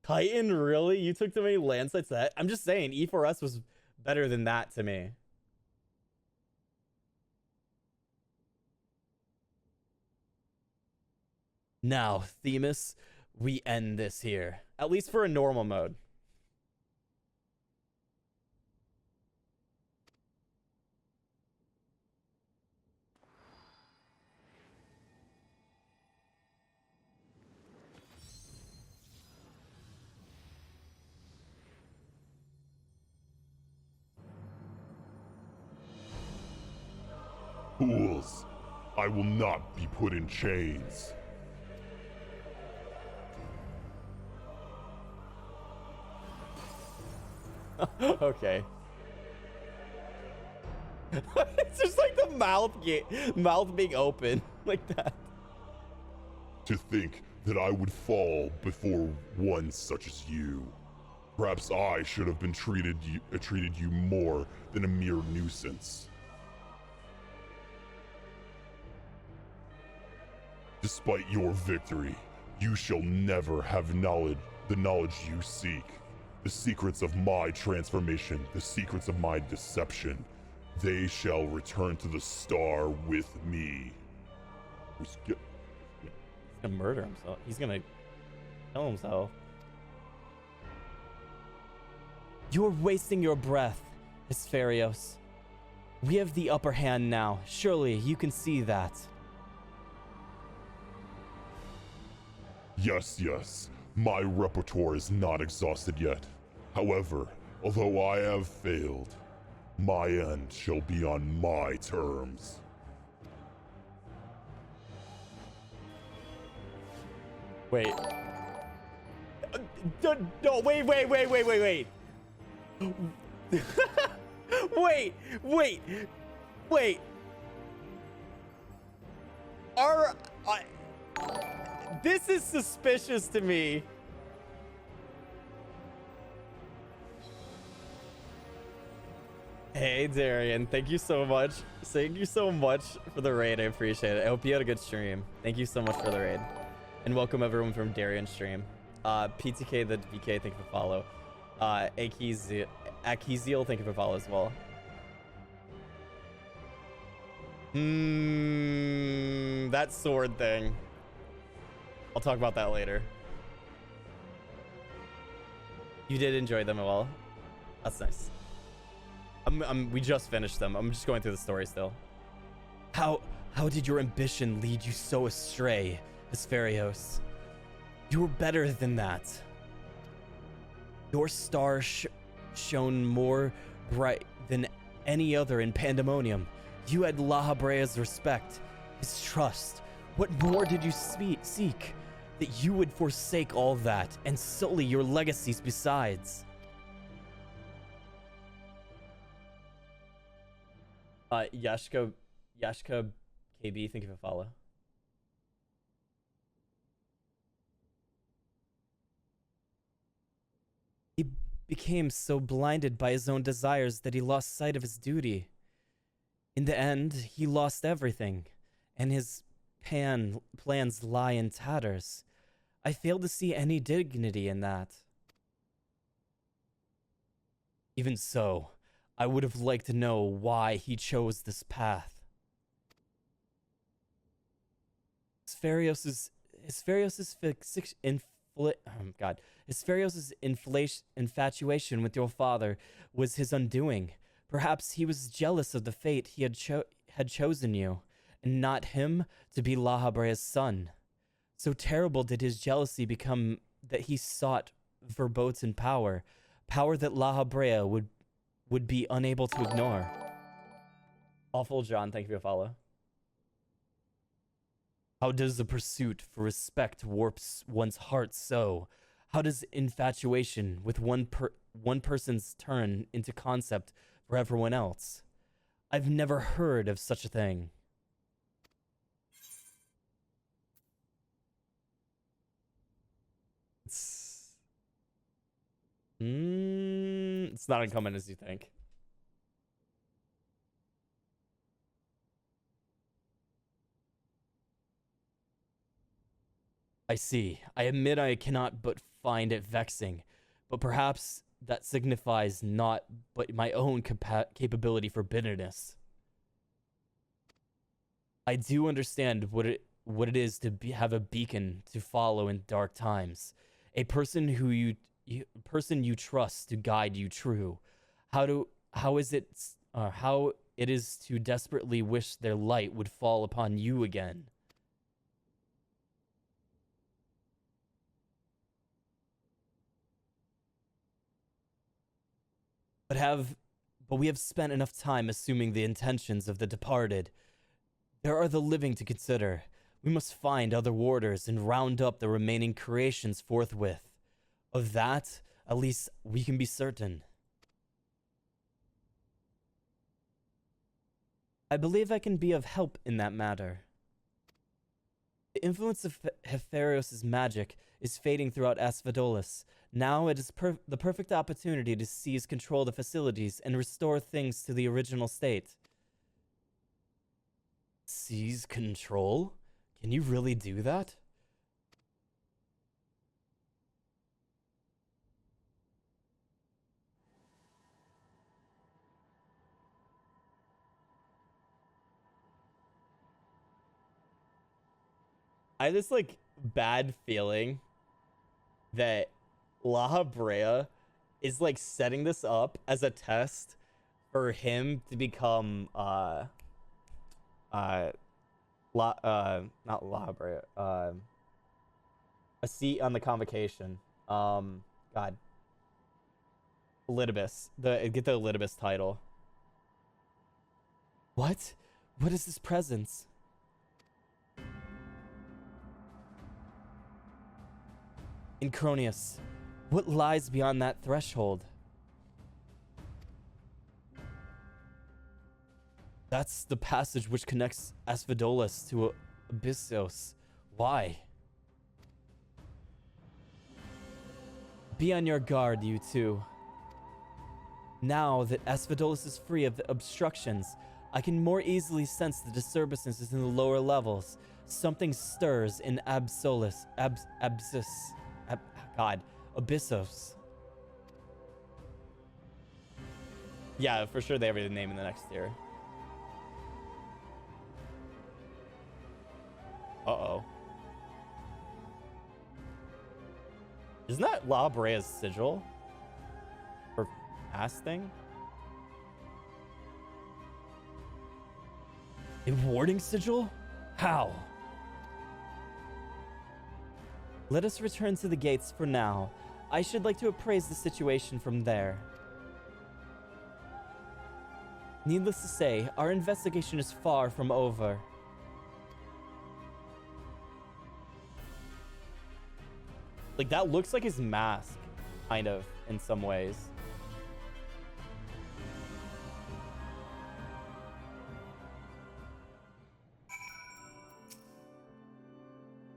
Titan, really? You took too many land sites that? I'm just saying, E4S was better than that to me. Now, Themis, we end this here. At least for a normal mode. Fools, I will not be put in chains. Okay. It's just like the mouth being open like that. To think that I would fall before one such as you. Perhaps I should have been treated you more than a mere nuisance. Despite your victory, you shall never have the knowledge you seek. The secrets of my transformation, the secrets of my deception, they shall return to the star with me. He's gonna murder himself. He's gonna kill himself. You're wasting your breath, Asphodelos. We have the upper hand now. Surely you can see that. Yes, my repertoire is not exhausted yet. However, Although I have failed, my end shall be on my terms. Wait. No, wait. Wait. This is suspicious to me. Hey, Darian, thank you so much. Thank you so much for the raid. I appreciate it. I hope you had a good stream. Thank you so much for the raid. And welcome everyone from Darian's stream. PTK the VK, thank you for follow. Akiziel, thank you for follow as well. That sword thing. I'll talk about that later. You did enjoy them well. That's nice. We just finished them. I'm just going through the story still. How did your ambition lead you so astray, Asphodelos? You were better than that. Your star shone more bright than any other in Pandaemonium. You had Lahabrea's respect, his trust. What more did you seek? That you would forsake all that and sully your legacies besides. Yashka KB, thank you for follow. He became so blinded by his own desires that he lost sight of his duty. In the end, he lost everything, and his plans lie in tatters. I fail to see any dignity in that. Even so, I would have liked to know why he chose this path. Asphodelos' infatuation with your father was his undoing. Perhaps he was jealous of the fate he had chosen you, and not him to be Lahabrea's son. So terrible did his jealousy become that he sought verboten power that Lahabrea would be unable to ignore. Awful John, thank you for your follow. How does the pursuit for respect warps one's heart so? How does infatuation with one person's turn into concept for everyone else? I've never heard of such a thing. It's not uncommon as you think. I see. I admit I cannot but find it vexing, but perhaps that signifies not but my own capability for bitterness. I do understand what it is to have a beacon to follow in dark times, a person who you trust to guide you true. How it is to desperately wish their light would fall upon you again. But we have spent enough time assuming the intentions of the departed. There are the living to consider. We must find other warders and round up the remaining creations forthwith. Of that, at least we can be certain. I believe I can be of help in that matter. The influence of Asphodelos' magic is fading throughout Asphodelos. Now it is the perfect opportunity to seize control of the facilities and restore things to the original state. Seize control? Can you really do that? I have this like bad feeling that Lahabrea is like setting this up as a test for him to become not Lahabrea, a seat on the convocation. God. Elidibus. Get the Elidibus title. What? What is this presence? Incronius, what lies beyond that threshold? That's the passage which connects Asphodelos to Abyssos. Why? Be on your guard, you two. Now that Asphodelos is free of the obstructions, I can more easily sense the disturbances in the lower levels. Something stirs in Abyssos. Yeah, for sure they have a name in the next tier. Uh-oh. Isn't that La Brea's sigil? For fasting? A warding sigil? How? Let us return to the gates for now. I should like to appraise the situation from there. Needless to say, our investigation is far from over. Like, that looks like his mask, kind of, in some ways.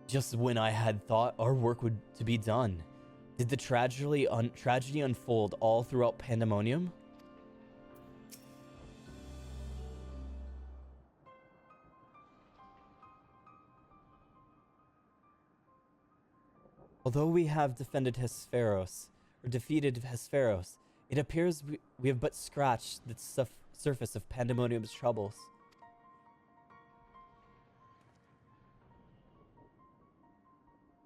Just when I had thought our work would to be done, did the tragedy unfold all throughout Pandaemonium? Although we have defeated Hesperos, it appears we have but scratched the surface of Pandaemonium's troubles.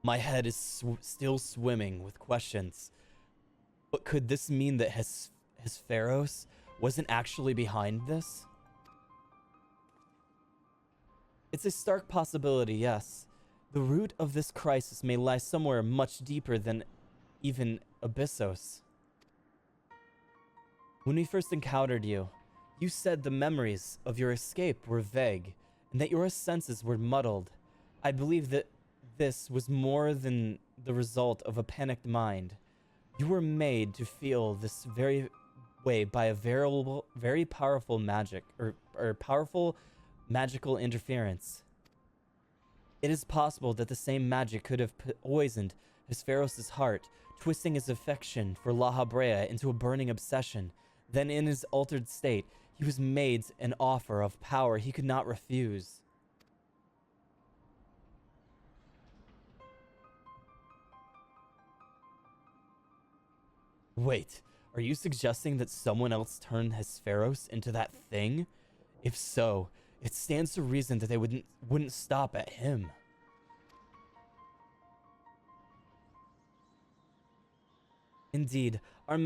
My head is still swimming with questions. But could this mean that Hesperos wasn't actually behind this? It's a stark possibility, yes. The root of this crisis may lie somewhere much deeper than even Abyssos. When we first encountered you, you said the memories of your escape were vague and that your senses were muddled. I believe that this was more than the result of a panicked mind. You were made to feel this very way by a very powerful magic or powerful magical interference. It is possible that the same magic could have poisoned Hesperos' heart, twisting his affection for La Brea into a burning obsession. Then in his altered state, he was made an offer of power he could not refuse. Wait, are you suggesting that someone else turned Hesperos into that thing? If so, it stands to reason that they wouldn't stop at him. Indeed, our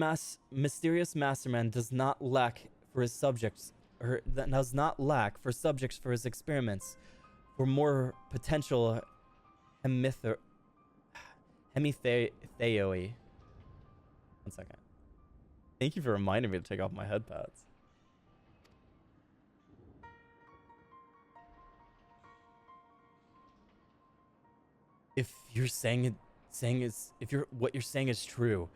mysterious mastermind does not lack for his subjects, or that does not lack for subjects for his experiments, for more potential hemitheoi. One second. Thank you for reminding me to take off my head pads. If you're what you're saying is true,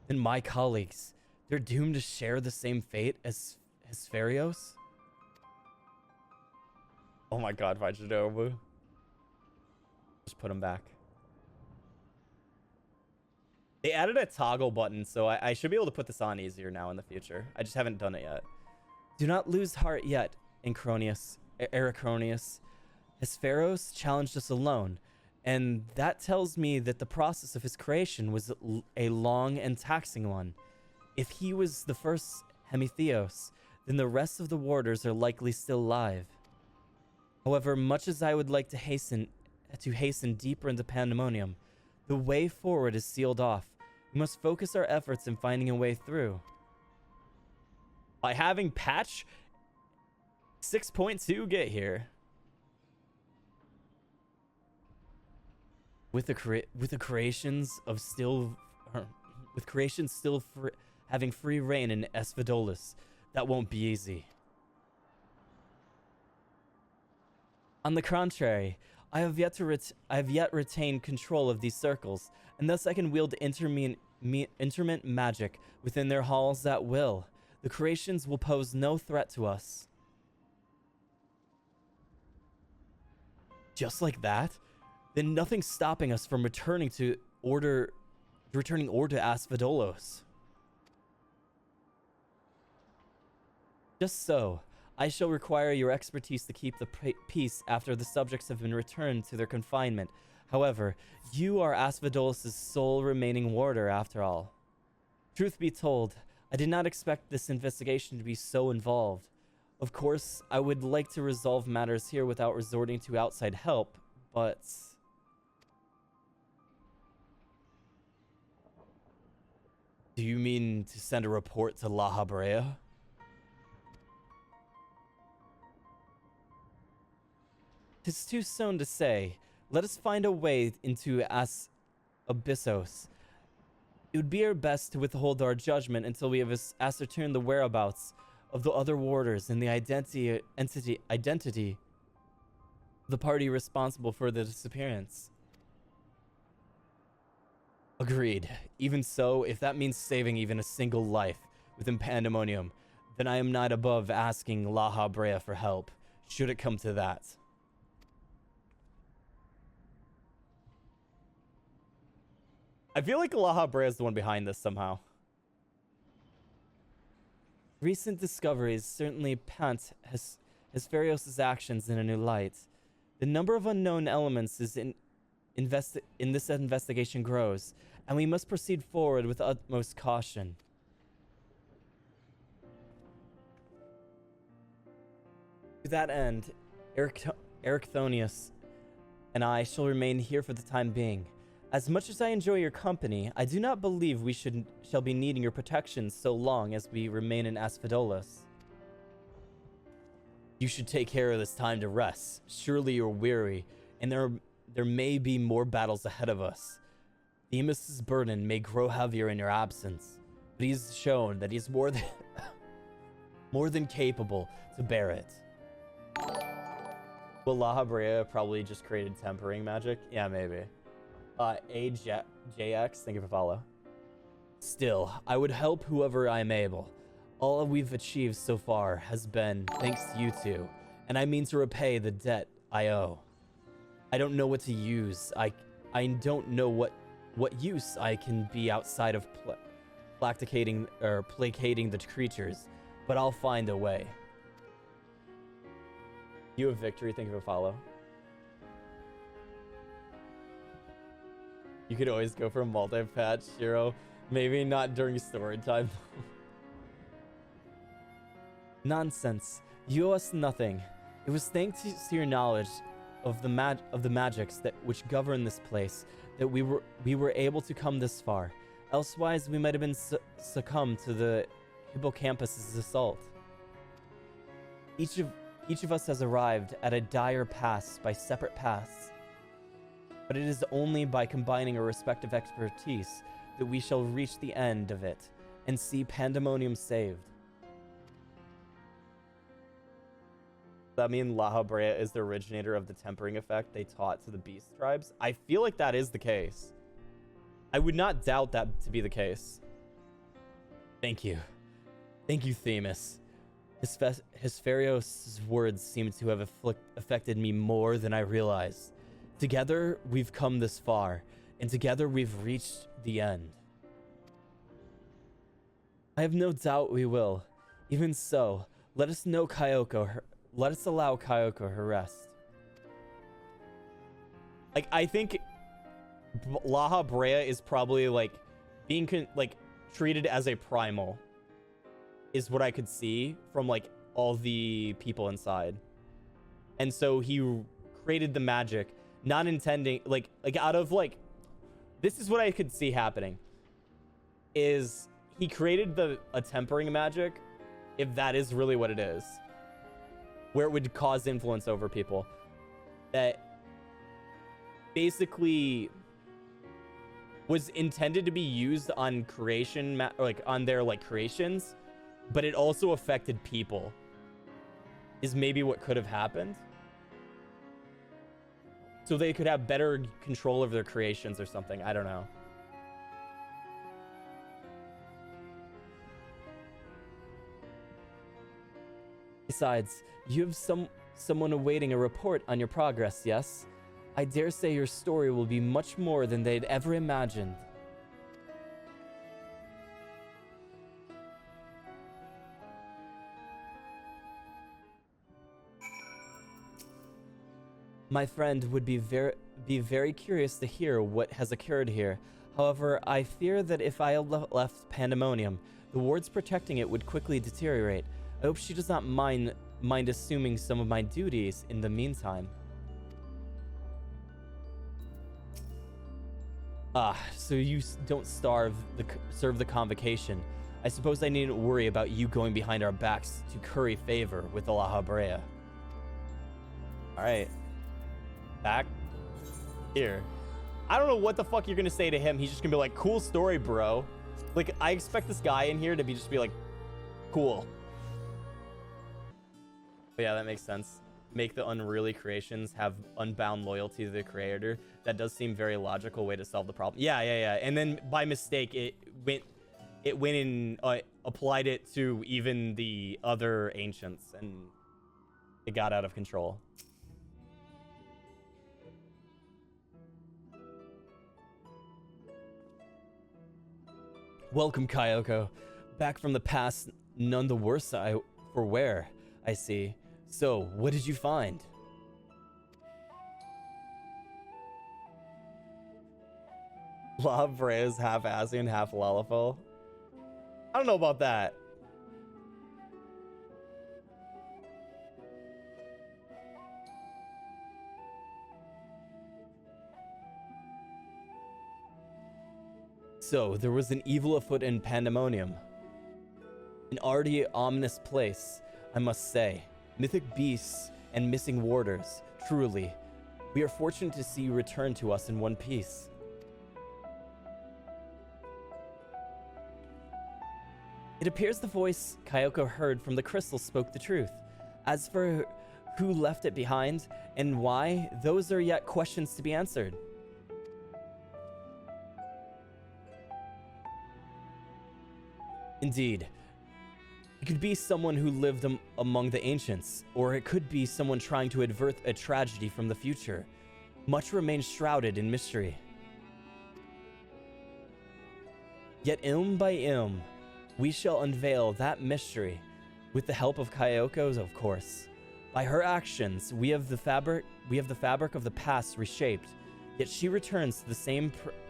then my colleagues, they're doomed to share the same fate as Hesperos? Oh my god, Vajradobu. Just put him back. They added a toggle button, so I should be able to put this on easier now in the future. I just haven't done it yet. Do not lose heart yet, Ericronius. Hesperos challenged us alone, and that tells me that the process of his creation was a long and taxing one. If he was the first Hemitheos, then the rest of the warders are likely still alive. However, much as I would like to hasten deeper into Pandaemonium, the way forward is sealed off. We must focus our efforts in finding a way through. By having patch 6.2 get here. With creations still having free reign in Asphodelos. That won't be easy. On the contrary, I have yet retained control of these circles, and thus I can wield intermittent magic within their halls at will. The creations will pose no threat to us. Just like that? Then nothing's stopping us from returning order to Asphodelos. Just so, I shall require your expertise to keep the peace after the subjects have been returned to their confinement. However, you are Asphodelos' sole remaining warder after all. Truth be told, I did not expect this investigation to be so involved. Of course, I would like to resolve matters here without resorting to outside help, but... Do you mean to send a report to La Habrea? Tis too soon to say. Let us find a way into Abyssos. It would be our best to withhold our judgment until we have ascertained the whereabouts of the other warders and the identity of the party responsible for the disappearance. Agreed. Even so, if that means saving even a single life within Pandaemonium, then I am not above asking La Habrea for help, should it come to that. I feel like La Habrea is the one behind this somehow. Recent discoveries certainly paint Asphodelos' actions in a new light. The number of unknown elements in this investigation grows, and we must proceed forward with utmost caution. To that end, Ericthonius and I shall remain here for the time being. As much as I enjoy your company, I do not believe we shall be needing your protection so long as we remain in Asphodelos. You should take care of this time to rest. Surely you're weary, and there may be more battles ahead of us. Themis' burden may grow heavier in your absence, but he's shown that he's more than capable to bear it. Will La Habrea probably just created tempering magic? Yeah, maybe. AJX, thank you for follow. Still, I would help whoever I am able. All we've achieved so far has been thanks to you two, and I mean to repay the debt I owe. I don't know what to use. I don't know what use I can be outside of placating the creatures, but I'll find a way. You have victory, thank you for follow. You could always go for a multi-patch, Shiro. Maybe not during story time. Nonsense. You owe us nothing. It was thanks to your knowledge of the magics which govern this place that we were able to come this far. Elsewise, we might have been succumbed to the hippocampus's assault. Each of us has arrived at a dire pass by separate paths. But it is only by combining our respective expertise that we shall reach the end of it and see Pandaemonium saved. Does that mean La Habrea is the originator of the tempering effect they taught to the beast tribes? I feel like that is the case. I would not doubt that to be the case. Thank you. Thank you, Themis. Asphodelos' words seem to have affected me more than I realized. Together, we've come this far, and together we've reached the end. I have no doubt we will. Even so, let us allow Kaiyoko her rest. Like, I think La Habrea is probably like being treated as a primal is what I could see from like all the people inside. And so he created the magic, not intending like out of like, this is what I could see happening is he created a tempering magic, if that is really what it is, where it would cause influence over people, that basically was intended to be used on creation, like on their like creations, but it also affected people. Is maybe what could have happened. So they could have better control of their creations or something. I don't know. Besides, you have someone awaiting a report on your progress, yes? I dare say your story will be much more than they'd ever imagined. My friend would be very curious to hear what has occurred here. However, I fear that if I left Pandaemonium, the wards protecting it would quickly deteriorate. I hope she does not mind assuming some of my duties in the meantime. Ah, so you don't serve the convocation. I suppose I needn't worry about you going behind our backs to curry favor with the La Habrea. All right. Back here. I don't know what the fuck you're gonna say to him. He's just gonna be like, cool story, bro. Like, I expect this guy in here to just be like, cool. But yeah, that makes sense. Make the unruly creations have unbound loyalty to the creator. That does seem very logical way to solve the problem. Yeah. And then by mistake, it went and applied it to even the other ancients, and it got out of control. Welcome, Kaiyoko. Back from the past, none the worse for wear, I see. So, what did you find? La Habrea is half Asian, half Lalafell. I don't know about that. So, there was an evil afoot in Pandaemonium. An already ominous place, I must say. Mythic beasts and missing warders. Truly, we are fortunate to see you return to us in one piece. It appears the voice Kaiyoko heard from the crystal spoke the truth. As for who left it behind and why, those are yet questions to be answered. Indeed. It could be someone who lived among the ancients, or it could be someone trying to avert a tragedy from the future. Much remains shrouded in mystery. Yet ilm by ilm, we shall unveil that mystery, with the help of Kaiyoko's, of course. By her actions, we have the fabric of the past reshaped, yet she returns to the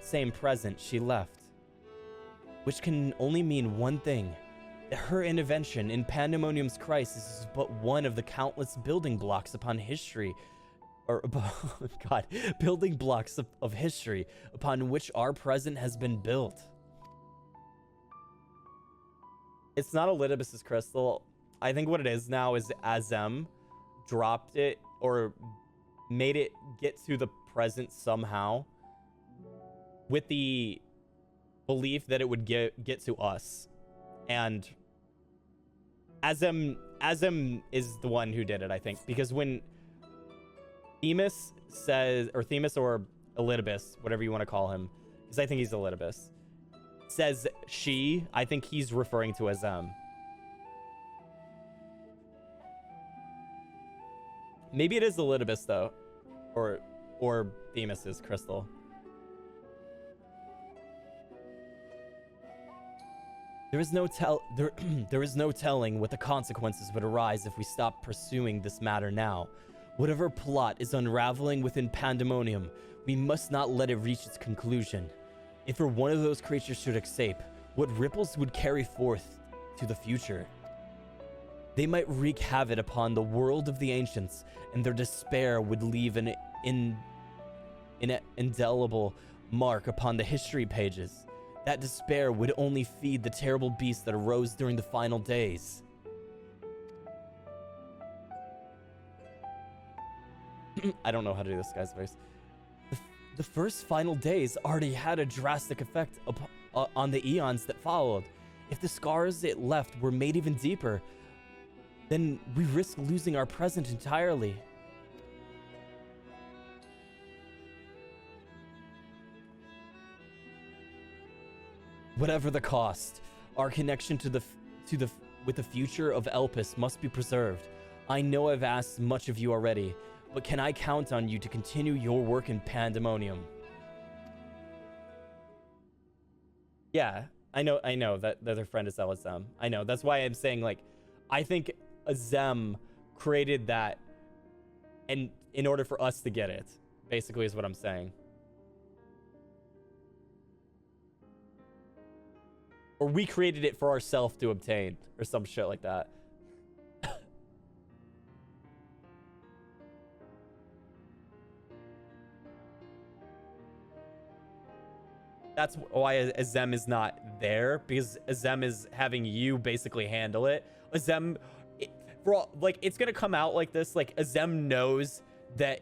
same present she left. Which can only mean one thing, that her intervention in Pandaemonium's crisis is but one of the countless building blocks upon history, building blocks of history upon which our present has been built. It's not Elidibus's crystal. I think what it is now is Azem dropped it or made it get to the present somehow with the belief that it would get to us. And Azem is the one who did it, I think, because when Themis says, or Themis or Elidibus, whatever you want to call him, because I think he's Elidibus, says she, I think he's referring to Azem. Maybe it is Elidibus though, or Themis's crystal. There is no telling what the consequences would arise if we stop pursuing this matter now. Whatever plot is unraveling within Pandaemonium, we must not let it reach its conclusion. If one of those creatures should escape, what ripples would carry forth to the future? They might wreak havoc upon the world of the ancients, and their despair would leave an indelible mark upon the history pages. That despair would only feed the terrible beast that arose during the final days. I don't know how to do this guy's voice. The first final days already had a drastic effect on the eons that followed. If the scars it left were made even deeper, then we risk losing our present entirely. Whatever the cost, our connection with the future of Elpis must be preserved. I know I've asked much of you already, but can I count on you to continue your work in Pandaemonium? Yeah, I know that their friend is Elazem. I know. That's why I'm saying, like, I think Azem created that and in order for us to get it, basically is what I'm saying. Or we created it for ourselves to obtain, or some shit like that. That's why Azem is not there, because Azem is having you basically handle it. Azem, it's gonna come out like this. Like, Azem knows that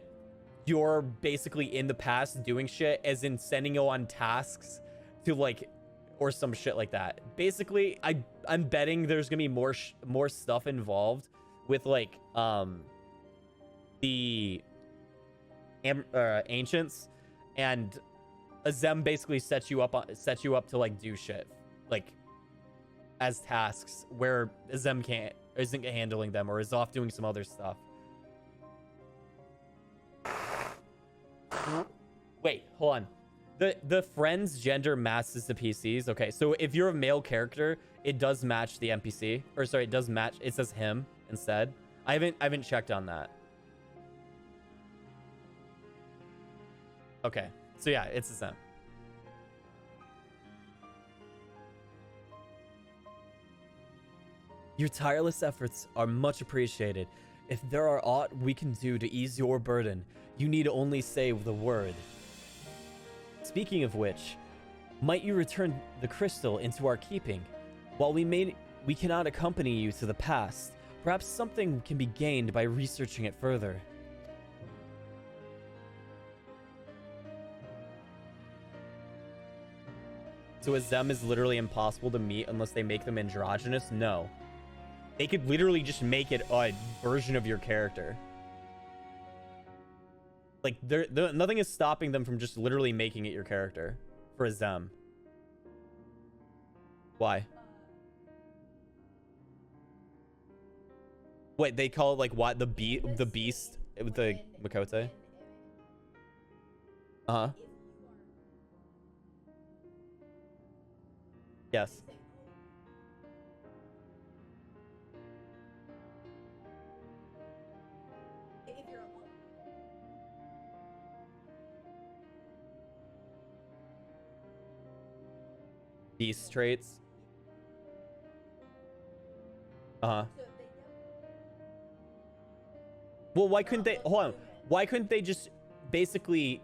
you're basically in the past doing shit, as in sending you on tasks to, like, or some shit like that. Basically, I'm betting there's gonna be more stuff involved with, like, the ancients, and Azem basically sets you up to, like, do shit, like, as tasks where Azem isn't handling them or is off doing some other stuff. Wait, hold on. The friends gender matches the PCs. Okay, so if you're a male character, it does match the NPC, or sorry, it does match. It says him instead. I haven't checked on that. Okay, so yeah, it's Azem. Your tireless efforts are much appreciated. If there are aught we can do to ease your burden, you need only say the word. Speaking of which, might you return the crystal into our keeping? While we cannot accompany you to the past, perhaps something can be gained by researching it further. So Azem is literally impossible to meet unless they make them androgynous? No. They could literally just make it a version of your character. Like, nothing is stopping them from just literally making it your character for Azem. Why? Wait, they call it, like, what? The beast with the Makote? Uh-huh. Yes. Beast traits. Uh-huh. Well, why couldn't they... Hold on. Why couldn't they just basically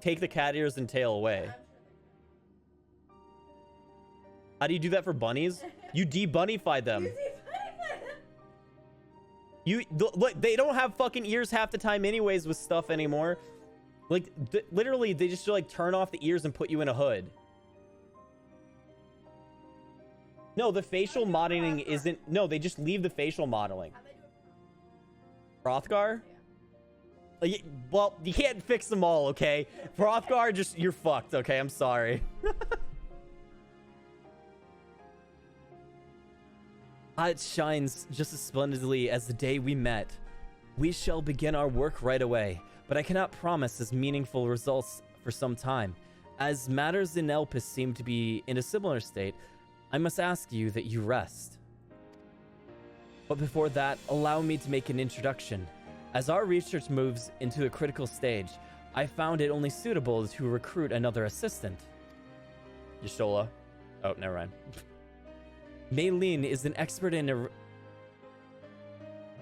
take the cat ears and tail away? How do you do that for bunnies? You de-bunnyfy them. They don't have fucking ears half the time anyways with stuff anymore. Like, literally, they just, like, turn off the ears and put you in a hood. No, the facial modeling isn't... No, they just leave the facial modeling. Hrothgar? Well, you can't fix them all, okay? Hrothgar, just... You're fucked, okay? I'm sorry. It shines just as splendidly as the day we met. We shall begin our work right away, but I cannot promise as meaningful results for some time. As matters in Elpis seem to be in a similar state, I must ask you that you rest. But before that, allow me to make an introduction. As our research moves into a critical stage, I found it only suitable to recruit another assistant. Yashola. Oh, never mind. Maylene is an expert in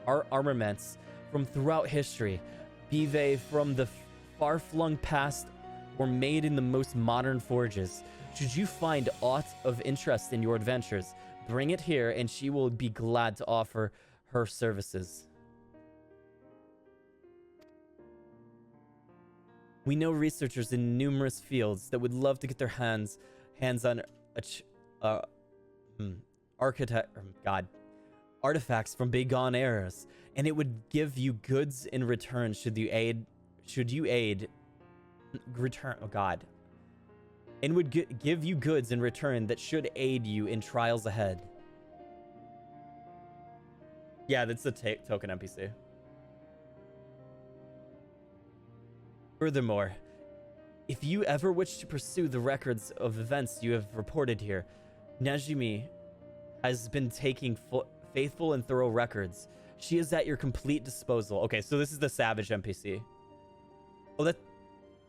armaments from throughout history, be they from the far-flung past or made in the most modern forges. Should you find aught of interest in your adventures, bring it here and she will be glad to offer her services. We know researchers in numerous fields that would love to get their hands on artifacts from bygone eras, and it would give you goods in return should you aid and would give you goods in return that should aid you in trials ahead. Yeah, that's the token NPC. Furthermore, if you ever wish to pursue the records of events you have reported here, Najimi has been taking faithful and thorough records. She is at your complete disposal. Okay, so this is the savage NPC.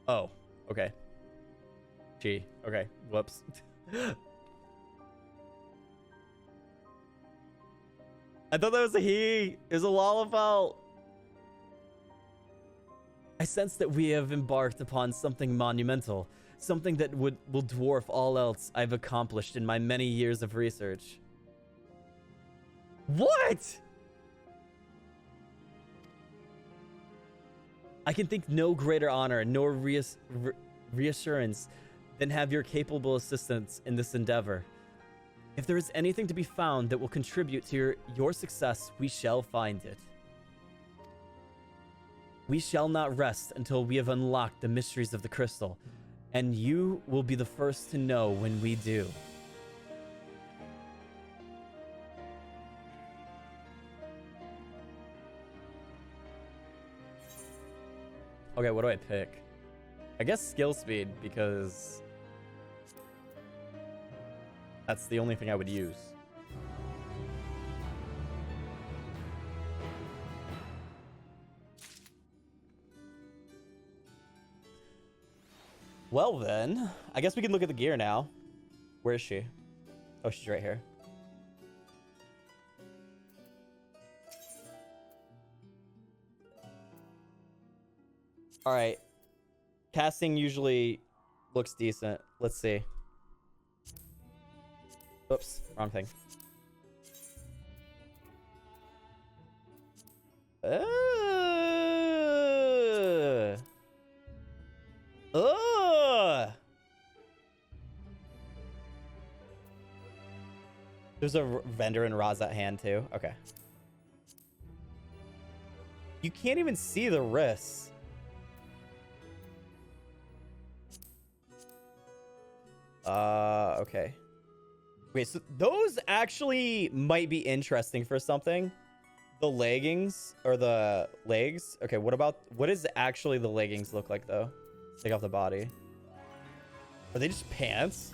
Oh, okay. Gee, okay, whoops. I thought that was a he. It was a Lalafell. I sense that we have embarked upon something monumental, something that will dwarf all else I've accomplished in my many years of research. What? I can think no greater honor nor reassurance than have your capable assistance in this endeavor. If there is anything to be found that will contribute to your success, we shall find it. We shall not rest until we have unlocked the mysteries of the crystal, and you will be the first to know when we do. Okay, what do I pick? I guess skill speed, because that's the only thing I would use. Well then, I guess we can look at the gear now. Where is she? Oh, she's right here. All right. Casting usually looks decent. Let's see. Oops, wrong thing. There's a vendor in Ra's at hand too. Okay. You can't even see the wrists. Okay. Wait, so those actually might be interesting for something. The leggings or the legs. Okay, what does actually the leggings look like though? Take off the body. Are they just pants?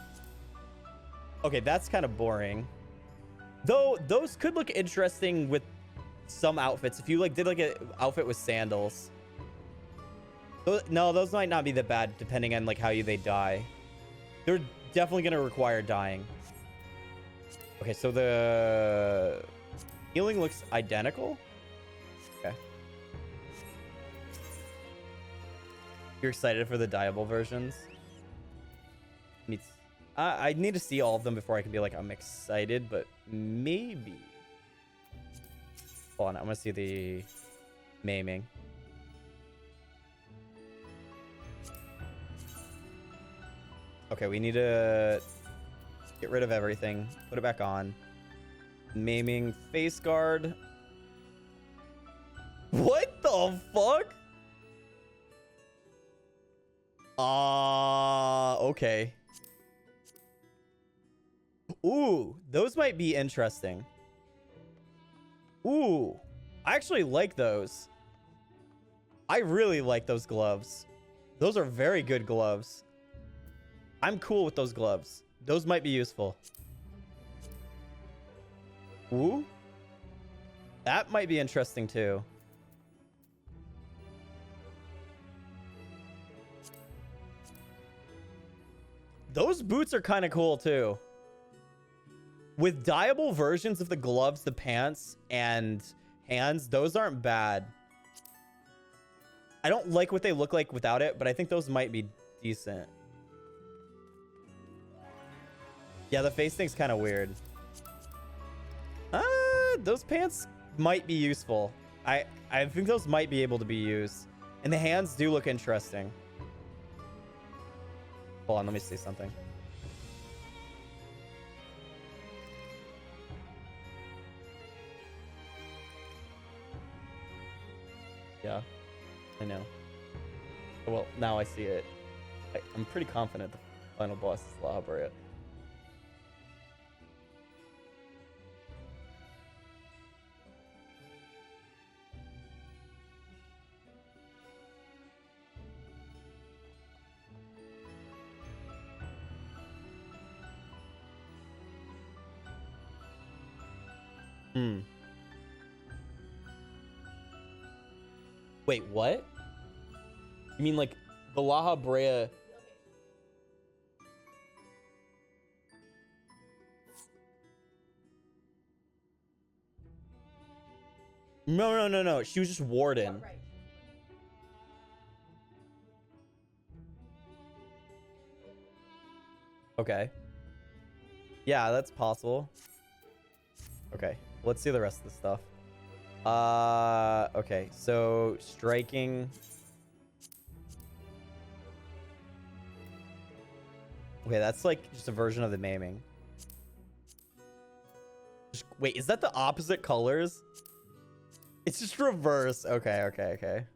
Okay, that's kind of boring. Though those could look interesting with some outfits. If you like did like an outfit with sandals. No, those might not be that bad depending on like how they dye. They're definitely gonna require dyeing. Okay, so the healing looks identical. Okay. You're excited for the dyeable versions? I need to see all of them before I can be like, I'm excited, but maybe. Hold on, I'm gonna see the maiming. Okay, we need to get rid of everything. Put it back on. Maiming face guard. What the fuck? Okay. Ooh, those might be interesting. Ooh, I actually like those. I really like those gloves. Those are very good gloves. I'm cool with those gloves. Those might be useful. Ooh. That might be interesting too. Those boots are kind of cool too. With dyeable versions of the gloves, the pants, and hands, those aren't bad. I don't like what they look like without it, but I think those might be decent. Yeah, the face thing's kind of weird. Those pants might be useful. I think those might be able to be used. And the hands do look interesting. Hold on, let me see something. Yeah, I know. Well, now I see it. I'm pretty confident the final boss is La Habrea. Wait, what? You mean like the La Habrea? No. She was just Warden. Oh, right. Okay. Yeah, that's possible. Okay, let's see the rest of the stuff. Okay, so striking. Okay, that's like just a version of the maiming. Wait, is that the opposite colors? It's just reverse. Okay.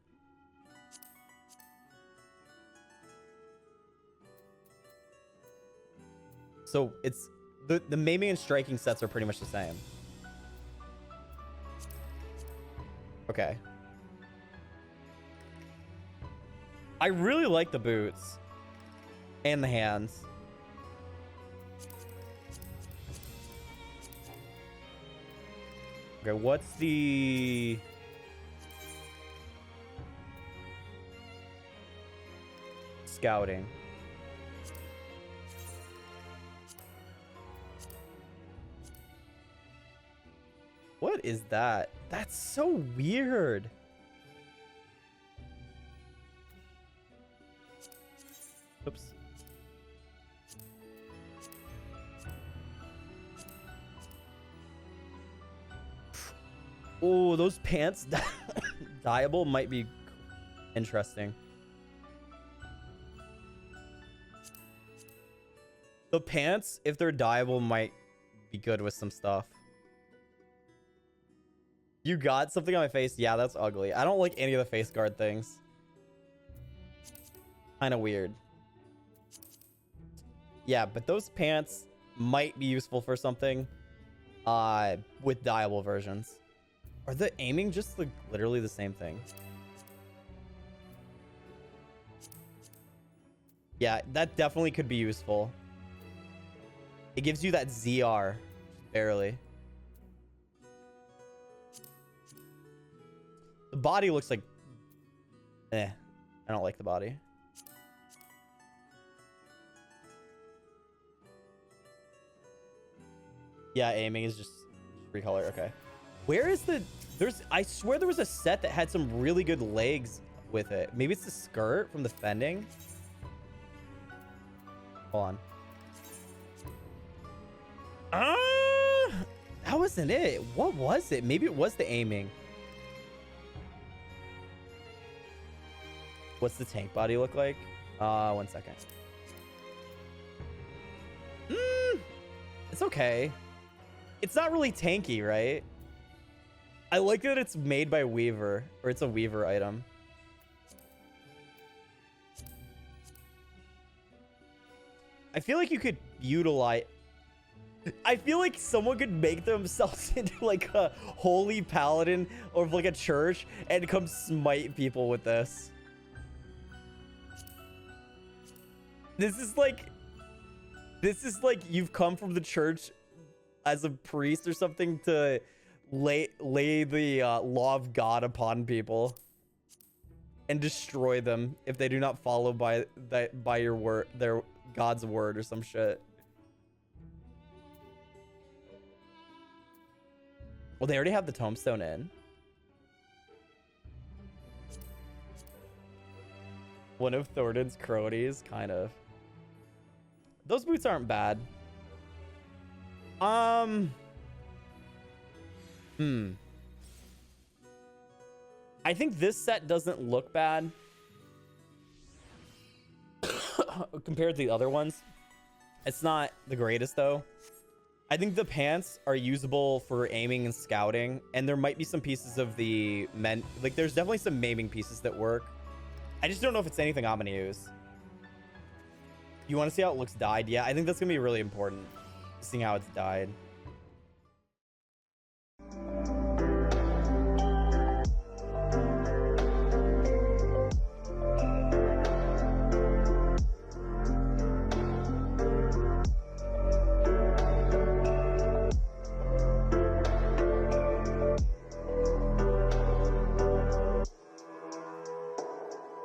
So it's the maiming and striking sets are pretty much the same. Okay. I really like the boots and the hands. Okay, what's the scouting? What is that? That's so weird. Oops. Oh, those pants dyeable might be interesting. The pants, if they're dyeable, might be good with some stuff. You got something on my face? Yeah, that's ugly. I don't like any of the face guard things. Kind of weird. Yeah, but those pants might be useful for something with dyeable versions. Are the aiming just like literally the same thing? Yeah, that definitely could be useful. It gives you that ZR, barely. The body looks like... I don't like the body. Yeah, aiming is just recolor. Okay. Where is the... I swear there was a set that had some really good legs with it. Maybe it's the skirt from the fending. Hold on. That wasn't it. What was it? Maybe it was the aiming. What's the tank body look like? 1 second. It's okay. It's not really tanky, right? I like that it's made by Weaver, or it's a Weaver item. I feel like you could utilize... I feel like someone could make themselves into like a holy paladin or like a church and come smite people with this. This is like you've come from the church as a priest or something to lay the law of God upon people and destroy them if they do not follow by your word, their God's word or some shit. Well, they already have the tombstone in. One of Thornton's cronies, kind of. Those boots aren't bad. I think this set doesn't look bad. compared to the other ones. It's not the greatest though. I think the pants are usable for aiming and scouting, and there might be some pieces of the men. Like, there's definitely some maiming pieces that work. I just don't know if it's anything I'm gonna use. You want to see how it looks dyed? Yeah, I think that's gonna be really important, seeing how it's dyed.